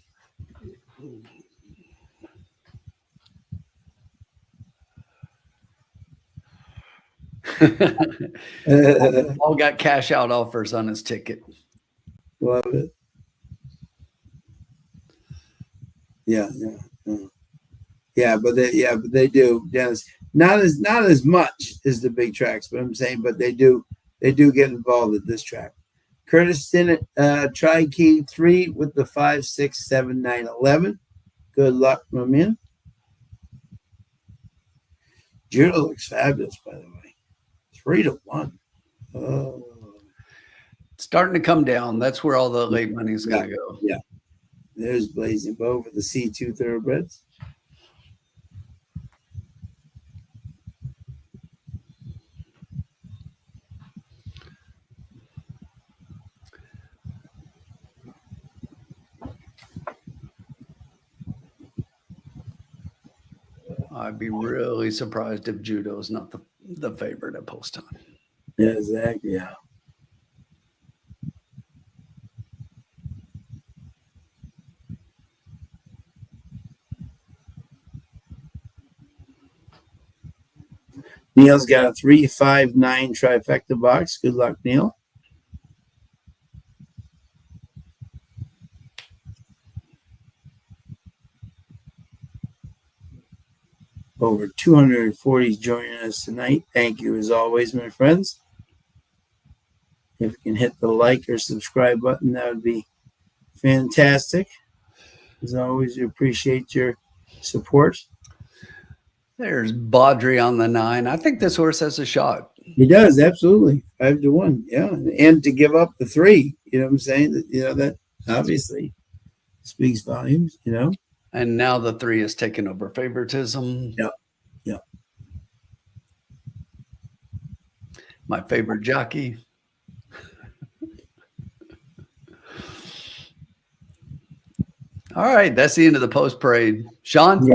All got cash out offers on his ticket. Love it. Yeah, but they do, Dennis. Not as much as the big tracks, but I'm saying, but they do get involved at this track. Curtis Stinnett, try key 3 with the 5, 6, 7, 9, 11. Good luck, my man. Judah looks fabulous, by the way. 3-1. Oh. It's starting to come down. That's where all the late money is going to go. Yeah. There's Blazing Bow for the C2 thoroughbreds. I'd be really surprised if Judo is not the favorite at post time. Yeah, exactly. Yeah. Neil's got a 3-5-9 trifecta box. Good luck, Neil. Over 240 joining us tonight. Thank you as always, my friends. If you can hit the like or subscribe button, that would be fantastic. As always, we appreciate your support. There's Baudry on the 9. I think this horse has a shot. He does, absolutely. 5-1. Yeah. And to give up the 3, you know what I'm saying? That obviously speaks volumes, And now the 3 is taking over favoritism. Yeah. My favorite jockey. All right, that's the end of the post parade. Sean,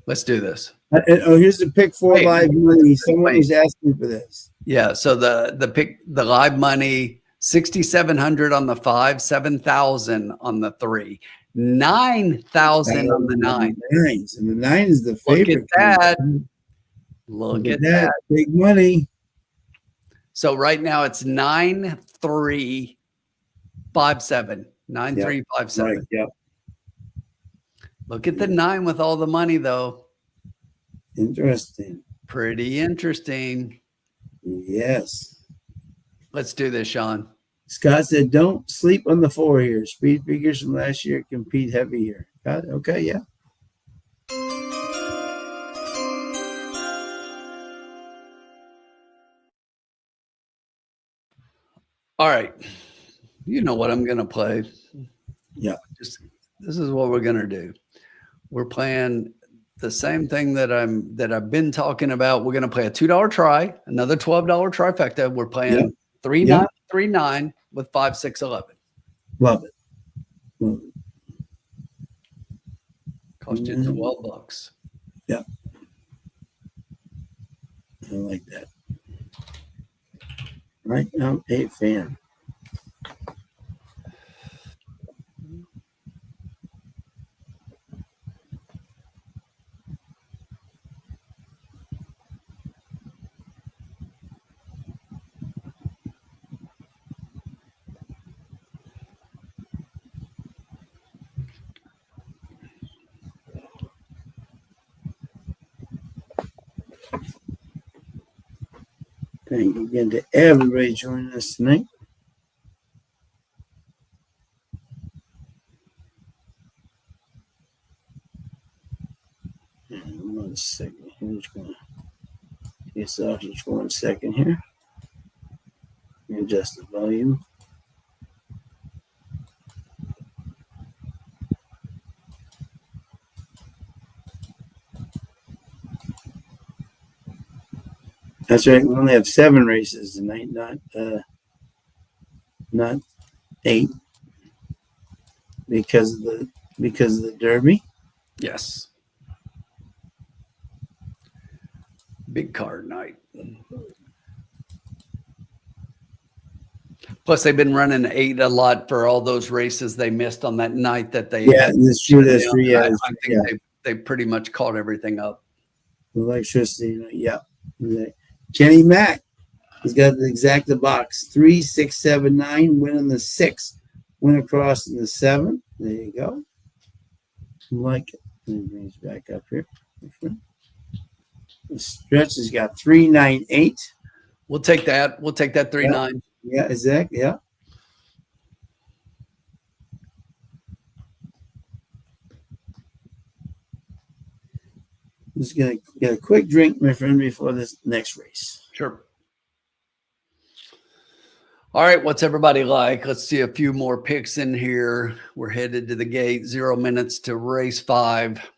let's do this. Here's the pick 4 live money. Someone was asking for this. Yeah, so the live money, 6,700 on the 5, 7,000 on the 3, 9,000 on the 9. And the 9 is the favorite. Look at that. Look at that. Big money. So right now it's 9,357. 9,357. Right. Yep. Look at the 9 with all the money, though. Interesting. Pretty interesting. Yes. Let's do this, Sean. Scott said, "Don't sleep on the 4 here. Speed figures from last year compete heavy here." Got it? Okay, yeah. All right. You know what I'm going to play. Yeah. This is what we're going to do. We're playing the same thing that I've been talking about. We're going to play a $2 try, another $12 trifecta. We're playing 3-9-3-9 with 5-6-11. Love it. Love it. Cost you $12. Yeah. I like that. Right. I'm a fan. Thank you again to everybody joining us tonight. One second. Here's going to get off just 1 second here. Adjust the volume. That's right. We only have 7 races tonight, not 8, because of the Derby. Yes. Big card night. Plus, they've been running 8 a lot for all those races they missed on that night that they. Yeah, that's true. That's true. Yeah, I think they pretty much caught everything up. Electricity. Yeah. Jenny Mack has got the exacta box 3, 6, 7, 9. Winning the 6, win across in the 7. There you go. Like it. Let me bring it back up here. The stretch has got 3, 9, 8. We'll take that. We'll take that 3-9. Yeah, exactly. Yeah. I'm just gonna get a quick drink, my friend, before this next race. Sure. All right, what's everybody like? Let's see a few more picks in here. We're headed to the gate. 0 minutes to race 5.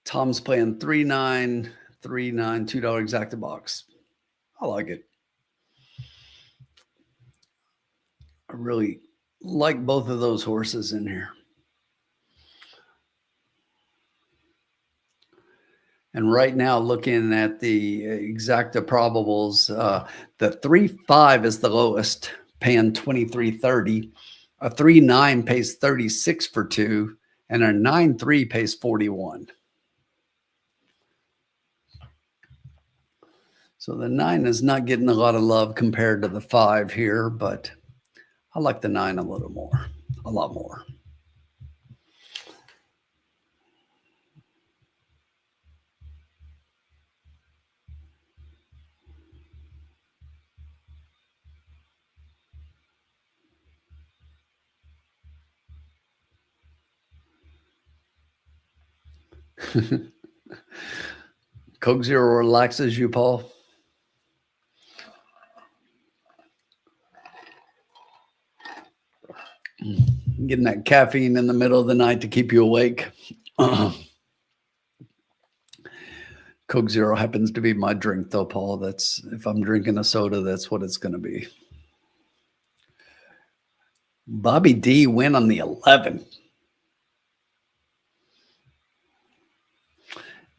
Tom's playing 3-9, 3-9, $2 exacta box. I like it. I really like both of those horses in here. And right now, looking at the exacta probables, the 3-5 is the lowest, paying $23.30. A 3-9 pays 36 for 2, and a 9-3 pays 41. So the 9 is not getting a lot of love compared to the 5 here, but I like the 9 a little more, a lot more. Coke Zero relaxes you, Paul. Getting that caffeine in the middle of the night to keep you awake. Coke Zero happens to be my drink, though, Paul. That's if I'm drinking a soda, that's what it's going to be. Bobby D win on the 11.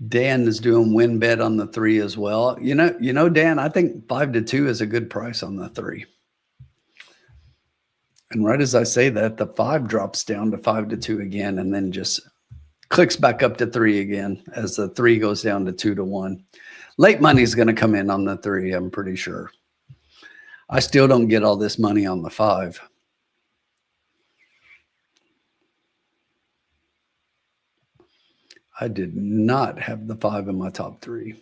Dan is doing win bet on the 3 as well. You know, Dan, I think 5-2 is a good price on the 3. And right as I say that, the 5 drops down to 5-2 again, and then just clicks back up to 3 again as the 3 goes down to 2-1. Late money is going to come in on the 3, I'm pretty sure. I still don't get all this money on the 5. I did not have the 5 in my top 3.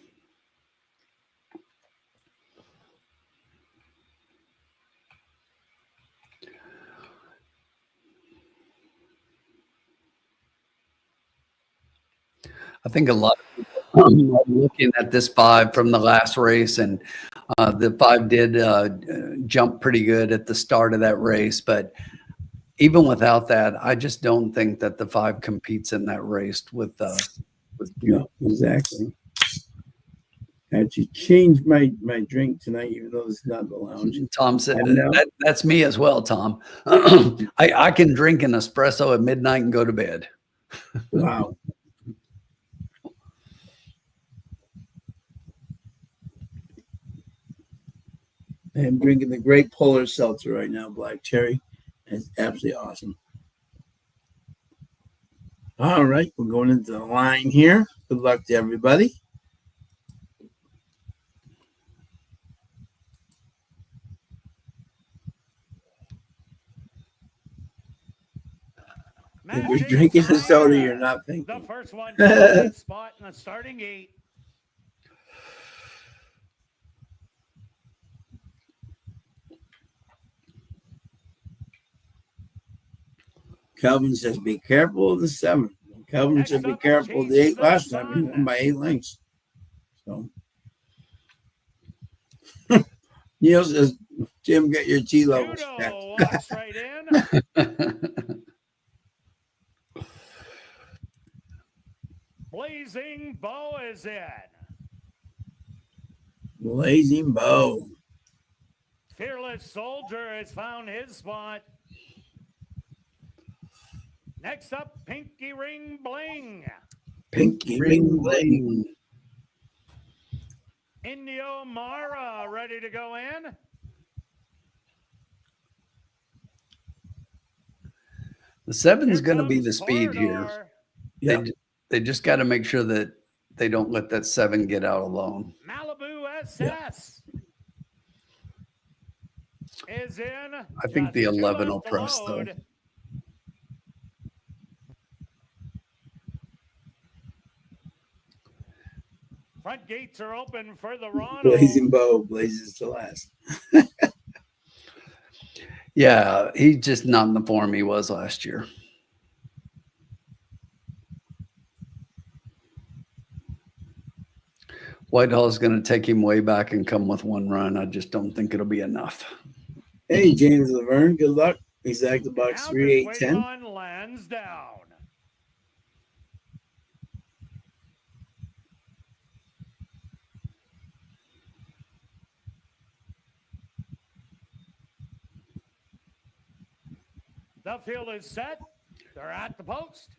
I think a lot of people are looking at this 5 from the last race, and the 5 did jump pretty good at the start of that race. But even without that, I just don't think that the 5 competes in that race with No, exactly. I actually changed my drink tonight, even though it's not the lounge. Tom said that's me as well, Tom. I can drink an espresso at midnight and go to bed. Wow. I'm drinking the great polar seltzer right now, black cherry. It's absolutely awesome. All right, we're going into the line here. Good luck to everybody. If you're drinking a soda, you're not thinking. The first one to spot in the starting gate. Calvin says, be careful of the 7. Calvin said, be careful of the 8 last time. He won by 8 lengths. So, Neil says, Jim, get your T levels checked. Walks right in. Blazing Bow is in. Blazing Bow. Fearless Soldier has found his spot. Next up, Pinky Ring Bling. Pinky Ring Bling. Indio Mara ready to go in. The 7 is going to be the speed here. Yeah. They just got to make sure that they don't let that 7 get out alone. Malibu SS is in. I think the 11 will press, though. Front gates are open for the Ronald. Blazing Bow blazes to last. Yeah, he's just not in the form he was last year. Whitehall is going to take him way back and come with 1 run. I just don't think it'll be enough. Hey, James Laverne, good luck. Exact box 3810. On Lansdowne. The field is set. They're at the post.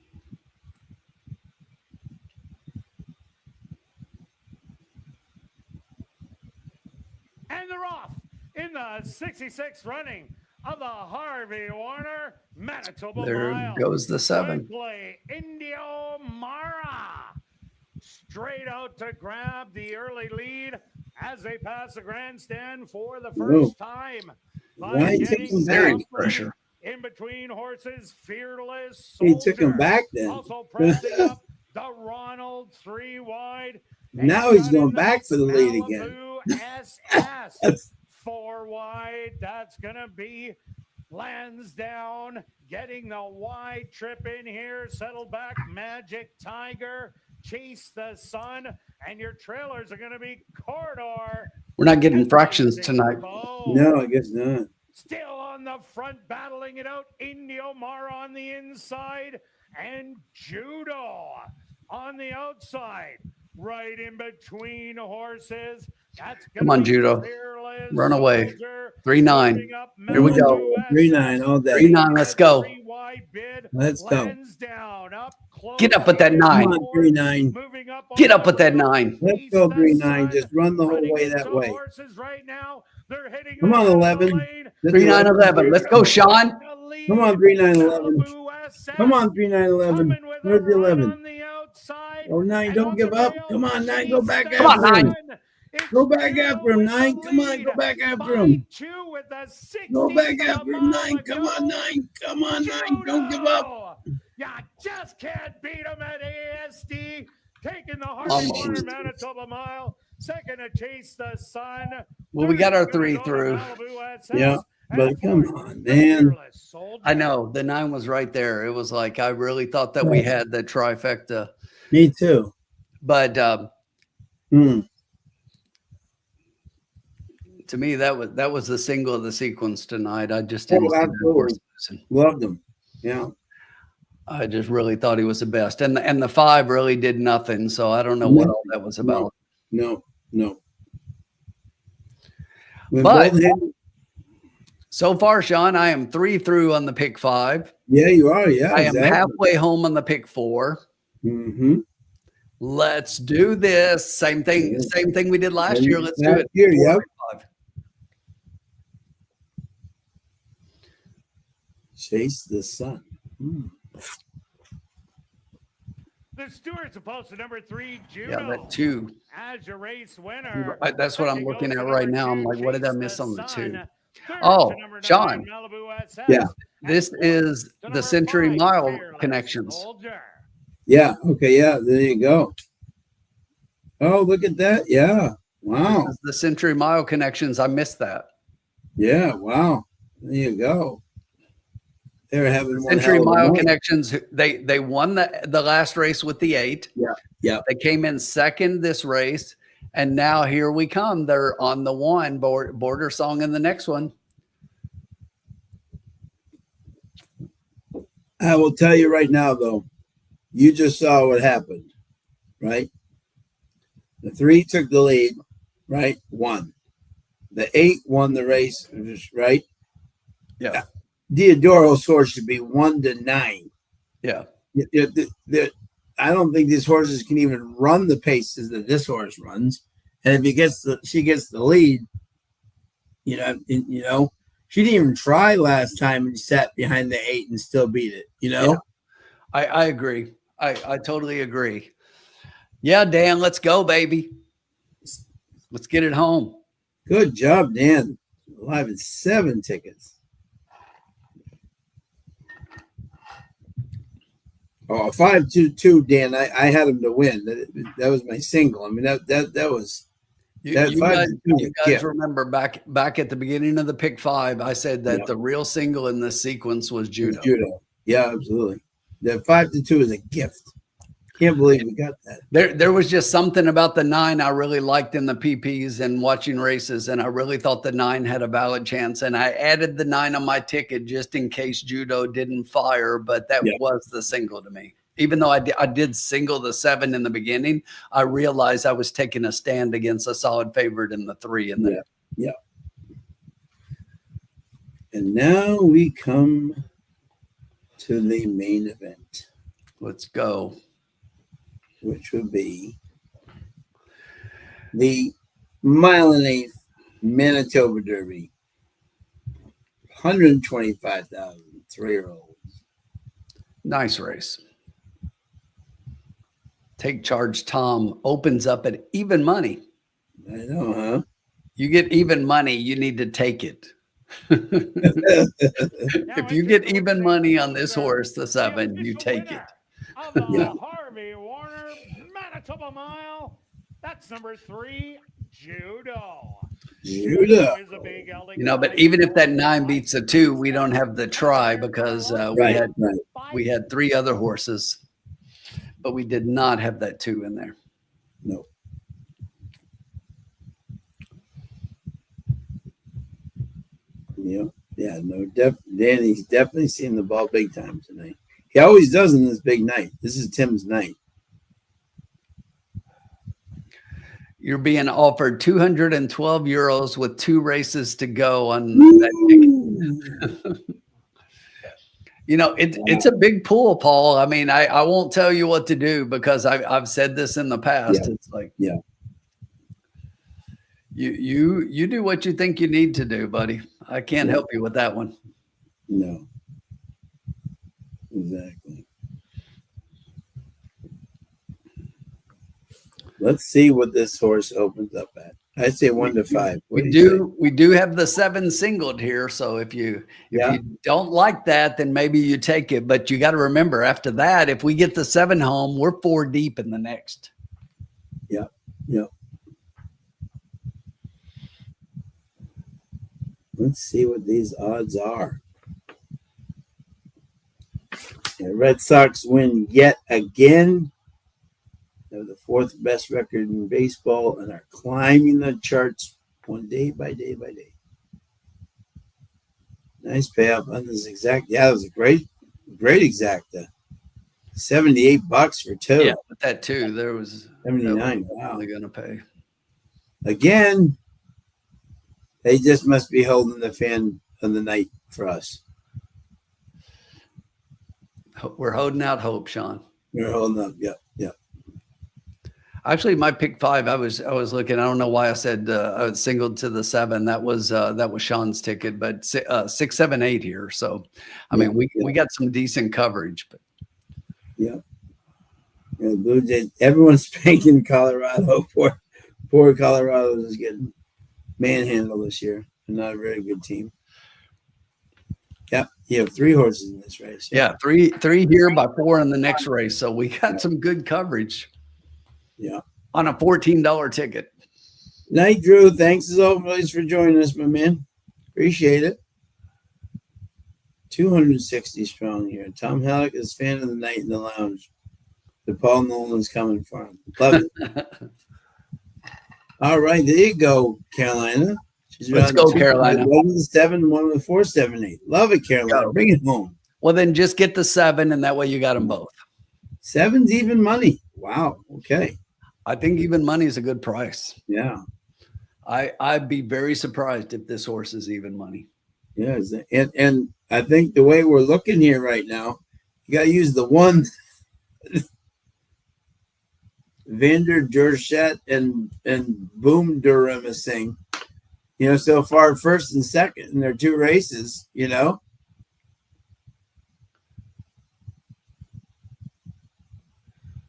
And they're off in the 66th running of the Harvey Warner Manitoba There Mile. goes the 7. Play Indio Mara straight out to grab the early lead as they pass the grandstand for the first time. Why take him There back? is pressure. In between horses, Fearless He Soldier. took him back then. Also pressing up the Ronald 3 wide. Now he's going back for the lead again. SS 4 wide. That's going to be Lansdowne getting the wide trip in here. Settle back, Magic Tiger. Chase the Sun. And your trailers are going to be Corridor. We're not getting fractions tonight. No, I guess not. Still on the front, battling it out. Indio Mara on the inside. And Judo on the outside. Right in between horses. That's Come on, Judo. Run away. 3-9. Here we go. 3-9 all day. 3-9. Let's go. Let's go. Get up with that 9. Come on, 3-9. Get up with that 9. Let's go, 3-9. Just run the whole way that way. Horses right now. They're hitting. Come on, around the 11. lane. 3911. Let's go, Sean. Come on, 3911. Malibu SS Come on, 3911. coming with a Where's the run 11? on the outside. Oh, 9, And don't on give the up. rail, Come on, 9, she's go back staying Come on, after him. 9. It's Go back Judo after him, with the 9. Come on, lead. go back after By him. 2 with a 60 Go back a after him, mile 9. Come on, ago. 9. Come on, 9. Don't give up. You just can't beat him at ASD. Taking the Harvey Almost. Corner Manitoba mile. Second to Chase the Sun. Well, we got our Third, 3 Arizona through. Malibu SS. Yeah, And but come fourth, on, the man. Fearless Soldier. I know the 9 was right there. It was like I really thought that we had the trifecta, Me too. but Hmm. to me that was the single of the sequence tonight. I just didn't Oh, see that horse absolutely. losing. Loved him. Yeah. I just really thought he was the best, and the 5 really did nothing. So I don't know what all that was about. No. When But both had- so far, Sean, I am 3 through on the pick 5. yeah, you are. Yeah, I am exactly. halfway home on the pick 4. Mm-hmm. Let's do this. Same thing we did last year. Let's do it. Here, 4 yep. pick 5. Chase the Sun. The Stewards opposed to number 3, Judo. Yeah, that 2. As your race winner. That's what I'm looking at right now. I'm like, what did I miss on the 2? Third Oh, to number 9, Sean. Malibu SS. Yeah. This And is fourth to the number Century 5, Mile Fearless connections. Soldier. Yeah. Okay. Yeah. There you go. Oh, look at that. Yeah. Wow. This is the Century Mile connections. I missed that. Yeah. Wow. There you go. They're having one Century hell of a Mile night. connections. They won the last race with the 8. Yeah. They came in second this race, and now here we come. They're on the 1 border song in the next one. I will tell you right now, though, you just saw what happened, right? The 3 took the lead, right? 1. The 8 won the race, right? Yeah. Diodoro's horse should be 1 to 9. Yeah. I don't think these horses can even run the paces that this horse runs. And if she gets the lead, she didn't even try last time and sat behind the 8 and still beat it. Yeah. I agree. I totally agree. Yeah, Dan, let's go, baby. Let's get it home. Good job, Dan. Live at 7 tickets. Oh, 5-2-2, Dan. I had him to win. That was my single. I mean, that was. You That 5-2 guys yeah. remember back at the beginning of the pick 5, I said that the real single in this sequence was Judo. Judo. Yeah, absolutely. That 5-2 is a gift. Can't believe we got that. There was just something about the 9 I really liked in the PPs and watching races, and I really thought the 9 had a valid chance. And I added the 9 on my ticket just in case Judo didn't fire, but that was the single to me. Even though I did single the 7 in the beginning, I realized I was taking a stand against a solid favorite in the 3 in there. Yeah. And now we come to the main event, Let's go. which would be the 1.8 Manitoba Derby. 125,000 3-year-olds. Nice race. Take Charge Tom opens up at even money. I know, huh? You get even money, you need to take it. If you get even money on this horse, the 7, you take it. Of the Yeah. Harvey Warner Manitoba Mile. That's number 3, Judo. Judo. Is a big You know, but even if that 9 beats a 2, we don't have the try because Right. we had 3 other horses, but we did not have that 2 in there. No. Yeah, no, Danny's definitely seen the ball big time tonight. He always does in this big night. This is Tim's night. You're being offered 212 euros with 2 races to go on that ticket. You know, it's a big pool, Paul. I mean, I won't tell you what to do because I've said this in the past. Yeah. It's like, You do what you think you need to do, buddy. I can't help you with that one. No. Exactly. Let's see what this horse opens up at. I say 1 to 5. What We do you do have the 7 singled here. So if you don't like that, then maybe you take it. But you got to remember, after that, if we get the 7 home, we're 4 deep in the next. Yep. Yep. Let's see what these odds are. The Red Sox win yet again. They're the 4th best record in baseball and are climbing the charts one day by day by day. Nice payoff on this exact. Yeah, it was a great exacta. $78 for 2. Yeah, with that too. There was 79. Wow. They're gonna pay. Again, they just must be holding the fan of the night for us. We're holding out hope, Sean. We're holding up. Yep. Yep. Actually, my pick 5, I was looking. I don't know why I said I was singled to the 7. That was Sean's ticket, but 6, 7, 8 here. So, I mean, we got some decent coverage. But yeah, the Blue Jays. Everyone's spanking Colorado. Poor Colorado is getting manhandled this year. They're not a very good team. Yeah, you have 3 horses in this race. Yeah, 3 here by 4 in the next race. So we got some good coverage. Yeah. On a $14 ticket. Night, Drew. Thanks as always for joining us, my man. Appreciate it. 260 strong here. Tom Halleck is fan of the night in the lounge. The Paul Nolan's coming for him. Love it. All right, there you go, Carolina. Let's go, Carolina. 1 with the 7, 1 with 4, 7, 8. Love it, Carolina. Bring it home. Well, then just get the 7, and that way you got them both. 7's even money. Wow. Okay. I think even money is a good price. Yeah. I'd be very surprised if this horse is even money. Yeah. And I think the way we're looking here right now, you got to use the 1 Vander Durchet and Boom Durham is saying, so far 1st and 2nd in their 2 races,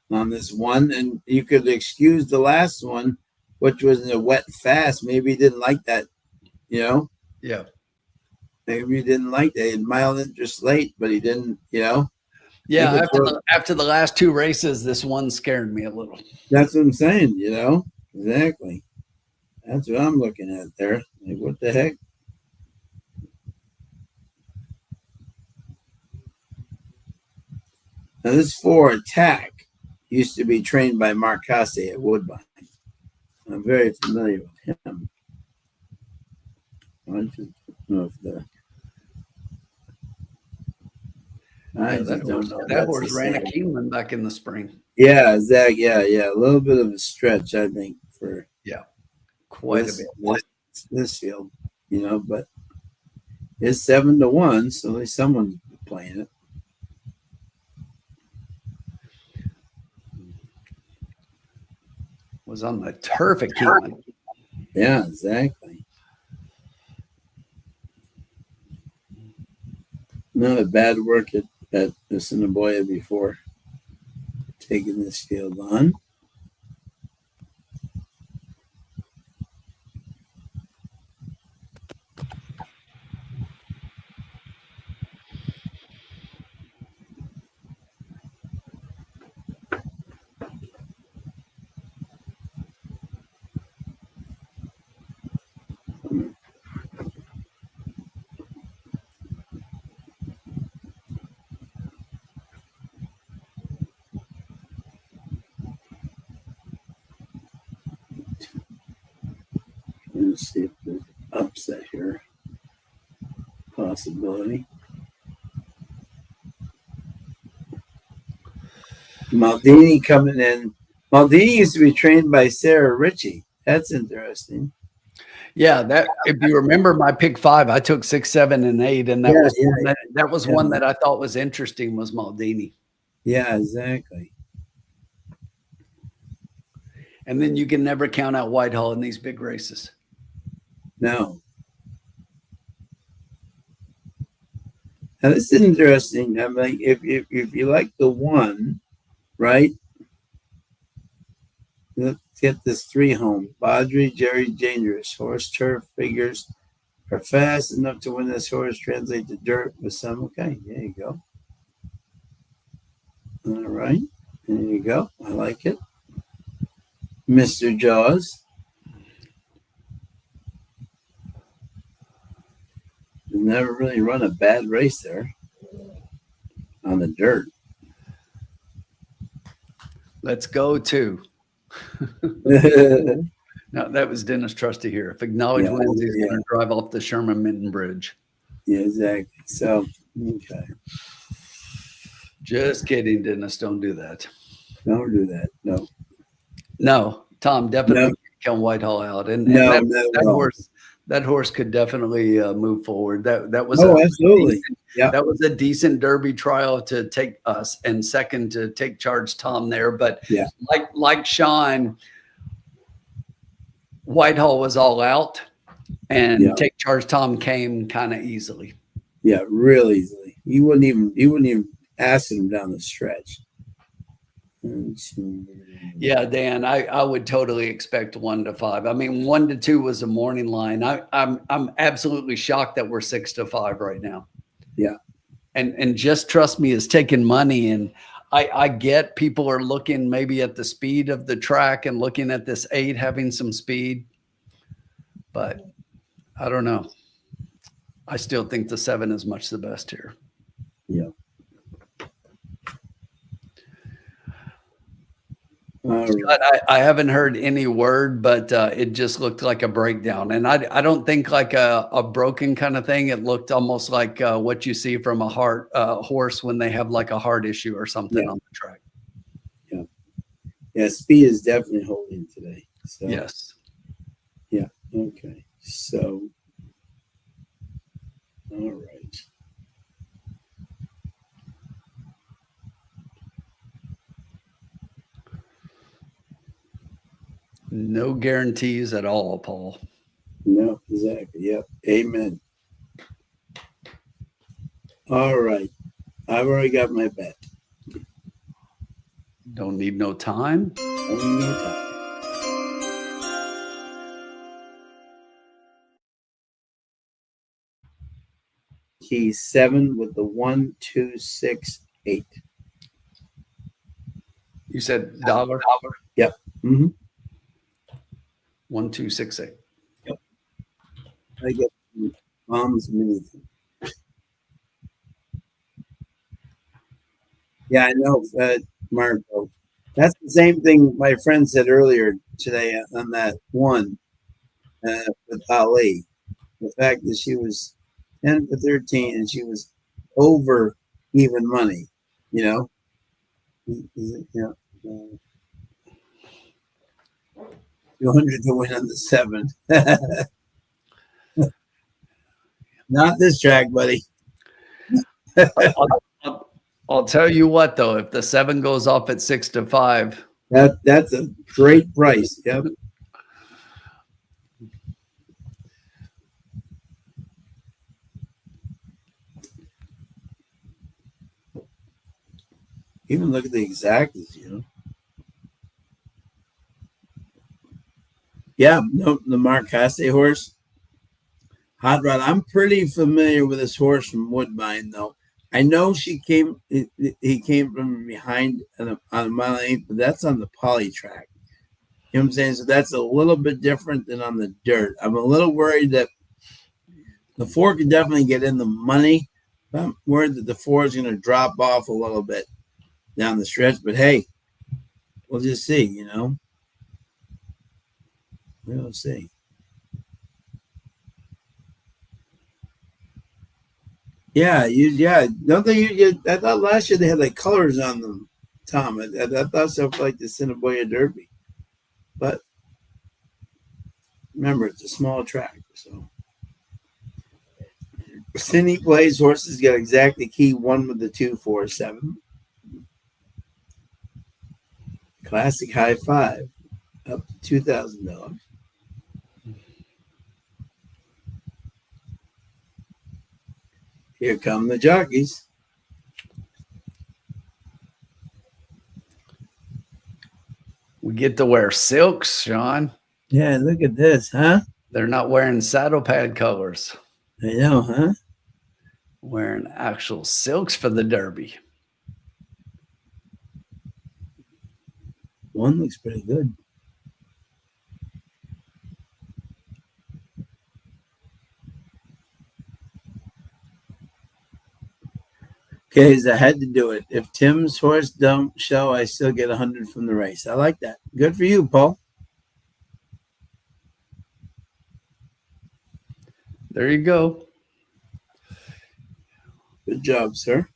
on this one, and you could excuse the last one, which was in a wet fast. Maybe he didn't like that, Yeah. Maybe he didn't like that. He had mild interest late, but he didn't, Yeah, after the last 2 races, this one scared me a little. That's what I'm saying, Exactly. That's what I'm looking at there. Like, what the heck? Now, this 4 Attack used to be trained by Mark Casse at Woodbine. I'm very familiar with him. I just don't know if that horse ran a Keeneland back in the spring. Yeah, Zach. Yeah. A little bit of a stretch, I think, for quite a bit. This field, but it's 7 to 1, so at least someone's playing it. Was on the turf at Keeneland. Yeah, exactly. Not a bad work at Assiniboia before taking this field on. Let's see if there's upset here. Possibility. Maldini coming in. Maldini used to be trained by Sarah Ritchie. That's interesting. Yeah, that if you remember my pick 5, I took 6, 7, and 8, and that was one that I thought was interesting was Maldini. Yeah, exactly. And then you can never count out Whitehall in these big races. No. Now this is interesting. I'm like, if you like the one, right? Let's get this 3 home. Baudry, Jerry, dangerous. Horse turf figures are fast enough to win this horse. Translate to dirt with some. Okay, there you go. All right, there you go. I like it. Mr. Jaws. Never really run a bad race there on the dirt. Let's go to. No, that was Dennis Trusty here. If Acknowledge wins, he's going to drive off the Sherman Minton Bridge. Yeah, exactly. So, okay. Just kidding, Dennis. Don't do that. Don't do that. No. No, Tom, definitely count Whitehall out. And that horse could definitely move forward. That was absolutely. Yeah. That was a decent Derby trial to take us, and second to take charge Tom there. But like Sean, Whitehall was all out, and take charge Tom came kind of easily. Yeah, real easily. He wouldn't even ask him down the stretch. Yeah, Dan, I would totally expect 1 to 5. I mean, 1 to 2 was a morning line. I'm absolutely shocked that we're 6 to 5 right now. Yeah. And Just Trust Me is taking money. And I get people are looking maybe at the speed of the track and looking at this 8 having some speed. But I don't know. I still think the 7 is much the best here. Yeah. Scott, I haven't heard any word, but it just looked like a breakdown. And I don't think like a broken kind of thing. It looked almost like what you see from a horse when they have like a heart issue or something on the track. Yeah. Yeah, speed is definitely holding today. So, yes. Yeah. Okay. So, all right. No guarantees at all, Paul. No, exactly. Yep. Amen. All right. I've already got my bet. Don't need no time. Don't need no time. Key 7 with the 1, 2, 6, 8. You said dollar? Yep. Mm-hmm. 1, 2, 6, 8. Yep. I get mom's mini. Yeah, I know, Marco. That's the same thing my friend said earlier today on that one with Ali. The fact that she was 10 for 13 and she was over even money, you know? Yeah. 200 to win on the 7. Not this track, buddy. I'll tell you what, though, if the 7 goes off at 6 to 5, that's a great price. Yep. Even look at the exactas, you know. Yeah, no, the Mark Hasse horse. Hot Rod. I'm pretty familiar with this horse from Woodbine, though. I know he came from behind on a mile 8, but that's on the poly track. You know what I'm saying? So that's a little bit different than on the dirt. I'm a little worried that the 4 could definitely get in the money. I'm worried that the 4 is going to drop off a little bit down the stretch. But hey, we'll just see, you know. We'll see. Yeah, don't they? I thought last year they had like colors on them, Tom. I thought so for like the Assiniboia Derby, but remember it's a small track, so. Cindy plays horses got exactly key 1 with the 2, 4, 7. Classic high 5 up to $2,000. Here come the jockeys. We get to wear silks, Sean. Yeah, look at this, huh? They're not wearing saddle pad colors. I know, huh? Wearing actual silks for the Derby. One looks pretty good. Okay, so I had to do it. If Tim's horse don't show, I still get 100 from the race. I like that. Good for you, Paul. There you go. Good job, sir.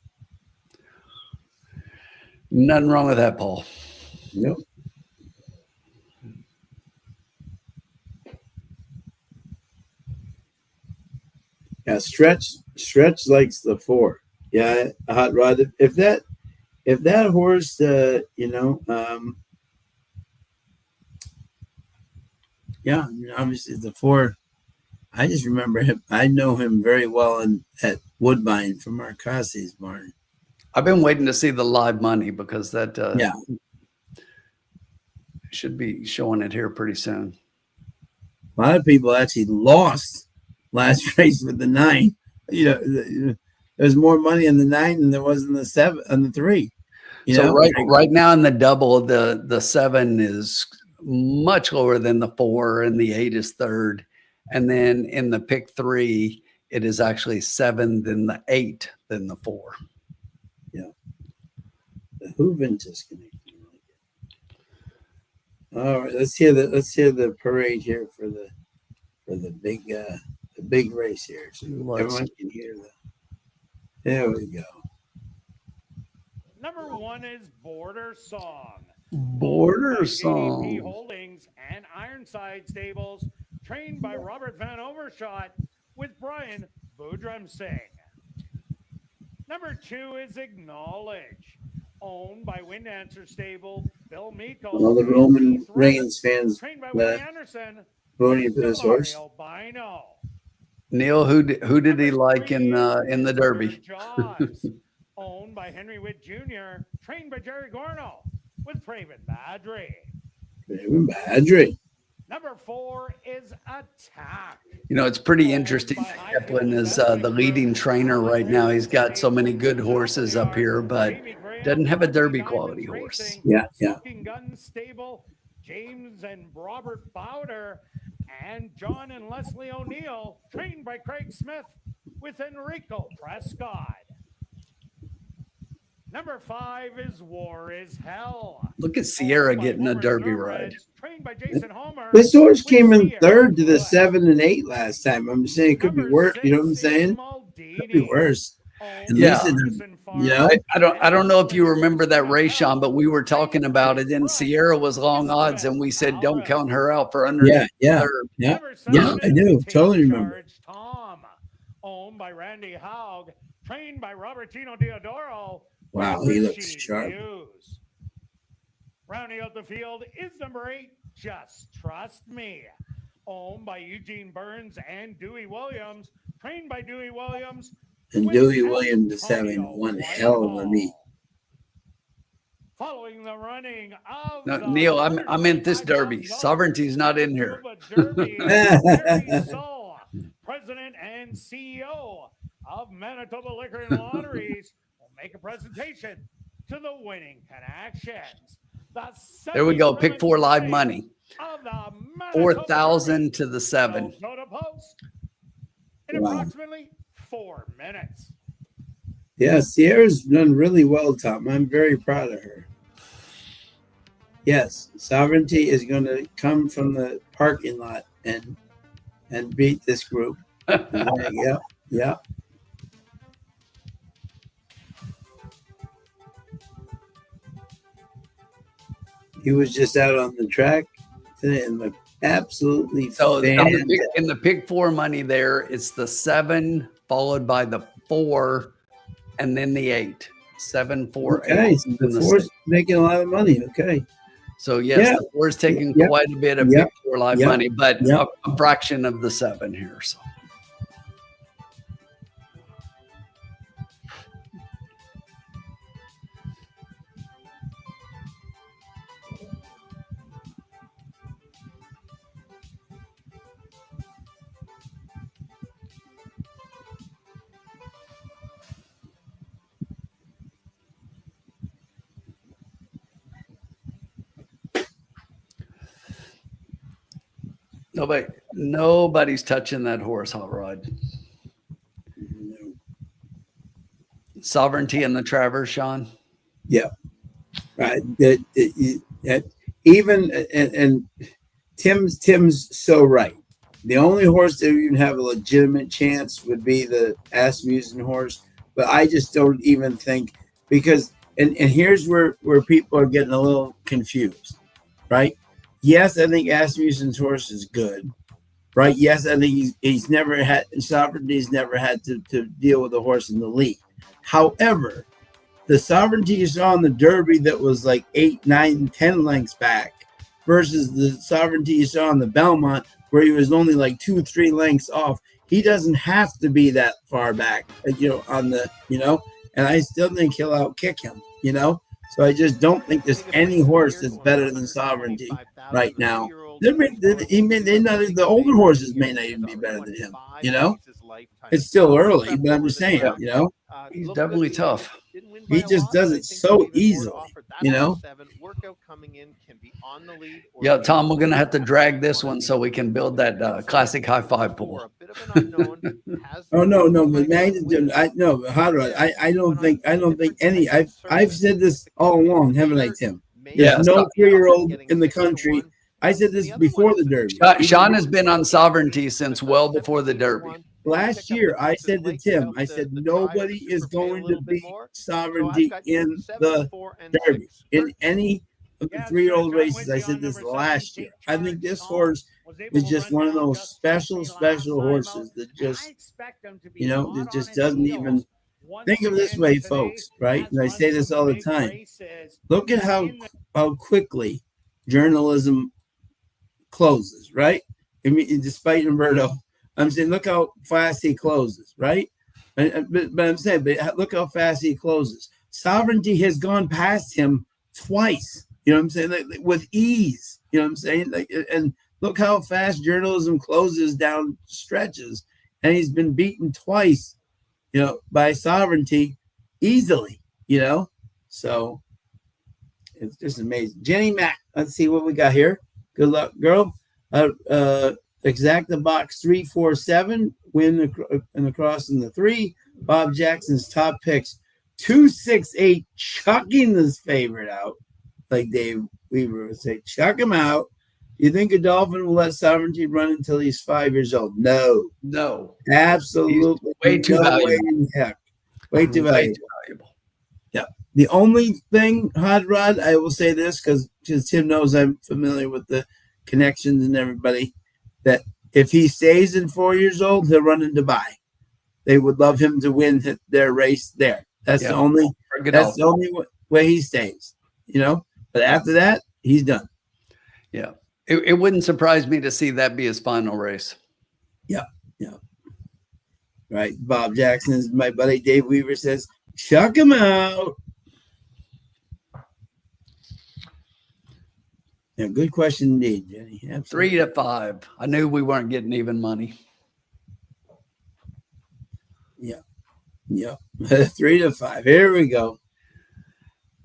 Nothing wrong with that, Paul. Nope. Yeah, stretch likes the 4. Yeah, a hot rod. If that horse, yeah, I mean, obviously the 4. I just remember him. I know him very well at Woodbine from Marcasi's barn. I've been waiting to see the live money because that Yeah, should be showing it here pretty soon. a lot of people actually lost last race with the 9. There's more money in the 9 than there was in the 7 and the 3. So right now in the double, the 7 is much lower than the 4, and the 8 is 3rd. And then in the pick 3, it is actually 7, then the 8, then the 4. Yeah. The Juventus connection. All right, let's hear the parade here for the big race here. So everyone can hear that. There we go. Number 1 is Border Song. Border Song. KDP Holdings and Ironside Stables, trained by Robert Van Overshot with Brian Boudram Singh. Number 2 is Acknowledge, owned by Wind Answer Stable, Bill Meeko. All the Roman Reigns fans trained by Willie Anderson, voting for this horse. Albino. Neil, who did he like in the Derby? Jaws, owned by Henry Witt Jr., trained by Jerry Gorno with Craven Badry. Craven Badry. Number 4 is Attack. You know, it's pretty interesting. Kaplan is the leading trainer right now. He's got so many good horses up here, but doesn't have a Derby quality horse. Yeah. Smoking Gun Stable, James and Robert Bowder, and John and Leslie O'Neill, trained by Craig Smith with Enrico Prescott. Number 5 is War is Hell. Look at Sierra getting a Derby ride. Trained by Jason Homer. This horse came in 3rd to the 7 and 8 last time. I'm saying it could be worse. You know what I'm saying? Could be worse. Yeah. I don't know if you remember that race, Sean, but we were talking about it. And Sierra was long odds, and we said don't count her out for under. Yeah, I do. Totally remember. Tom, owned by Randy Haug, trained by Robertino Diodoro. Wow, he looks sharp. Rounding out the field is number 8, Just Trust Me, owned by Eugene Burns and Dewey Williams, trained by Dewey Williams. And Dewey Williams is having one hell of a meet. Following the running of no, Neil, I meant this Derby. Sovereignty's not in here. Derby, Soul, President and CEO of Manitoba Liquor and Lotteries, will make a presentation to the winning connections. There we go. Pick 4 live money. 4,000 to the 7. In approximately 4 minutes. Yeah, Sierra's done really well, Tom. I'm very proud of her. Yes, Sovereignty is going to come from the parking lot and beat this group. Yeah. He was just out on the track today and looked absolutely fantastic. In the pick 4 money there, it's the 7 followed by the 4 and then the 8. 7, 4, okay. 8. So the 4's making a lot of money. Okay. So yes, the 4's taking quite a bit of pick 4 live money, but a fraction of the 7 here. So Nobody's touching that horse, Hot Rod. Sovereignty in the Travers, Sean. Yeah, right. Even and Tim's so right. The only horse that would even have a legitimate chance would be the Asmussen horse, but I just don't even think because and here's where people are getting a little confused, right? Yes, I think Asmussen's horse is good, right? Yes, I think he's never had Sovereignty's never had to deal with a horse in the league. However, the Sovereignty you saw in the Derby that was like 8, 9, 10 lengths back versus the Sovereignty you saw in the Belmont where he was only like 2, 3 lengths off. He doesn't have to be that far back, on the, and I still think he'll outkick him, So I just don't think there's any horse that's better than Sovereignty right now. The older horses may not even be better than him, It's still early, but I'm just saying, He's definitely tough. He just does it so easily, Yeah, Tom, we're going to have to drag this one so we can build that classic high five pool. Oh no, but Magnet, I don't think any. I've said this all along, haven't I, Tim? There's no 3-year-old in the country. I said this before the Derby. Sean has been on Sovereignty since well before the Derby. Last year, I said to Tim, I said, nobody is going to beat Sovereignty in the Derby, in any of the 3-year-old races. I said this last year. I think this horse is just one of those special horses that just, that just doesn't even think of it this way, folks, right? And I say this all the time. Look at how quickly journalism closes, right? I mean, despite Umberto. I'm saying, look how fast he closes, right? But I'm saying, look how fast he closes. Sovereignty has gone past him twice. You know what I'm saying? Like, with ease. You know what I'm saying? And look how fast journalism closes down stretches, and he's been beaten twice, by Sovereignty easily. So it's just amazing. Jenny Mack, let's see what we got here. Good luck, girl. Exacta box 347, win and across in the 3. Bob Jackson's top picks 268, chucking this favorite out, like Dave Weaver would say, chuck him out. You think a Dolphin will let Sovereignty run until he's 5 years old? No, absolutely. He's way too valuable. Way too valuable. Yeah. The only thing, Hot Rod, I will say this because Tim knows I'm familiar with the connections and everybody. That if he stays in 4 years old, he'll run in Dubai. They would love him to win their race there. That's the only way he stays, But after that, he's done. Yeah. It wouldn't surprise me to see that be his final race. Yeah. Right. Bob Jackson, is my buddy Dave Weaver says, chuck him out. Yeah, good question indeed, Jenny. Absolutely. 3 to 5. I knew we weren't getting even money. Yeah. 3 to 5. Here we go.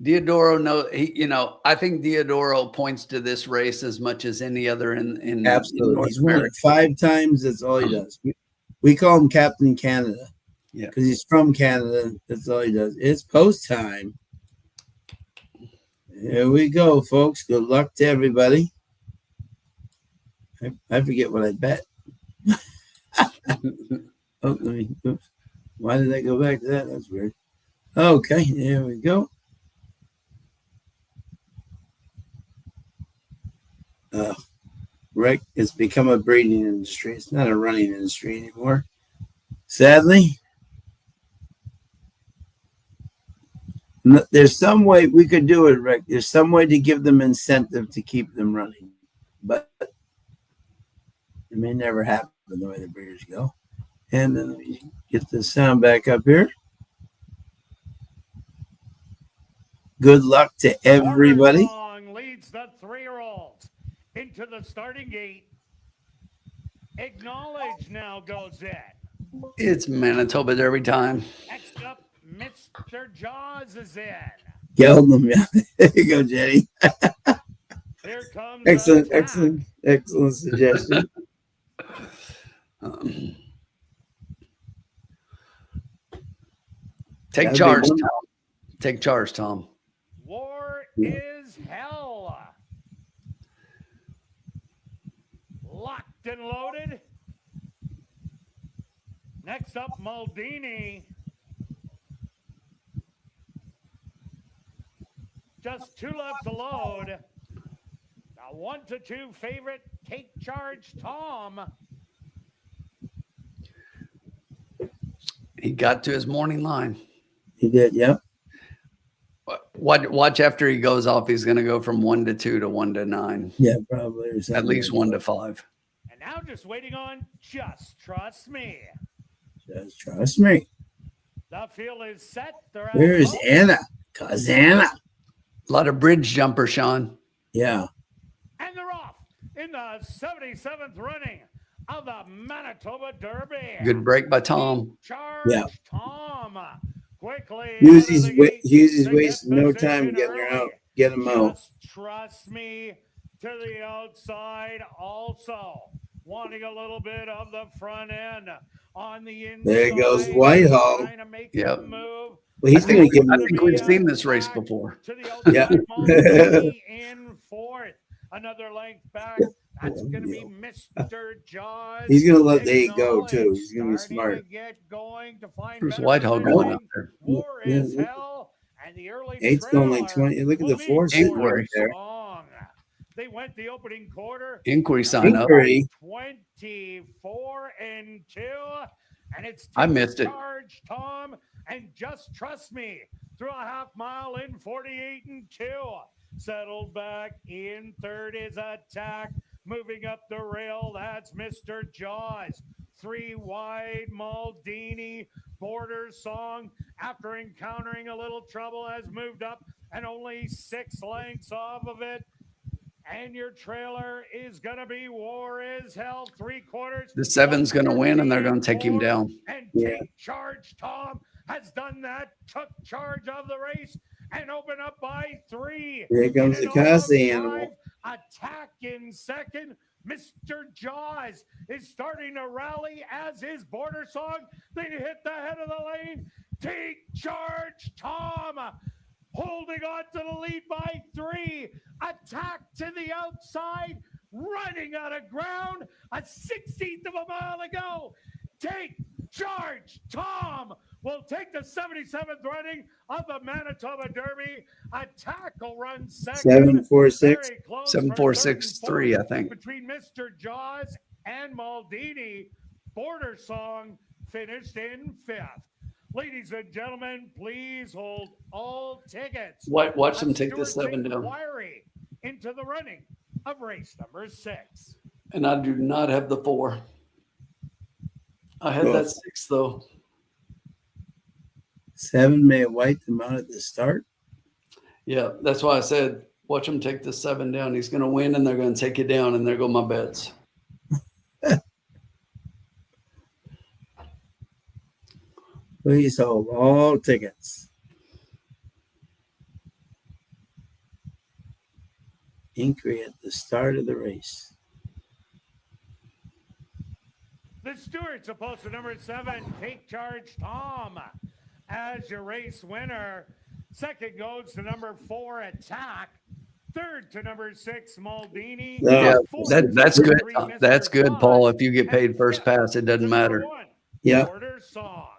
Diodoro, I think Diodoro points to this race as much as any other in absolutely. North He's won it America. 5 times. That's all he does. We call him Captain Canada. Yeah, because he's from Canada. That's all he does. It's post time. Here we go, folks. Good luck to everybody. I forget what I bet. Why did I go back to that? That's weird. Okay, here we go. Rick, it's become a breeding industry. It's not a running industry anymore. Sadly. There's some way we could do it, Rick. There's some way to give them incentive to keep them running, but it may never happen the way the breeders go. And then let me get the sound back up here. Good luck to everybody. Long leads the 3-year-olds into the starting gate. Acknowledge now goes in. It's Manitoba Derby time. Next up, Mr. Jaws is in. Yelled them. There you go, Jenny. Here comes Excellent, Attack. excellent suggestion. Take That'd be charge, wonderful. Tom. Take charge, Tom. War Yeah. is hell. Locked and loaded. Next up, Maldini. Just 2 left to load. A 1-2 favorite. Take charge, Tom. He got to his morning line. He did, yeah. Watch after he goes off. He's going to go from 1-2 to 1-9. Yeah, probably. Or something At least like 1-5. And now just waiting on Just Trust Me. that. Just trust me. The field is set. They're Where is out. Anna? Cause Anna. A lot of bridge jumper, Sean. Yeah. And they're off in the 77th running of the Manitoba Derby. Good break by Tom. Charge, Yeah. Tom. Quickly. Hughes wasting no time getting her out. Get him out. Just trust me to the outside also. Wanting a little bit of the front end on the inside. There goes Whitehall. Trying to make Yep. the move. Well, he's going to give him. I think we've seen this race before. To the outside, Yeah. Maldini in fourth. Another length back. That's going to be Mr. Jaws. He's going to let the 8 go, too. He's going to be Starting smart. to get going to find Bruce better Whitehall going positioning. out there. War Yeah, is look. hell. And the early 8's going like trailer 20. Look at will the be force Inquiry. right there. Song. They went the opening quarter. Inquiry sign up. Inquiry. 24-2, and it's I missed it. Charge, Tom, and Just Trust Me through a half mile in 48-2. Settled back in third is Attack. Moving up the rail, that's Mr. Jaws. 3 wide, Maldini. Border Song, after encountering a little trouble, has moved up and only 6 lengths off of it. And your trailer is going to be War is Hell, 3/4. The 7's going to win, and they're going to take him down. And Yeah. Take Charge, Tom, has done that, took charge of the race, and opened up by 3. Here comes the In an Kasi all-five, animal. Attack in second. Mr. Jaws is starting to rally, as is Border Song. They hit the head of the lane. Take Charge, Tom, holding on to the lead by 3. Attack to the outside, running out of ground. A 16th of a mile to go. Take Charge, Tom will take the 77th running of the Manitoba Derby. Attack will run second. 746. Very close 7-4-6-3, for I think. between Mr. Jaws and Maldini. Border Song finished in 5th. Ladies and gentlemen, please hold all tickets. Watch them take this Stewart's 7 down. inquiry into the running of race number 6. And I do not have the 4. I had that 6, though. 7 may have wiped them out at the start. Yeah, that's why I said watch him take the 7 down. He's going to win, and they're going to take it down, and there go my bets. Please hold all tickets. Inquiry at the start of the race. The Stewart's opposed to number 7, Take Charge, Tom, as your race winner. Second goes to number 4, Attack. Third to number 6, Maldini. Yeah, Fourth That's to good. number 3, Mr. That's good, Jaws. Paul. If you get paid And first fifth pass, it doesn't to number matter. 1, Yeah. Border Song.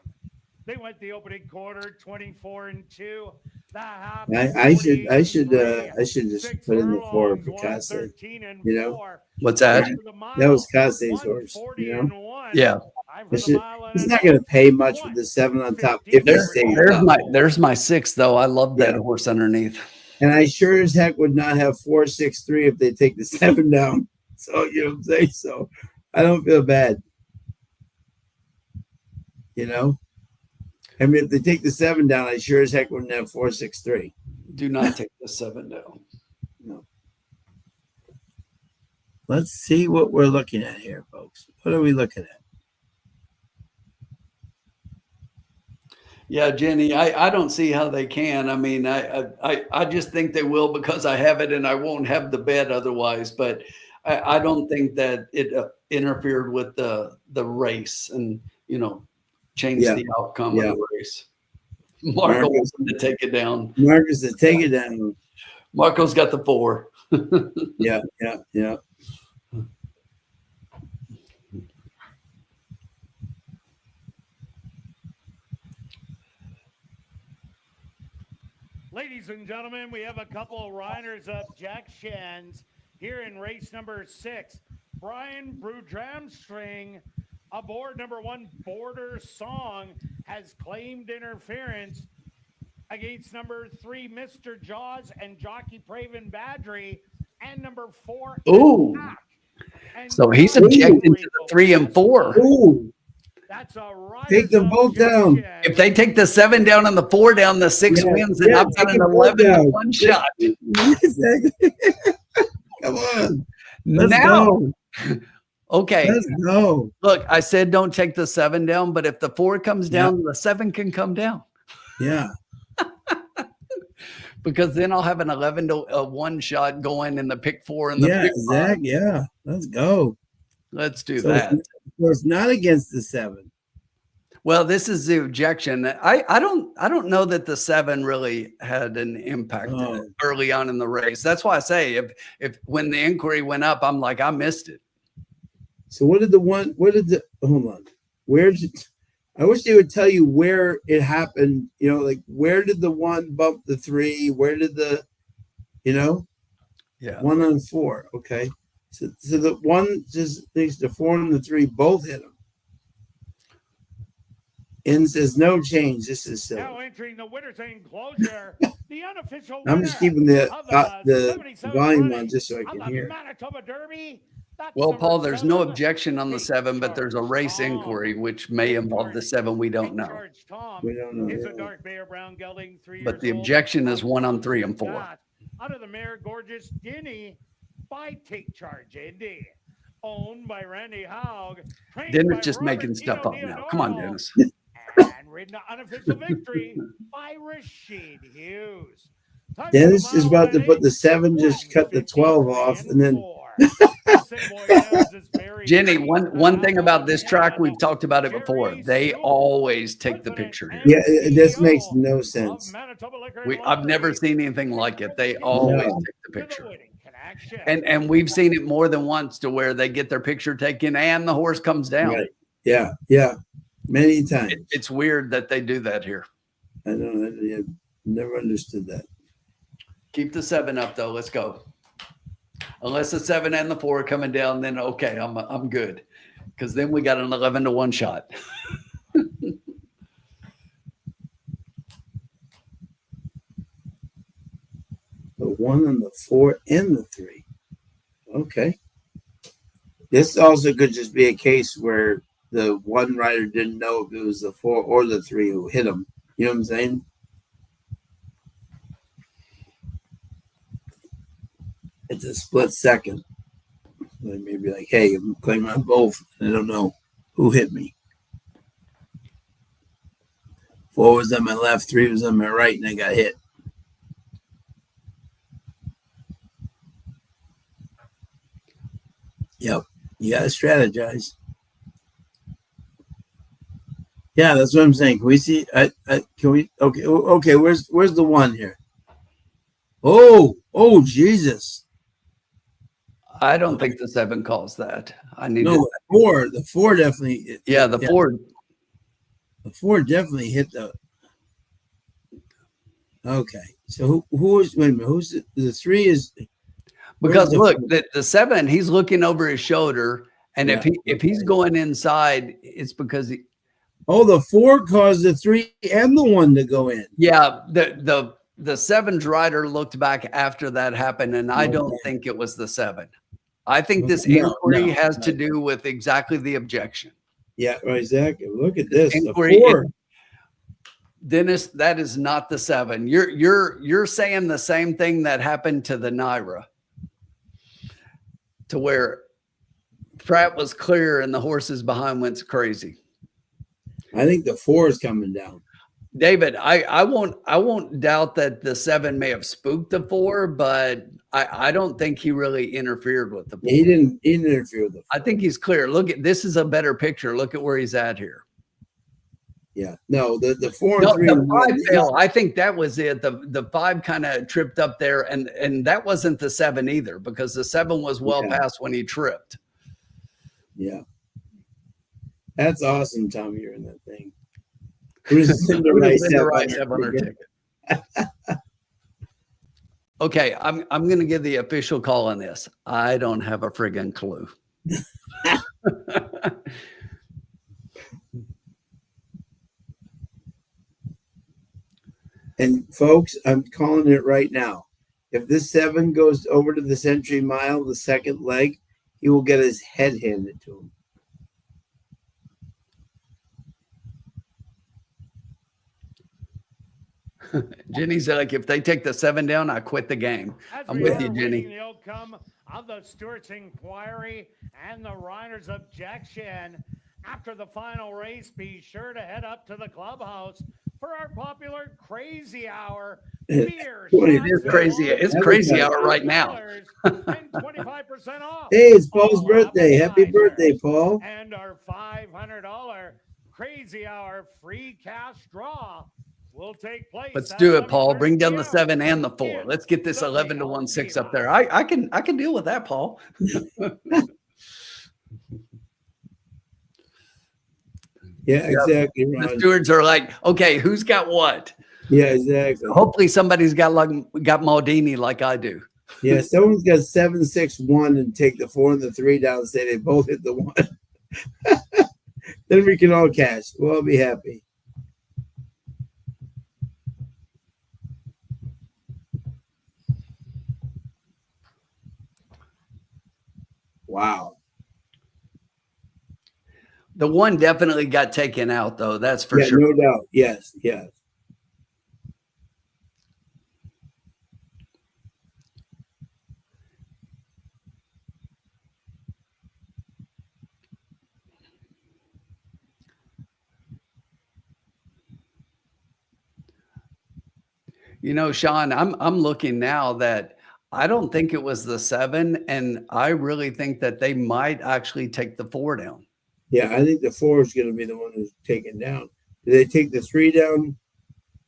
They went the opening quarter 24-2. The half I should 48-3. just 6 put in the 4 furlongs, for Kasi. 113-4. you know? What's that? That was Kasi's horse, you know? 140-1. Yeah. It's not going to pay much with the 7 on top if he stays up. There's my 6, though. I love that Yeah. horse underneath. And I sure as heck would not have 463 if they take the 7 down. So you know what I'm saying? So I don't feel bad. You know? I mean, if they take the 7 down, I sure as heck wouldn't have 463. Do not take the 7 down. No. Let's see what we're looking at here, folks. What are we looking at? Yeah, Jenny, I don't see how they can. I mean, I just think they will because I have it and I won't have the bet otherwise. But I don't think that it interfered with the race and, changed Yeah. the outcome Yeah. of the race. Marco Marcus, wants to take it down. Marcus to take it down. Marco's got the 4. Yeah, yeah, yeah. Ladies and gentlemen, we have a couple of riders' objections here in race number 6. Brian Brudramstring, aboard number 1 Border Song, has claimed interference against number 3 Mr. Jaws and jockey Praven Badry, and number 4 Ooh. Attack. And So he's John objecting to Henry, the 3 and 4. Ooh, That's a take them both down. If they take the 7 down and the 4 down, the 6 Yeah, wins, and yeah, I've got take an them both 11 to down. 1 shot. Exactly. Come on. Let's Now, go. okay. Let's go. Look, I said don't take the 7 down, but if the 4 comes down, the 7 can come down Yeah. because then I'll have an 11 to 1 shot going in the pick 4 and the Yeah, pick 5. Zach. Yeah. Let's go. Let's do So that. it's not against the 7. Well, this is the objection. I don't know that the 7 really had an impact early on in the race. That's why I say if when the inquiry went up, I'm like, I missed it. So hold on. I wish they would tell you where it happened, like where did the 1 bump the 3? Where did the, Yeah. 1 on 4. Okay. So the 1 just thinks the 4 and the 3 both hit him. And says no change. This is silly. Now entering the winner's enclosure, the unofficial I'm just keeping the the volume on just so I can hear. Manitoba Derby. Well, Paul, there's no objection on the 7, but there's a race inquiry, which may involve the 7. We don't know. We don't know. Is a dark Bear Brown gelding, 3 But the years old. objection is 1 on 3 and 4. Out of the mare, Gorgeous Guinea by Take Charge Indy. Owned by Randy Haug. Dennis just making stuff up now. Come on, Dennis. And ridden to unofficial victory by Rashid Hughes. Dennis is about to put the 7, just cut the 12 off, and then. Jenny, one thing about this track, we've talked about it before. They always take the picture here. Yeah, this makes no sense. I've never seen anything like it. They always take the picture. And we've seen it more than once to where they get their picture taken and the horse comes down. Right. Yeah, yeah. Many times. It's weird that they do that here. I know. I never understood that. Keep the 7 up though. Let's go. Unless the 7 and the 4 are coming down, then okay, I'm good. Because then we got an 11 to 1 shot. The 1 and the 4 and the 3. Okay. This also could just be a case where the 1 rider didn't know if it was the 4 or the 3 who hit him. You know what I'm saying? It's a split second. They may be like, hey, I'm claiming on both. I don't know who hit me. 4 was on my left, 3 was on my right, and I got hit. Yep. You got to strategize. Yeah, that's what I'm saying. Can we see? Can we? Okay. Where's the 1 here? Oh, Jesus. I don't think the 7 calls that. The 4. The 4 definitely. Yeah, the 4. The 4 definitely hit the. Okay, so who is? Wait a minute. Who's the 3 is? Because look, the 7, he's looking over his shoulder, and if he's going inside, it's because he. Oh, the 4 caused the 3 and the 1 to go in. Yeah, the 7's rider looked back after that happened, and I don't think it was the 7. I think this inquiry has to do with exactly the objection. Yeah, right, exactly. Look at this. Inquiry, the 4. Dennis, that is not the 7. You're saying the same thing that happened to the Naira, to where Pratt was clear and the horses behind went crazy. I think the 4 is coming down. David, I won't doubt that the 7 may have spooked the 4, but I don't think he really interfered with the 4. He didn't interfere with the 4. I think he's clear. Look at this is a better picture. Look at where he's at here. Yeah, no, the 4 No, and 3. the 5 fell. I think that was it. The 5 kind of tripped up there, and that wasn't the 7 either, because the 7 was well past when he tripped. Yeah, that's awesome, Tom. You're in that thing. Who's in the right 700 ticket? Okay, I'm going to give the official call on this. I don't have a friggin' clue. And folks, I'm calling it right now. If this 7 goes over to the Century Mile, the second leg, he will get his head handed to him. Jenny's like, if they take the 7 down, I quit the game. I'm with you, Jenny. The outcome of the Stewart's inquiry and the rider's objection after the final race, be sure to head up to the clubhouse for our popular Crazy Hour. Beer, it is crazy. It's Crazy Hour right now. And 25% off. Hey, it's Paul's birthday. Happy birthday, Paul. And our $500 Crazy Hour free cash draw will take place. Let's do it, Paul. Bring down the 7 and the 4. Let's get this 11 to 16 up there. I can deal with that, Paul. Yeah, exactly. The Ron. stewards are like, okay, who's got what? Yeah, exactly. Hopefully somebody's got Maldini like I do. Yeah, someone's got 7, 6, 1 and take the 4 and the 3 down and say they both hit the 1. Then we can all cash. We'll all be happy. Wow. The 1 definitely got taken out, though. That's for sure. No doubt. Yes, yes. You know, Sean, I'm looking now that I don't think it was the 7, and I really think that they might actually take the 4 down. Yeah, I think the 4 is going to be the one who's taken down. Do they take the 3 down?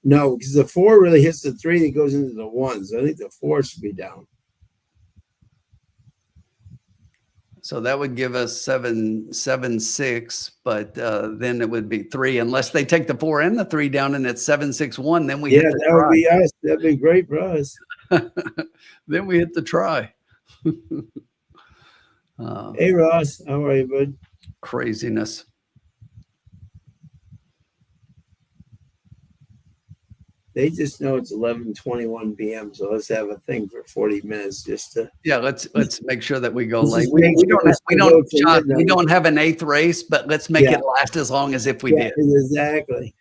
No, because the 4 really hits the 3 that goes into the 1. So I think the 4 should be down. So that would give us 7, 7, 6, but then it would be 3 unless they take the 4 and the 3 down, and it's 7, 6, 1. Then we hit the that would be us. That'd be great for us. Then we hit the try. Hey Ross, how are you, bud? Craziness. They just know it's 11:21 p.m. So let's have a thing for 40 minutes just to. Yeah, let's make sure that we go late. We don't have an 8th race, but let's make it last as long as if we did. Exactly.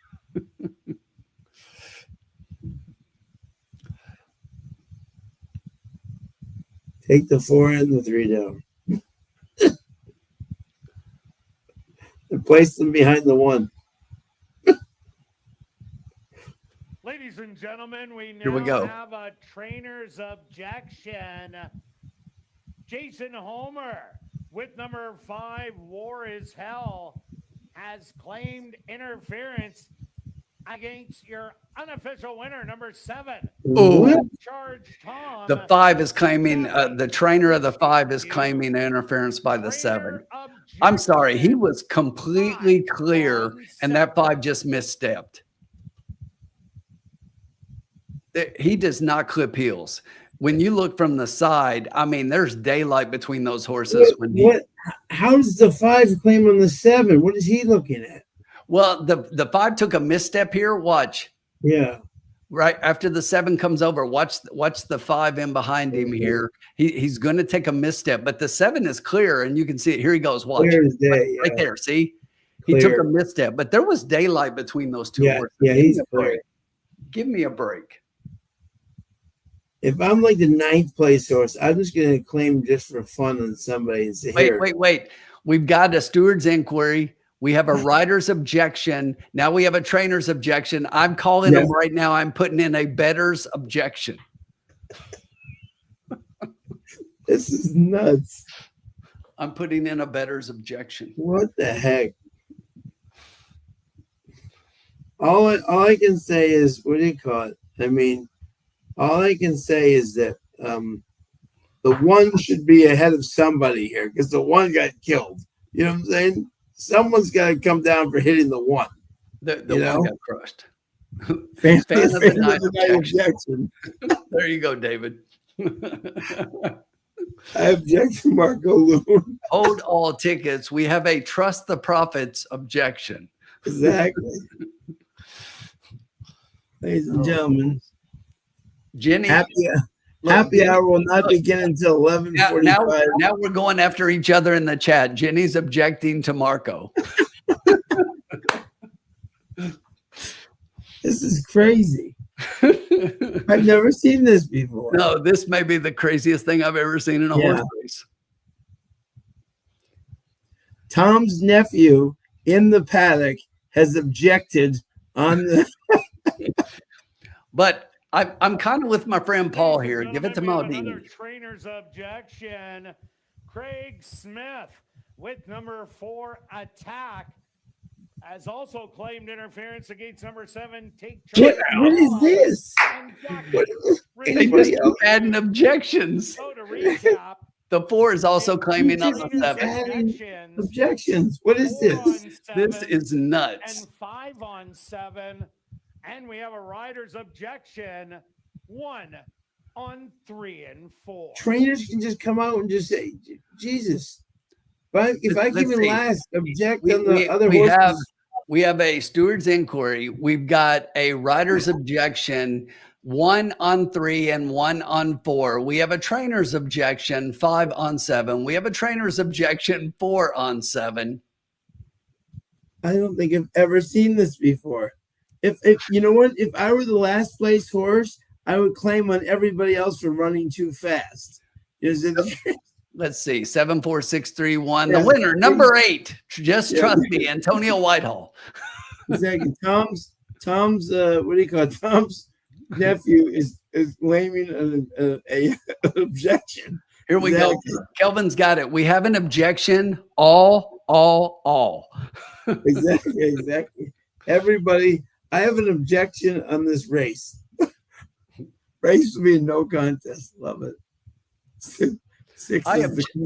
Take the 4 and the 3 down. And place them behind the 1. Ladies and gentlemen, we Here we go. have a trainer's objection. Jason Homer with number 5, War is Hell, has claimed interference against your unofficial winner, number 7. Oh, Charge Tom. the 5 is claiming, the trainer of the 5 is claiming interference by the 7. I'm sorry, he was completely clear, and that 5 just misstepped. He does not clip heels. When you look from the side, I mean, there's daylight between those horses. How does the 5 claim on the 7? What is he looking at? Well, the 5 took a misstep here. Watch. Yeah. Right after the 7 comes over, watch the 5 in behind him here. He's going to take a misstep, but the 7 is clear, and you can see it. Here he goes. Watch right there. See, he took a misstep, but there was daylight between those two horses. Yeah, he's clear. Give me a break. If I'm like the 9th place horse, I'm just going to claim just for fun on somebody and say, wait. We've got a steward's inquiry. We have a rider's objection. Now we have a trainer's objection. I'm calling them right now. I'm putting in a bettor's objection. This is nuts. I'm putting in a bettor's objection. What the heck? All I can say is, what do you call it? I mean, all I can say is that the one should be ahead of somebody here because the one got killed. You know what I'm saying? Someone's got to come down for hitting the one. The one got crushed. Fan of the night objection. There you go, David. I object to Marco Loon. Hold all tickets. We have a trust the prophets objection. Exactly. Ladies and gentlemen, Jenny, happy hour will not begin until 11:45. Now we're going after each other in the chat. Jenny's objecting to Marco. This is crazy. I've never seen this before. No, this may be the craziest thing I've ever seen in a horse race. Tom's nephew in the paddock has objected on the. But I'm kind of with my friend Paul here. Give it to Maldini. Another trainer's objection. Craig Smith with number 4 Attack has also claimed interference against number 7 Take Charge. What is this? They just keep adding objections. So to recap, The 4 is also claiming on the 7. Objections. What is this? This is nuts. And 5 on 7. And we have a rider's objection 1 on 3 and 4. Trainers can just come out and just say, Jesus. But if I came in last, object on the other horses. We have a steward's inquiry. We've got a rider's objection 1 on 3 and 1 on 4. We have a trainer's objection 5 on 7. We have a trainer's objection 4 on 7. I don't think I've ever seen this before. If you know what, if I were the last place horse, I would claim on everybody else for running too fast. Is it? Let's see, 7, 4, 6, 3, 1. The winner, number 8. Just trust me, Antonio Whitehall. Exactly. Tom's what do you call it? Tom's nephew is claiming an objection. Here we go. Kelvin's got it. We have an objection. All. Exactly. Everybody, I have an objection on this race. Race will be a no contest. Love it.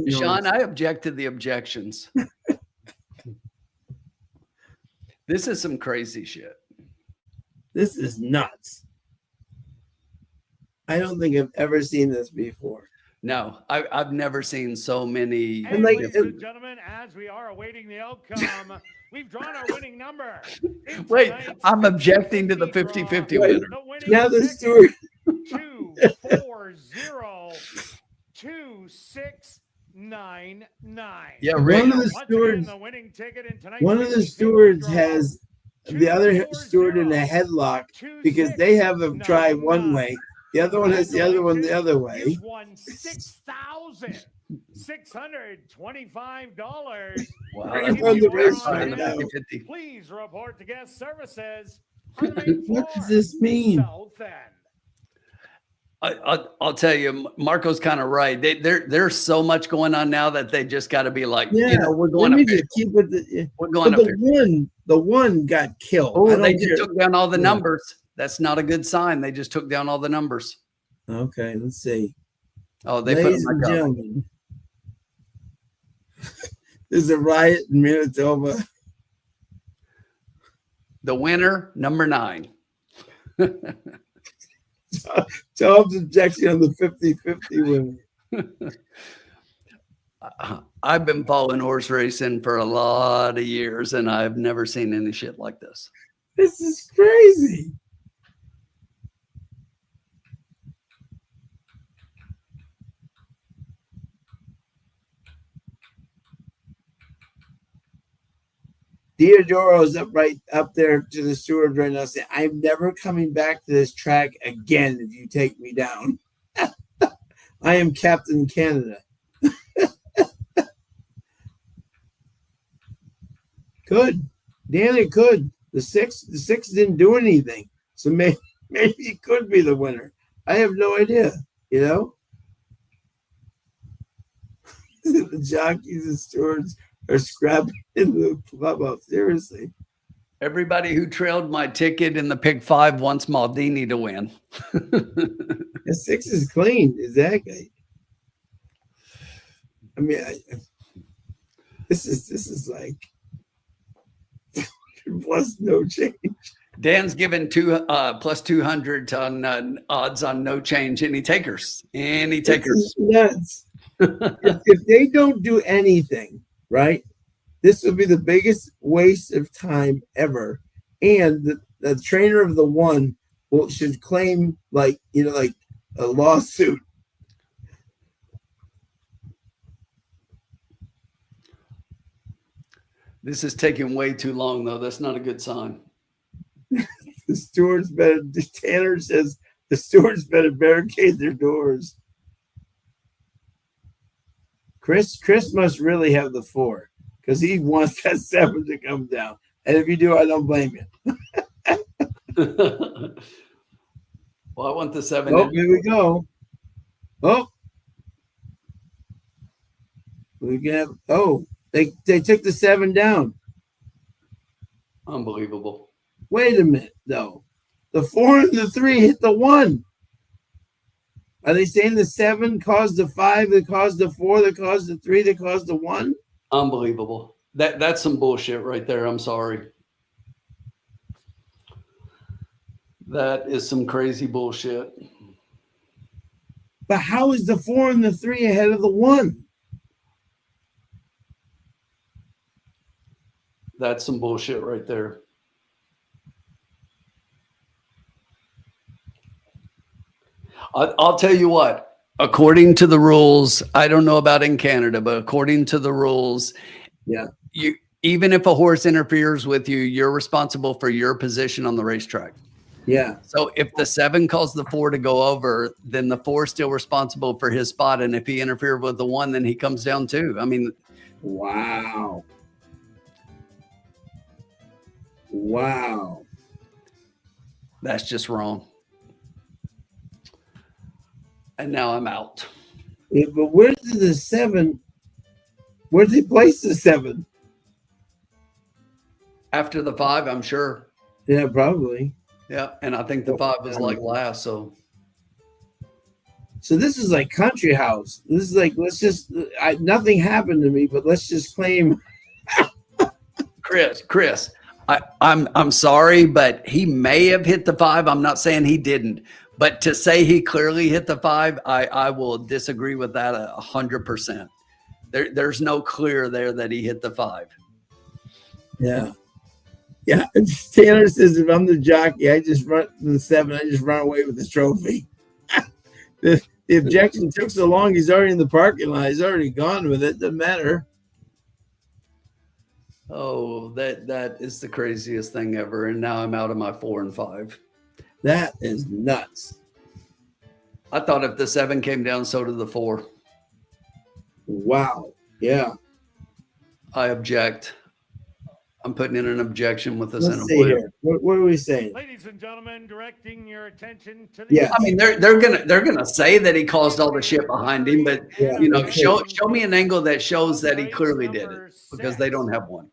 Sean, I object to the objections. This is some crazy shit. This is nuts. I don't think I've ever seen this before. No, I've never seen so many. And ladies and gentlemen, as we are awaiting the outcome, we've drawn our winning number. Wait, I'm objecting to the 50-50 winner. Now the steward. 2402699. Yeah, one of the stewards has the other steward in a headlock because they have a try one way. The other one has the other one the other way. You've won $6,625. Wow. Please report to guest services. What does this mean? I'll tell you, Marco's kind of right. There's so much going on now that they just got to be like, we're going to keep with the. We're going to. The one got killed. Oh, they just took down all the numbers. That's not a good sign. They just took down all the numbers. Okay, let's see. Oh, they Ladies and gentlemen, there's a riot in Manitoba. The winner, number 9. Tom's objection on the 50-50 winner. I've been following horse racing for a lot of years, and I've never seen any shit like this. This is crazy. Diodoro's right up there to the steward right now saying, I'm never coming back to this track again if you take me down. I am Captain Canada. Could. Dan, it could. The six didn't do anything. So maybe it could be the winner. I have no idea, you know? The jockeys and stewards are scrapping in the clubhouse. Seriously. Everybody who trailed my ticket in the pick 5 wants Maldini to win. The 6 is clean, exactly. I mean, this is like plus no change. Dan's given plus 200 on odds on no change. Any takers? Any takers? Nuts. if they don't do anything, right? This will be the biggest waste of time ever. And the trainer of the one should claim like a lawsuit. This is taking way too long, though. That's not a good sign. The stewards better. Tanner says the stewards better barricade their doors. Chris must really have the 4 because he wants that 7 to come down. And if you do, I don't blame you. Well, I want the 7. Oh, here we go. Oh, we get. Oh, they took the 7 down. Unbelievable. Wait a minute, though. The 4 and the 3 hit the 1. Are they saying the 7 caused the 5, that caused the 4, that caused the 3, that caused the 1? Unbelievable. That's some bullshit right there. I'm sorry. That is some crazy bullshit. But how is the 4 and the 3 ahead of the 1? That's some bullshit right there. I'll tell you what, according to the rules, I don't know about in Canada, but according to the rules, yeah, even if a horse interferes with you, you're responsible for your position on the racetrack. Yeah. So if the 7 calls the 4 to go over, then the 4 is still responsible for his spot. And if he interfered with the 1, then he comes down too. I mean, wow. That's just wrong. And now I'm out. Yeah, but where did the 7? Where did they place the 7? After the 5, I'm sure. Yeah, probably. Yeah, and I think the 5 was like last. So this is like country house. This is like nothing happened to me, but let's just claim. Chris, I'm sorry, but he may have hit the 5. I'm not saying he didn't. But to say he clearly hit the 5, I will disagree with that 100%. There's no clear there that he hit the 5. Yeah. Yeah. Taylor says if I'm the jockey, I just run the 7. I just run away with the trophy. The objection took so long. He's already in the parking lot. He's already gone with it. Doesn't matter. Oh, that is the craziest thing ever. And now I'm out of my 4 and 5. That is nuts. I thought if the 7 came down, so did the 4. Wow. Yeah. I object. I'm putting in an objection with this. Let's see here. What are we saying? Ladies and gentlemen, directing your attention to the. Yeah. I mean, they're gonna say that he caused all the shit behind him, but show me an angle that shows that he clearly did it, because they don't have one.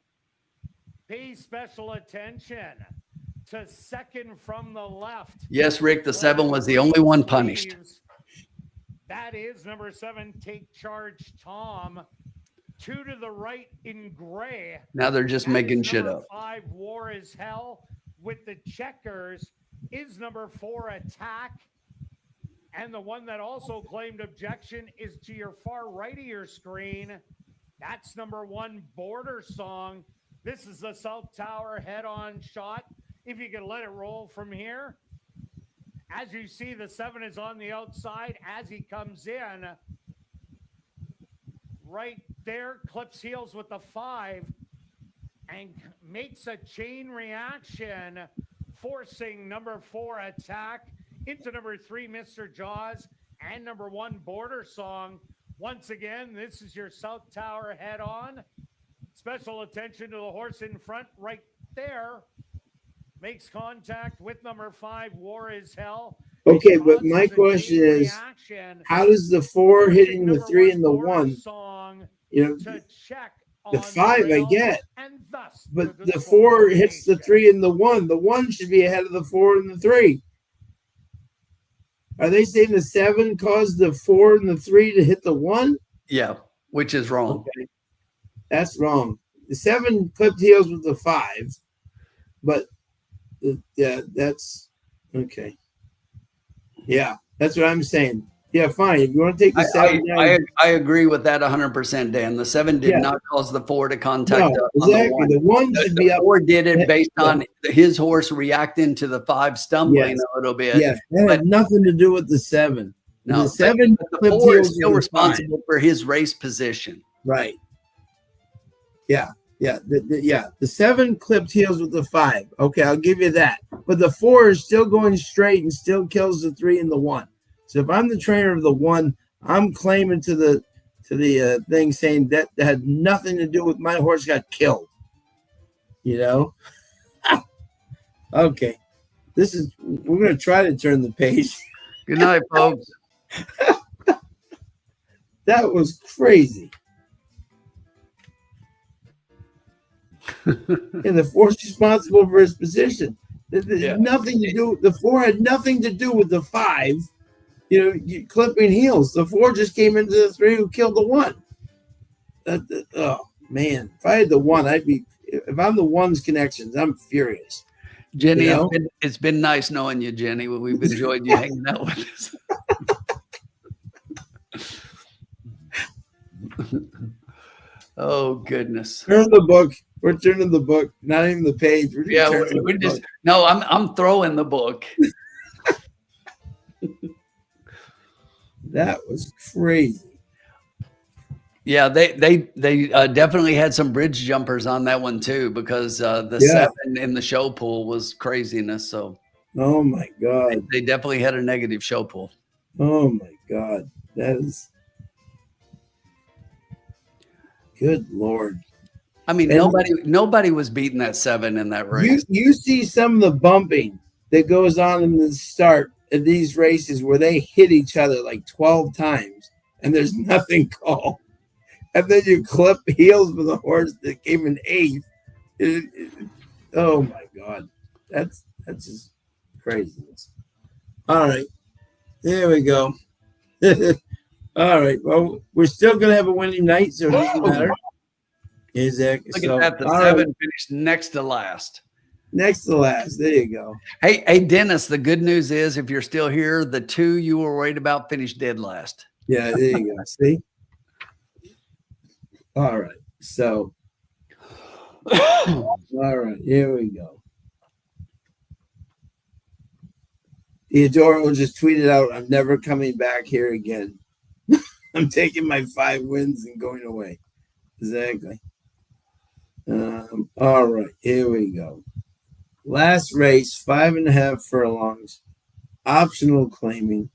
Pay special attention to second from the left. Yes, Rick, the 7 was the only one punished. That is number 7, Take Charge Tom. 2 to the right in gray. Now they're just making shit up. 5, War is Hell. With the checkers is number 4, Attack. And the one that also claimed objection is to your far right of your screen. That's number 1, Border Song. This is the South Tower head-on shot. If you can let it roll from here. As you see, the 7 is on the outside as he comes in. Right there, clips heels with the 5 and makes a chain reaction, forcing number 4, Attack, into number 3, Mr. Jaws, and number 1, Border Song. Once again, this is your South Tower head-on. Special attention to the horse in front right there. Makes contact with number 5, War is Hell. Okay, but my question is, how does the 4 hitting the 3 and the 1, you know, to check the 5 I get, and thus but the 4 hits the 3 and the 1. The 1 should be ahead of the 4 and the 3. Are they saying the 7 caused the 4 and the 3 to hit the 1? Yeah, which is wrong. Okay. That's wrong. The 7 clipped heels with the 5, but yeah, that's okay. Yeah, that's what I'm saying. Yeah, fine. If you want to take the 7 down, I agree with that 100%, Dan. The 7 did not cause the 4 to contact exactly. on the 1. The 1 should be up. 4 did it based on his horse reacting to the 5 stumbling a little bit. Yes, that had nothing to do with the 7. No, the 7 but the 4 is still responsible for his race position. Right. Yeah. The 7 clipped heels with the 5. Okay, I'll give you that. But the 4 is still going straight and still kills the 3 and the 1. So if I'm the trainer of the 1, I'm claiming to the thing saying that had nothing to do with my horse got killed. You know? Okay. We're going to try to turn the page. Good night, folks. That was crazy. And the 4's responsible for his position. Nothing to do. The 4 had nothing to do with the 5. You know, clipping heels. The 4 just came into the 3 who killed the 1. Oh man, if I had the 1, I'd be. If I'm the 1's connections, I'm furious. Jenny, you know? It's been nice knowing you, Jenny. We've enjoyed you hanging out with us. Oh goodness! Turn the book. We're turning the book, not even the page. We're just no. I'm throwing the book. That was crazy. Yeah, they definitely had some bridge jumpers on that one too, because the 7 in the show pool was craziness. So, oh my God, they definitely had a negative show pool. Oh my God, that is good Lord. I mean, nobody was beating that 7 in that race. You see some of the bumping that goes on in the start of these races where they hit each other like 12 times and there's nothing called. And then you clip heels with a horse that came in 8th. Oh my God. That's just craziness. All right. There we go. All right. Well, we're still going to have a winning night, so it doesn't matter. Exactly. Look at that. The 7 finished next to last. Next to last. There you go. Hey, Dennis, the good news is if you're still here, the 2 you were worried about finished dead last. Yeah, there you go. See? All right. So, all right. Here we go. Theodora will just tweet it out. I'm never coming back here again. I'm taking my 5 wins and going away. Exactly. All right. Here we go. Last race, 5.5 furlongs. Optional claiming.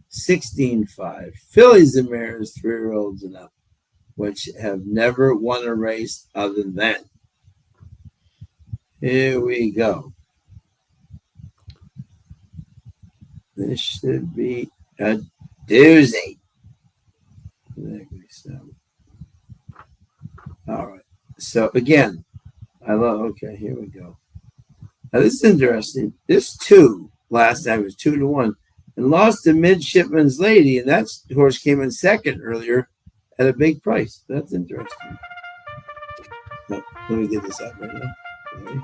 16-5. Fillies and mares, 3-year-olds and up, which have never won a race other than that. Here we go. This should be a doozy. Exactly. So, all right. So again, okay, here we go. Now this is interesting. This 2 last time was 2-1 and lost to Midshipman's Lady, and that horse came in 2nd earlier at a big price. That's interesting. Let me get this up right now. Okay.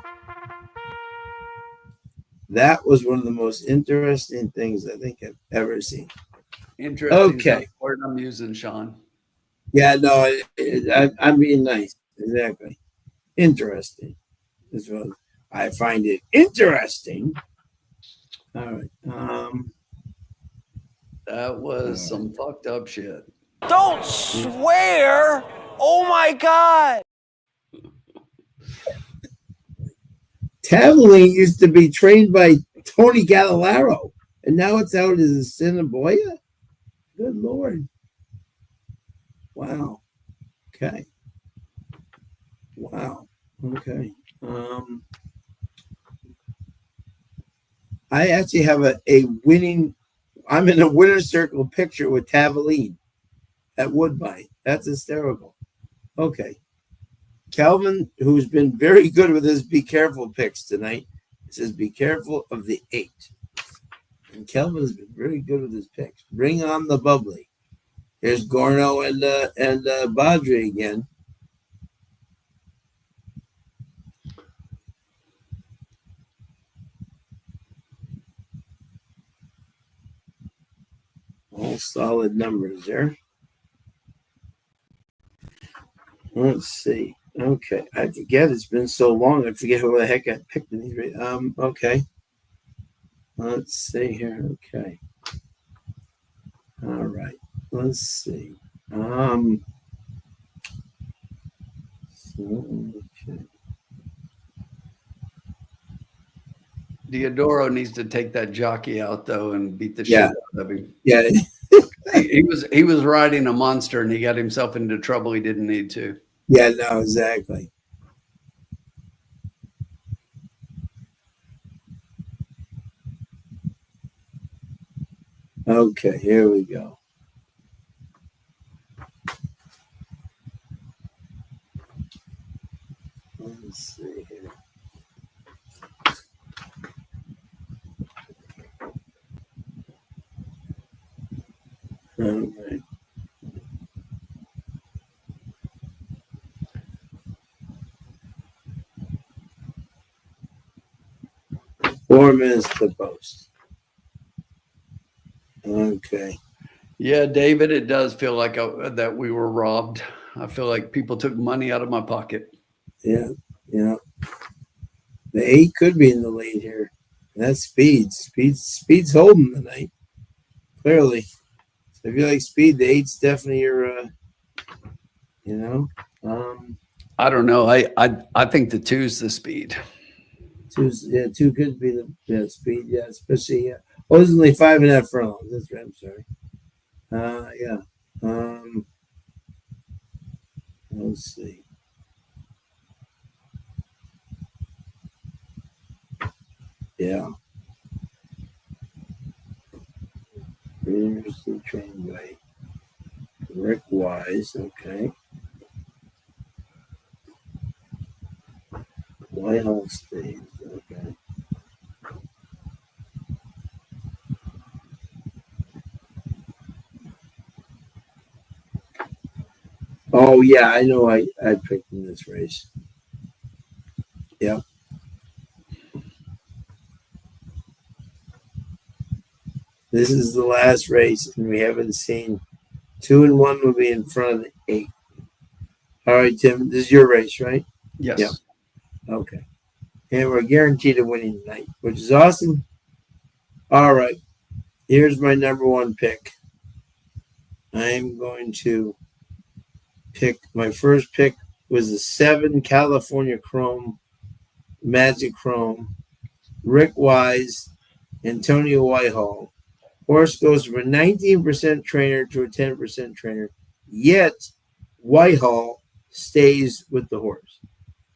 That was one of the most interesting things I think I've ever seen. Interesting. Okay. Word I'm using, Sean. Yeah, no, I'm being nice. Exactly. Interesting. As well. I find it interesting. All right. That was some fucked up shit. Don't swear! Oh my God! Taveline used to be trained by Tony Galilaro, and now it's out as Assiniboia. Good Lord. Wow. Okay. Wow. Okay. I actually have a winning. I'm in a winner's circle picture with Tavaline at Woodbine. That's hysterical. Okay. Calvin, who's been very good with his be careful picks tonight, says be careful of the 8. And Calvin has been very good with his picks. Bring on the bubbly. Here's Gorno and Badri again. All solid numbers there. Let's see. Okay, I forget. It's been so long. I forget who the heck I picked in these. Okay. Let's see here. Okay. All right. Let's see. Okay. Diodoro needs to take that jockey out though and beat the shit out of him. Yeah. He was riding a monster and he got himself into trouble he didn't need to. Yeah, no, exactly. Okay, here we go. Let's see here. All right. Four minutes to post. Okay. Yeah, David, it does feel like that we were robbed. I feel like people took money out of my pocket. Yeah. Yeah. The 8 could be in the lead here. That's Speed. Speed's holding tonight. Clearly. So if you like Speed, the 8's definitely your I don't know. I think the 2's the Speed. 2 could be the Speed, yeah, especially oh, there's only 5.5 furlongs. That's right, I'm sorry. Yeah. Let's see. Yeah. Here's the train by Rick Wise. Okay. Whitehall Stage. Okay. Oh yeah, I know. I picked in this race. Yep. This is the last race, and we haven't seen 2 and 1 will be in front of the 8. All right, Tim, this is your race, right? Yes. Yep. Okay. And we're guaranteed a winning tonight, which is awesome. All right. Here's my number 1 pick. I'm going to pick, my first pick was the 7 California Chrome, Magic Chrome, Rick Wise, Antonio Whitehall. Horse goes from a 19% trainer to a 10% trainer, yet Whitehall stays with the horse.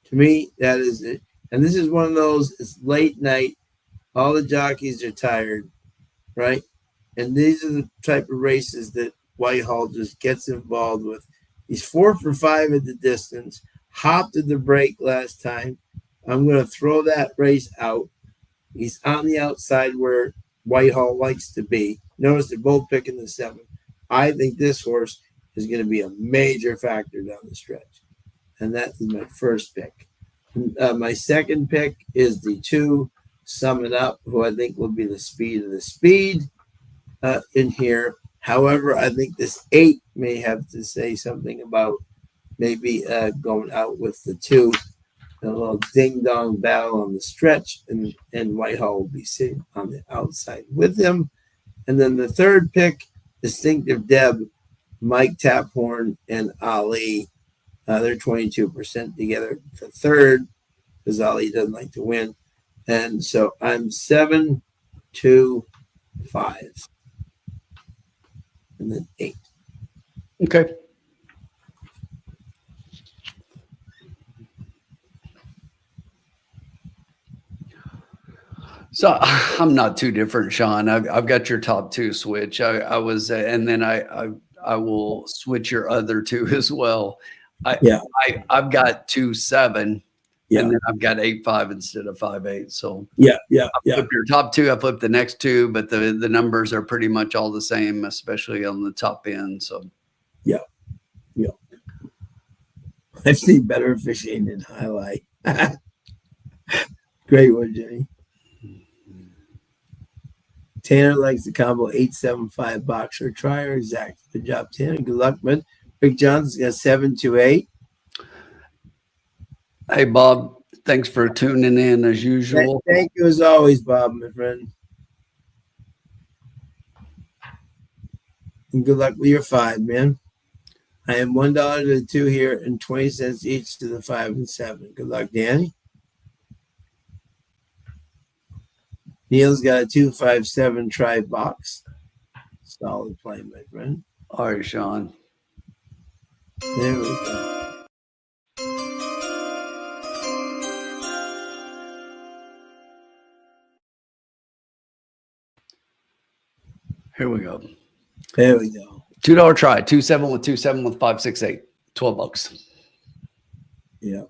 To me, that is it. And this is one of those, it's late night, all the jockeys are tired, right? And these are the type of races that Whitehall just gets involved with. He's 4 for 5 at the distance, hopped at the break last time. I'm going to throw that race out. He's on the outside where Whitehall likes to be. Notice they're both picking the 7. I think this horse is going to be a major factor down the stretch. And that is my first pick. My second pick is the 2, Sum It Up, who I think will be the speed of the speed in here. However, I think this 8 may have to say something about maybe going out with the 2. A little ding-dong battle on the stretch, and Whitehall will be sitting on the outside with him. And then the third pick, Distinctive Deb, Mike Taphorn, and Ali. They're 22% together for third, because Ali doesn't like to win. And so I'm 7, 2, 5. And then 8. Okay. So I'm not too different, Sean. I've got your top two switch. I was, and then I will switch your other two as well. Yeah. I've got 2-7, Yeah. and then I've got 8-5 instead of 5-8. So Yeah. I flip your top two. I flip the next two, but the numbers are pretty much all the same, especially on the top end. So yeah. I've seen better officiating in highlight. Great one, Jenny. Tanner likes the combo 8-7-5 boxer. Try or exact. Good job, Tanner. Good luck, man. Rick Johnson's got 7-2-8. hey, Bob, thanks for tuning in as usual. Thank you as always, Bob, my friend. And good luck with your 5, man. I am $1 to the 2 here and 20 cents each to the 5 and 7. Good luck, Danny. Neil's got a 2-5-7 try box. Solid play, my friend. All right, Sean. There we go. Here we go. There we go. $2 try. 2-7 with 2-7 with 5-6-8. $12. Yeah.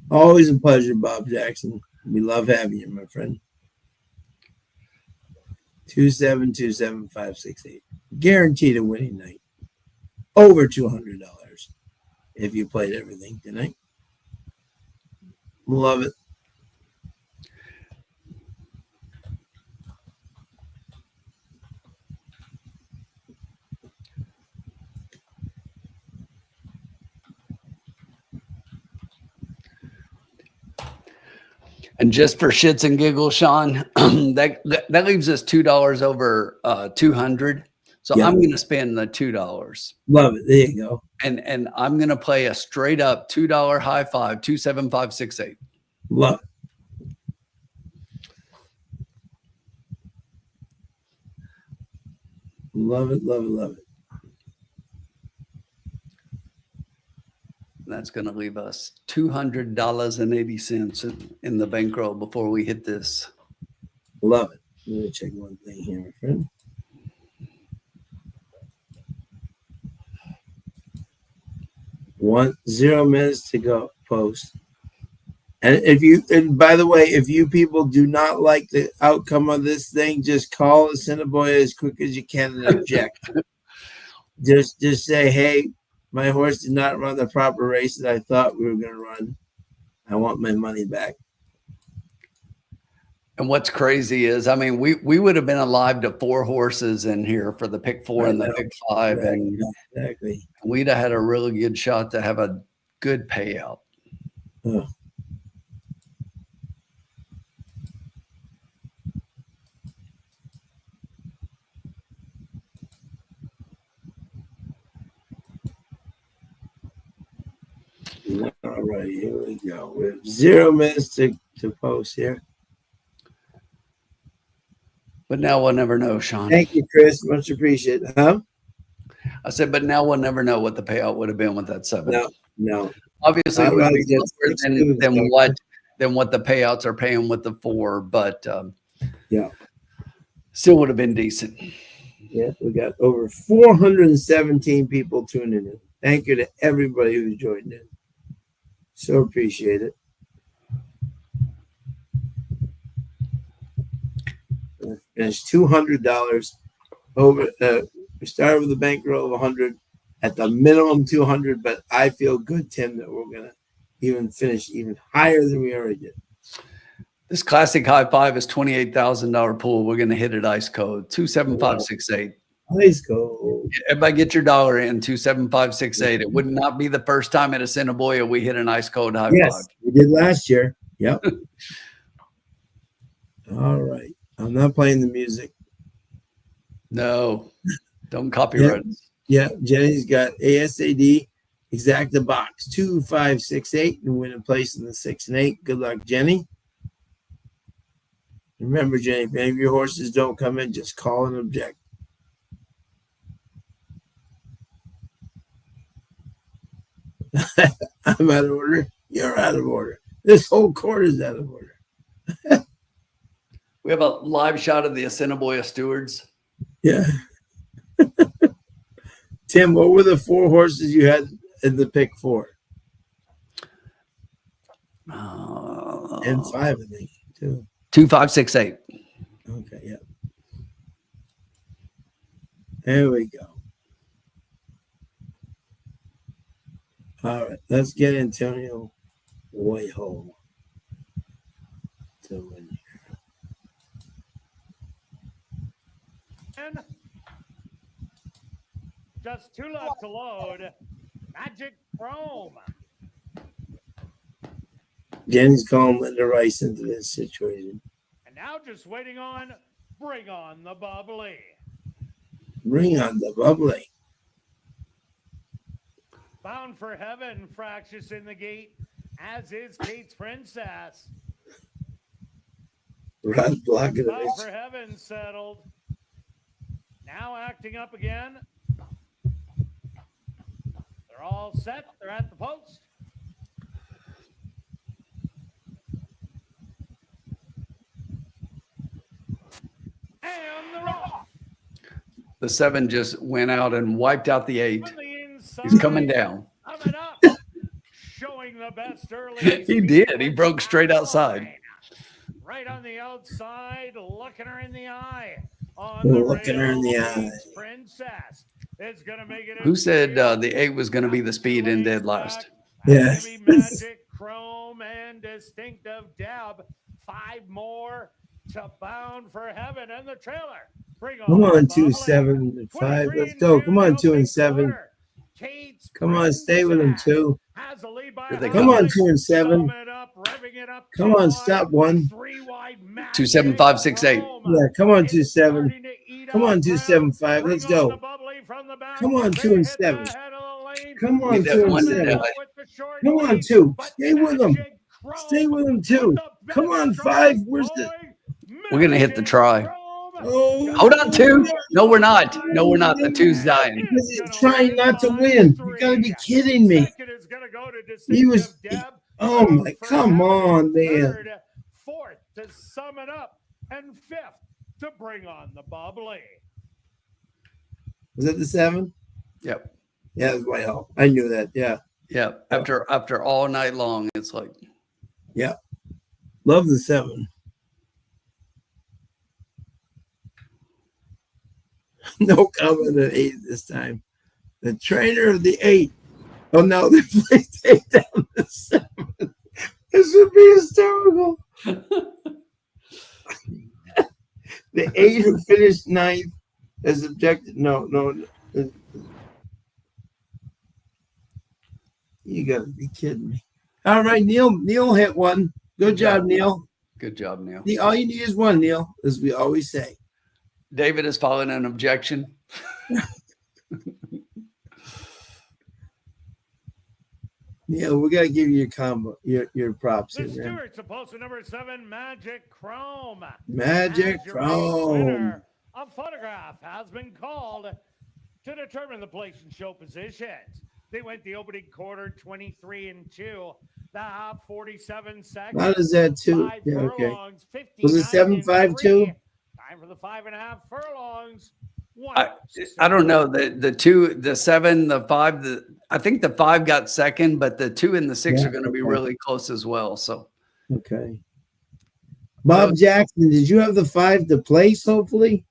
Always a pleasure, Bob Jackson. We love having you, my friend. 2-7, 2-7, 5-6-8. Guaranteed a winning night. Over $200 if you played everything tonight. Love it. And just for shits and giggles, Sean, that leaves us $2 over 200. So Yeah. I'm going to spend the $2. Love it. There you go. And I'm going to play a straight up $2 high five, 2-7-5-6-8. Love it. Love it, love it, love it. That's going to leave us $200.80 in the bankroll before we hit this. Love it. Let me check one thing here, my friend. Zero minutes to go post. And by the way, if you people do not like the outcome of this thing, just call Assiniboia as quick as you can and object. just say, hey, my horse did not run the proper race that I thought we were going to run. I want my money back. And what's crazy is, I mean, we would have been alive to 4 horses in here for the pick 4 and the pick 5. And exactly. We'd have had a really good shot to have a good payout. Oh. All right, here we go. We have 0 minutes to post here. But now we'll never know, Sean. Thank you, Chris. Much appreciated. Huh? I said, but now we'll never know what the payout would have been with that 7. No. Obviously, it would be lower than what the payouts are paying with the 4, but yeah, still would have been decent. Yeah, we got over 417 people tuning in. Thank you to everybody who's joined in. So appreciate it. Finished $200 over. We started with a bankroll of 100 at the minimum 200, but I feel good, Tim, that we're gonna even finish even higher than we already did. This classic high 5 is $28,000 pool. We're gonna hit it ice code 27568. Ice code. Everybody get your dollar in 27568. It would not be the first time at Assiniboia we hit an ice code high 5. We did last year. Yep. All right. I'm not playing the music. No, don't copyright. Yeah, Jenny's got ASAD exacta box 2568 and win a place in the 6 and 8. Good luck, Jenny. Remember, Jenny, if any of your horses don't come in, just call and object. I'm out of order. You're out of order. This whole court is out of order. We have a live shot of the Assiniboia stewards. Yeah. Tim, what were the 4 horses you had in the pick 4? And 5, I think, too. 2, 5, 6, 8. Okay, yeah. There we go. All right, let's get Antonio Whitehall to win And just 2 left to load. Magic Chrome. Jenny's calling Linda Rice into this situation. And now just waiting on Bring On the Bubbly. Bring on the bubbly. Bound for Heaven, fractious in the gate, as is Kate's Princess. Rod Bound Blockovich. for Heaven settled. Now acting up again. They're all set. They're at the post. And they're off. The 7 just went out and wiped out the 8. From the inside, He's coming down. coming up. Showing the best early. He did. He broke straight outside. Right on the outside, looking her in the eye. Looking her in the eye. Princess is going to make it. Who said the 8 was going to be the speed and dead last? Yeah. Magic Chrome and Distinctive Deb. 5 more to Bound for Heaven and the trailer. Bring Come on, the 2, bubbly. 7, and 5. 23 Let's go. Come on, now 2 and big 7. quarter. Kate's Come on, stay with him, Princess 2. has a lead by Here they a come. Come on, hundred. 2 and 7. Summing it up, revving it up, Come 2 on, wide, stop 1. 3 wide, 2, 7, 5, 6, 8. Chrome. Yeah, come on, 2, It's 7. starting to eat Come up on, 2, ground. 7, 5. Bring Let's on go. the bubbly from the back. Come on, They 2 and hit the 7. head of the lane. Come on, Need 2 that and one to 7. die. With the short Come on, lead, 2. but Stay with him. Magic Chrome Stay with him, with 2. the Come best on, stride 5. Where's the... going. We're going to hit the Magic try. Chrome. Oh. Hold on, 2. No, we're not. No, we're not. The 2's dying. Because he's trying not to win. You got to be kidding me. Second is going to go to He was... Distinctive Deb. Oh, my... Come on, man. Third, 4th to sum it up, and 5th to Bring On the Bubbly. Was that the 7? Yep. Yeah, it was Whitehall. I knew that. Yeah. Yeah. After all night long, it's like. Yeah. Love the 7. No comment at 8 this time. The trainer of the 8. Oh, no, they played take down the 7. This would be hysterical. The 8 who finished 9th as objected. No. You got to be kidding me. All right, Neil. Neil hit one. Good job, Neil. Good job, Neil. All you need is 1, Neil, as we always say. David is following an objection. Neil, we got to give you your combo, your props. The Here, man. Stewart's supposed to number 7, Magic Chrome. Magic As your race Chrome. winner, a photograph has been called to determine the place and show positions. They went the opening quarter 23 and 2, the half 47 seconds. How does that too? 5 Yeah, okay. furlongs, Was it 59 7.5 and too? 3. Time for the 5.5 furlongs. I don't know. The 2, the 7, the 5, I think the 5 got second, but the 2 and the 6 Yeah, are going to be okay. really close as well. So Okay. Bob Jackson, did you have the 5 to place, hopefully?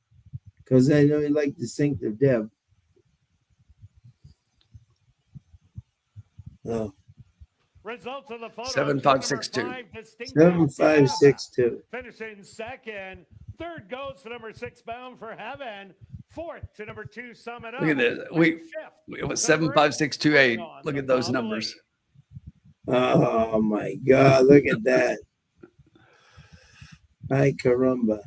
Because I know you like Distinctive Deb. Oh, Results of the photo. 7, 5, 6, 2. 7, 5, 6, 2. Finishing second. Third goes to number 6, Bound for Heaven. 4th to number 2, Sum It Up. look at this. It was 7, 5, 6, 2, 8. Look at those numbers. Oh, my God. Look at that. Ay, caramba.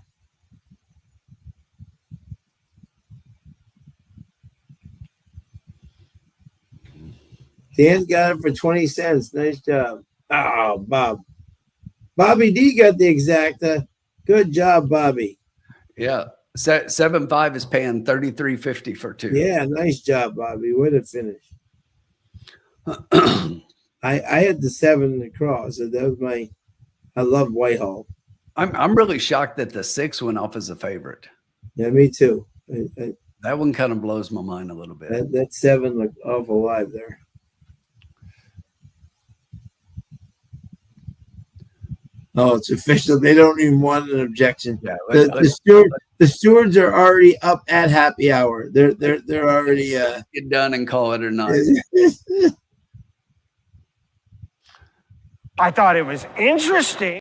Dan got it for 20 cents. Nice job. Oh, Bob. Bobby D got the exacta. Good job, Bobby. Yeah. 7, 5 is paying $33.50 for 2. Yeah, nice job, Bobby. Way to finish. I had the 7 across. So that was I love Whitehall. I'm really shocked that the 6 went off as a favorite. Yeah, me too. That one kind of blows my mind a little bit. That 7 looked awful live there. Oh, it's official. They don't even want an objection. Yeah, the stewards are already up at happy hour. They're already get done and call it a night. I thought it was interesting.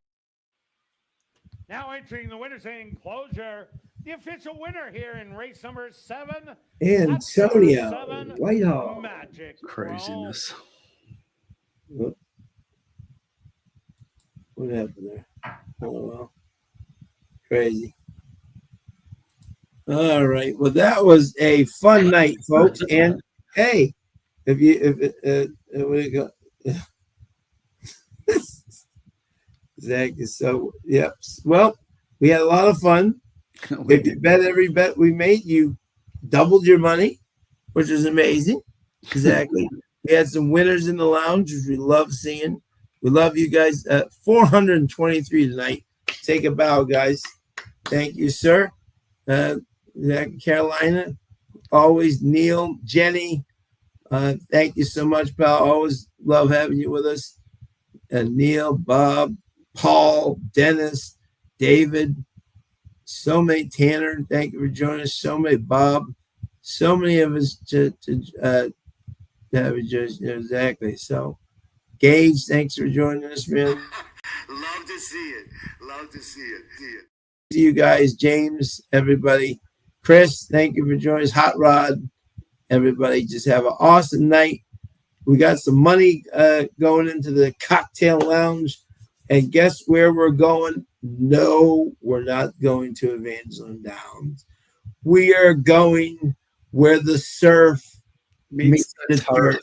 Now entering the winner's enclosure, the official winner here in race number 7. Antonio Whitehall. Magic Craziness. What happened there? Oh, well. Crazy. All right. Well, that was a fun night, folks. And hey, what do you go? Zach is so, yep. Well, we had a lot of fun. If you bet every bet we made, you doubled your money, which is amazing. Exactly. We had some winners in the lounge, which we love seeing. We love you guys. 423 tonight. Take a bow, guys. Thank you, sir. Zach, Carolina, always Neil, Jenny. Thank you so much, pal. Always love having you with us. Neil, Bob, Paul, Dennis, David, so many, Tanner. Thank you for joining us. So many, Bob. So many of us to have you just exactly. So, Gage, thanks for joining us, man. Love to see it. Love to see it. See you guys, James, everybody. Chris, thank you for joining us. Hot Rod, everybody. Just have an awesome night. We got some money going into the cocktail lounge. And guess where we're going? No, we're not going to Evangeline Downs. We are going where the surf meets the turf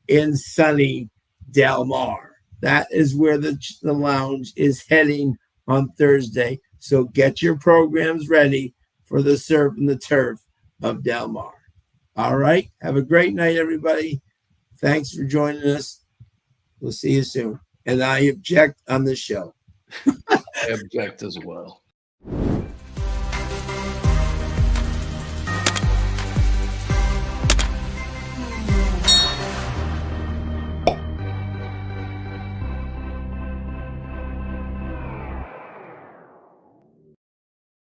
in sunny Del Mar. That is where the lounge is heading on Thursday. So get your programs ready for the surf and the turf of Del Mar. All right. Have a great night, everybody. Thanks for joining us. We'll see you soon. And I object on the show. I object as well.